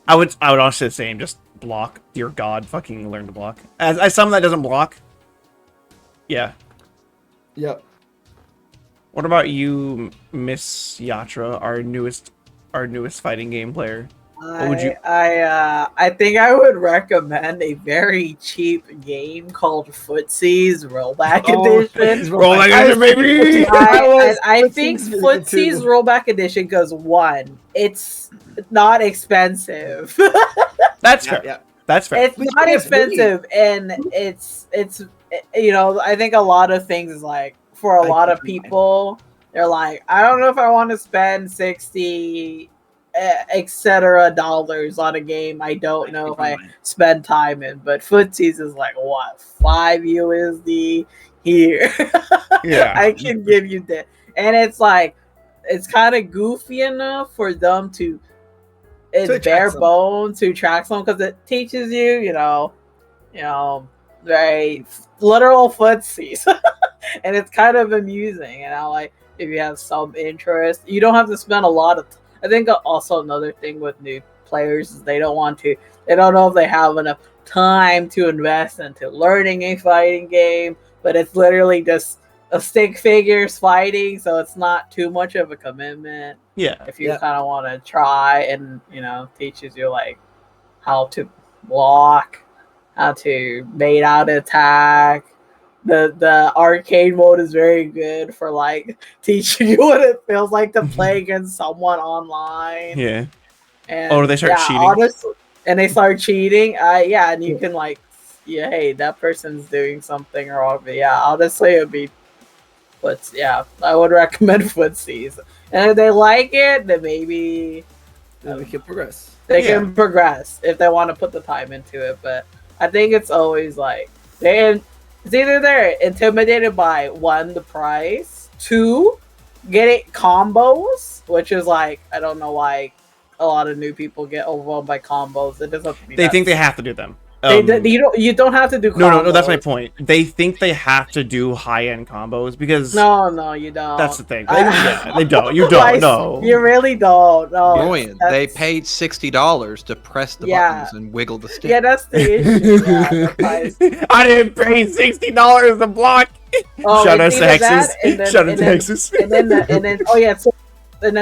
I would honestly say just block. Dear God, fucking learn to block. As someone that doesn't block. Yeah. Yep. What about you, Miss Yatra, our newest fighting game player? What would you? I think I would recommend a very cheap game called Footsie's Rollback Edition. Rollback Edition, baby! I think Footsie's Rollback Edition because one, it's not expensive. That's fair. Yeah. That's fair. It's not expensive, and it's I think a lot of things is like for a lot of people, they're like, I don't know if I want to spend 60 etc. dollars on a game I don't know if I spend time in, but Footsies is like what, 5 USD here. Yeah. I can give you that. And it's like it's kind of goofy enough for them to bare bones to track some because it teaches you, very literal footsies. And it's kind of amusing, and I like if you have some interest, you don't have to spend a lot of I think also another thing with new players is they don't know if they have enough time to invest into learning a fighting game, but it's literally just a stick figures fighting, so it's not too much of a commitment. Yeah. If you kind of want to try and, teaches you like how to block, how to bait out attack. The arcade mode is very good for like teaching you what it feels like to play against someone online. Yeah. And they start cheating. Honestly, and they start cheating. And you can like, hey, that person's doing something wrong. But yeah, honestly, it'd be, I would recommend Footsies. And if they like it, then maybe we can progress. They can progress if they want to put the time into it. But I think it's always like it's either they're intimidated by one, the price, two, getting combos, which is like I don't know why a lot of new people get overwhelmed by combos. It doesn't have to be. They think they have to do them. You don't have to do combos. No, that's my point. They think they have to do high-end combos because no, you don't. That's the thing. They don't. You don't. No, you really don't. No, Royen, they paid $60 to press the buttons and wiggle the stick. Yeah, that's the issue. I didn't pay $60 to block. Shout out Texas. Shout out Texas. And then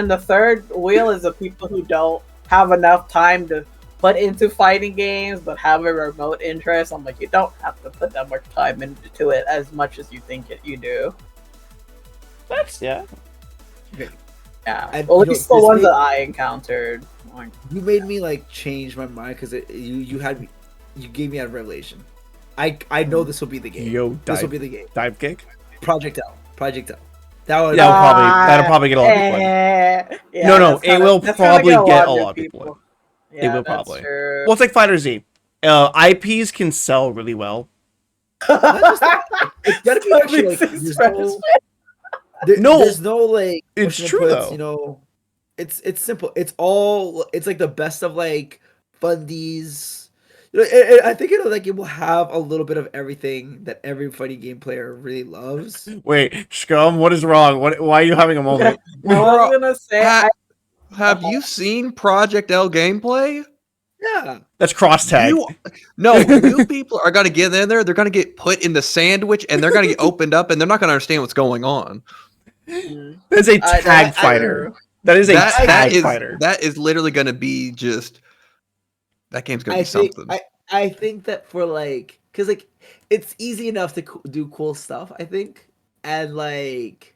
the third wheel is the people who don't have enough time to put into fighting games but have a remote interest. I'm like, you don't have to put that much time into it as much as you think you do. That's yeah. At least the ones that I encountered. You made me like change my mind because you gave me a revelation. I know this will be the game. This will be the game. Dive kick. Project L. Project L. That'll probably get a lot of people in. No, it will probably get a lot of people in. Yeah, It will that's probably. true. Well, it's like Fighter Z. IPs can sell really well. Not just that, it's gotta be actually like there's no like it's push and true puts, though. you know. It's simple. It's like the best of like fundies. You know, I think it will have a little bit of everything that every fighting game player really loves. Wait, Scum, what is wrong? Why are you having a moment? I was gonna say, Have you seen Project L gameplay? Yeah. That's cross tag. You people are gonna get in there. They're gonna get put in the sandwich, and they're gonna get opened up, and they're not gonna understand what's going on. That's a tag fighter. That is a tag fighter. That is literally gonna be just. That game's gonna be something. I think that for like, cause like it's easy enough to do cool stuff. I think, and like.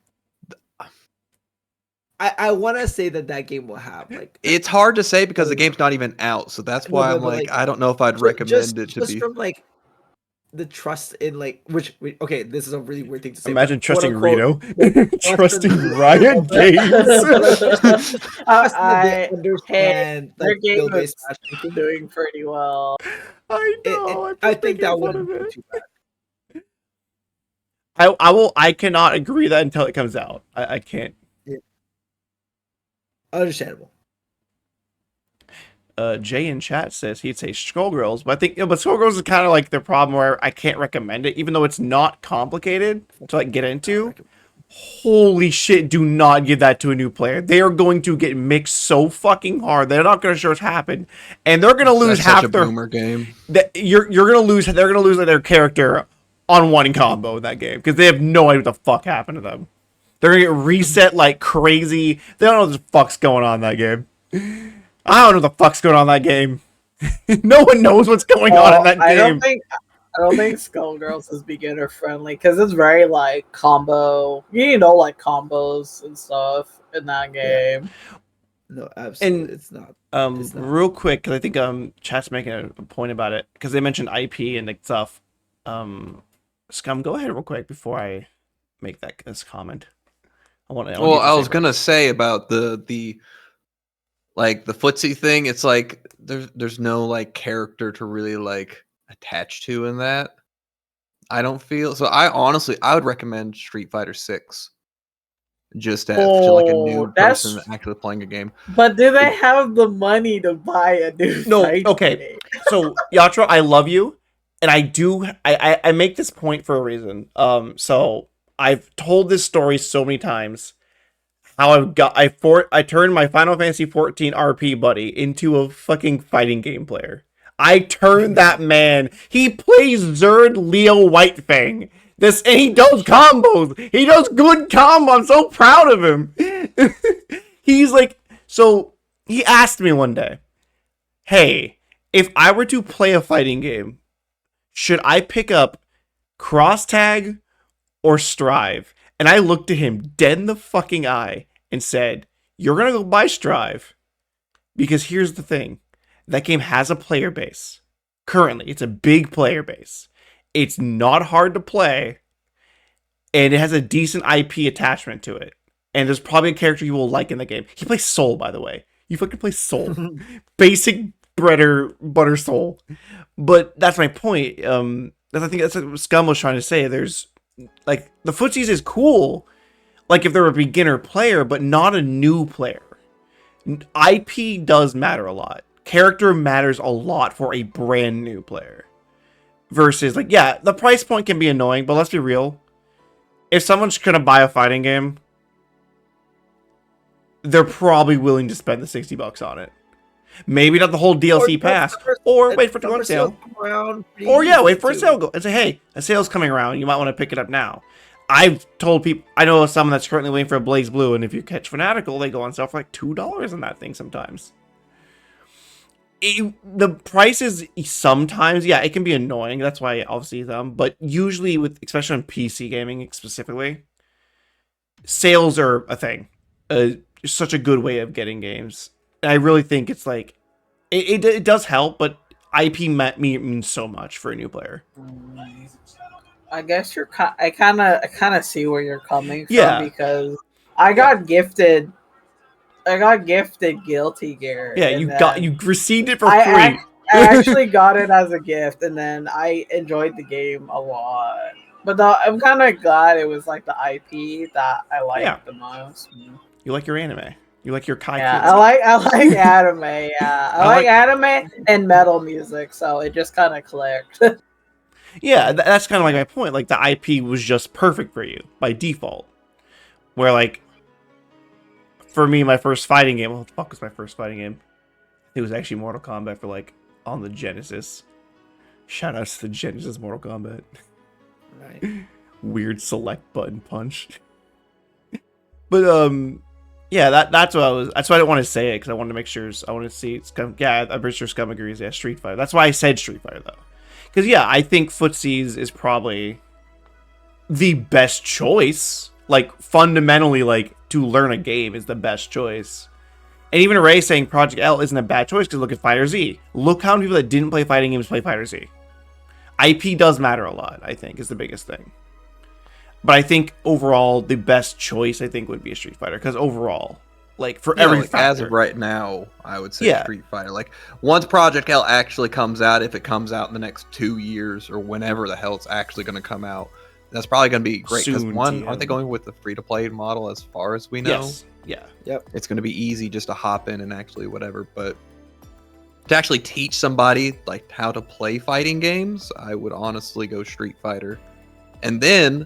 I want to say that game will have like. It's hard to say because the game's not even out, so that's why I'm like, I don't know if I'd recommend it to be. Just from like the trust in like okay, this is a really weird thing to say. Imagine trusting Rito, trusting Riot Games. I understand their like game is doing pretty well. I know. I think that wouldn't be too bad. I cannot agree that until it comes out. I can't. Understandable. Jay in chat says he'd say Skullgirls, but I think but Skullgirls is kind of like the problem where I can't recommend it, even though it's not complicated to like get into. Holy shit! Do not give that to a new player. They are going to get mixed so fucking hard. They're not going to show us happen, and they're going to lose half their boomer game. You're going to lose. They're going to lose their character on one combo in that game because they have no idea what the fuck happened to them. They're gonna get reset like crazy. They don't know what the fuck's going on in that game. I don't know what the fuck's going on in that game. No one knows what's going on in that game. I don't think Skullgirls is beginner friendly because it's very like combo. You know, like combos and stuff in that game. Yeah. No, absolutely, and, it's not. Real quick, because I think chat's making a point about it because they mentioned IP and like stuff. Scum, go ahead real quick before I make this comment. I was gonna say about the like the footsie thing. It's like there's no like character to really like attach to in that. I don't feel so. I would recommend Street Fighter 6 just as like a new person actually playing a game. But do they have the money to buy a new? Okay. Game? So Yatra, I love you, and I make this point for a reason. So I've told this story so many times. How I turned my Final Fantasy 14 RP buddy into a fucking fighting game player. I turned that man. He plays Zerd Leo Whitefang. And he does combos. He does good combos. I'm so proud of him. He's like, so he asked me one day, hey, if I were to play a fighting game, should I pick up Cross Tag or Strive? And I looked at him dead in the fucking eye and said, you're going to go buy Strive. Because here's the thing. That game has a player base. Currently, it's a big player base. It's not hard to play. And it has a decent IP attachment to it. And there's probably a character you will like in the game. He plays Soul, by the way. You fucking play Soul. Basic butter Soul. But that's my point. I think that's what Scum was trying to say. There's like the footsies is cool, like if they're a beginner player, but not a new player. IP does matter a lot. Character matters a lot for a brand new player. Versus like, yeah, the price point can be annoying, but let's be real. If someone's gonna buy a fighting game, they're probably willing to spend the $60 on it. Maybe not the whole DLC pass, or wait for it to go on sale. Or yeah, wait for a sale go and say, hey, a sale's coming around. You might want to pick it up now. I've told people, I know someone that's currently waiting for a Blaze Blue, and if you catch Fanatical, they go on sale for like $2 on that thing sometimes. The prices sometimes, yeah, it can be annoying. That's why I'll see them. But usually, especially on PC gaming specifically, sales are a thing. Such a good way of getting games. I really think it's like it does help, but IP means so much for a new player. I guess I kind of see where you're coming from Yeah. because I got gifted Guilty Gear. Yeah, and you received it for I free. I actually got it as a gift, and then I enjoyed the game a lot. But I'm kind of glad it was like the IP that I liked Yeah. the most. You like your anime. You like your Kai Yeah, kids. I like anime. Yeah, I like anime and metal music, so it just kind of clicked. Yeah, that's kind of like my point. Like, the IP was just perfect for you by default. Where, like, for me, my first fighting game... What the fuck was my first fighting game? It was actually Mortal Kombat for, like, on the Genesis. Shout out to the Genesis Mortal Kombat. Right. Weird select button punch. But, yeah, that's what I was... That's why I didn't want to say it, because I wanted to make sure... I wanted to see... Yeah, I'm pretty sure Scum agrees. Yeah, Street Fighter. That's why I said Street Fighter, though. Because, yeah, I think Footsies is probably the best choice. Like, fundamentally, like, to learn a game is the best choice. And even Ray saying Project L isn't a bad choice, because look at Fighter Z. Look how many people that didn't play fighting games play Fighter Z. IP does matter a lot, I think, is the biggest thing. But I think, overall, the best choice, I think, would be a Street Fighter. Because overall... Like, for every like, factor. as of right now, I would say Yeah. Street Fighter. Like, once Project L actually comes out, if it comes out in the next 2 years or whenever the hell it's actually going to come out, that's probably going to be great. Because Soon, one, TM. aren't they going with the free-to-play model as far as we know? Yes. Yeah. It's going to be easy just to hop in and actually whatever. But to actually teach somebody like how to play fighting games, I would honestly go Street Fighter. And then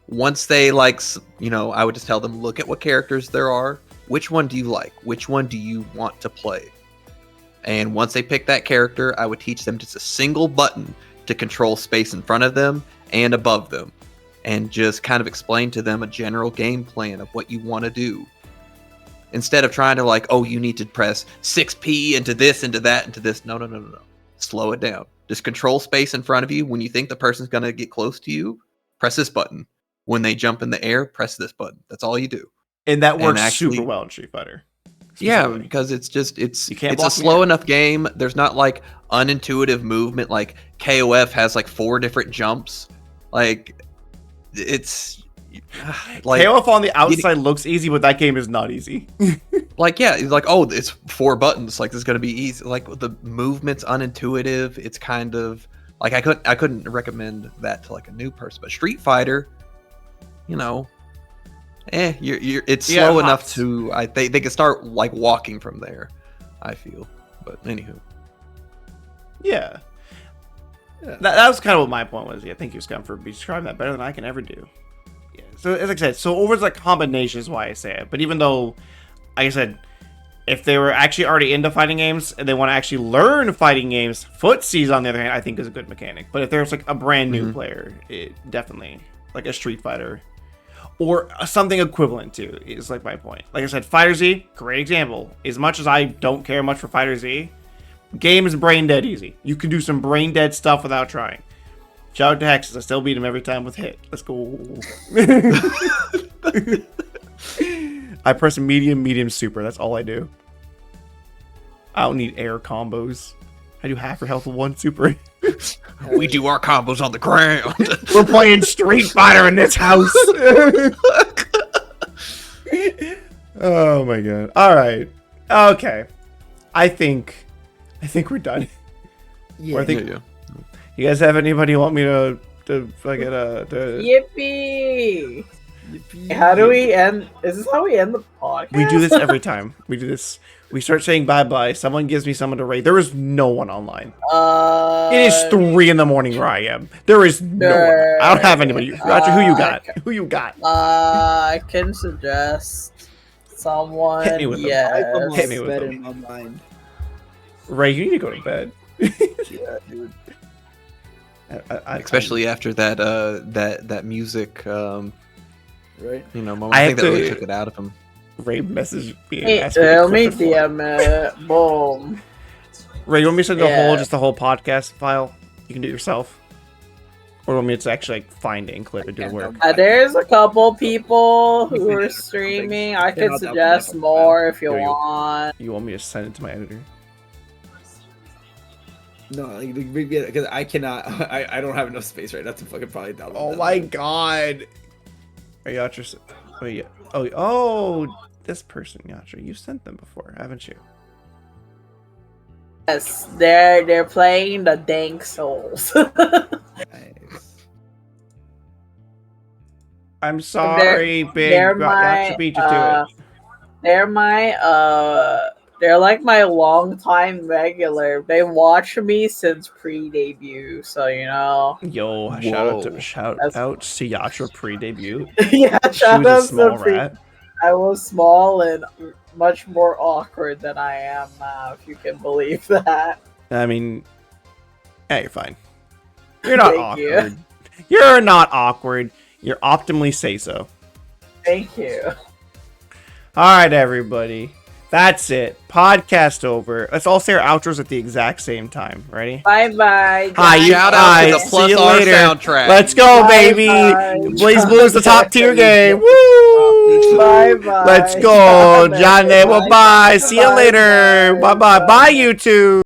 once they I would just tell them, look at what characters there are. Which one do you like? Which one do you want to play? And once they pick that character, I would teach them just a single button to control space in front of them and above them. And just kind of explain to them a general game plan of what you want to do. Instead of trying to you need to press 6P into this, into that, into this. No. Slow it down. Just control space in front of you. When you think the person's going to get close to you, press this button. When they jump in the air, press this button. That's all you do. And that works super well in Street Fighter. Yeah, because it's a block slow enough game. There's not unintuitive movement. Like KOF has 4 different jumps. It's KOF on the outside looks easy, but that game is not easy. It's 4 buttons. This is gonna be easy. The movement's unintuitive. It's kind of I couldn't recommend that to a new person. But Street Fighter, it's slow enough to they can start walking from there, I feel. But anywho, yeah. That was kind of what my point was. Yeah, thank you, Scum, for describing that better than I can ever do. Yeah. So as I said, over combination is why I say it. But even though, like I said, if they were actually already into fighting games and they want to actually learn fighting games, Footsies on the other hand, I think is a good mechanic. But if there's a brand new player, it definitely a Street Fighter. Or something equivalent to is my point. Like I said, Fighter Z, great example. As much as I don't care much for Fighter Z, game is brain dead easy. You can do some brain dead stuff without trying. Shout out to Hexes, I still beat him every time with hit. Let's go. I press medium, super. That's all I do. I don't need air combos. I do half your health with 1 super. we do our combos on the ground. We're playing Street Fighter in this house. Oh my god. All right. Okay. I think we're done. Yeah. Yeah. You guys have anybody want me to fucking Yippee! How do we end? Is this how we end the podcast? We do this every time. We do this. We start saying bye-bye. Someone gives me someone to raid. There is no one online. It is 3 in the morning where I am. There is no one. I don't have anybody. Roger, who you got? Who you got? I can suggest someone. Hit me with them. Yes. Hit me with Better them. in my mind. Ray, you need to go to bed. Yeah, dude. Especially after that music, Right? moment. I think that really took it out of him. Ray messaged me. Hey, asked me to tell clip me, it for him. DM, boom. Ray, you want me to send Yeah. just the whole podcast file? You can do it yourself. Or want me to actually find it and clip it, do the work? There's a couple people who are streaming. I could suggest more if you There you go. want. You want me to send it to my editor? No, because I cannot. I don't have enough space right now to fucking probably download. Oh that. my god. Are Yatra? Wait, yeah. Oh, this person, Yatra. You sent them before, haven't you? Yes, they're playing the Dank Souls. Nice. I'm sorry, big they're Yatra beat you to it. They're like my longtime regular. They watch me since pre-debut, so you know. Yo, shout out to Yatra pre-debut. Yeah, She shout was a out small to pre- rat. I was small and much more awkward than I am now, if you can believe that. I mean, yeah, you're fine. You're not Thank you. awkward. You're not awkward. You're optimally say so. Thank you. All right, everybody. That's it. Podcast over. Let's all say our outros at the exact same time. Ready? Bye bye. Hi, you Shout out to the guys. Plus See you R later. soundtrack. Let's go, Bye, baby. bye. Blaze Blue is the top tier game. Woo! Bye bye. Let's go, Bye, Johnny. Well, bye. See you Bye, later. bye. Bye, bye. Bye, YouTube.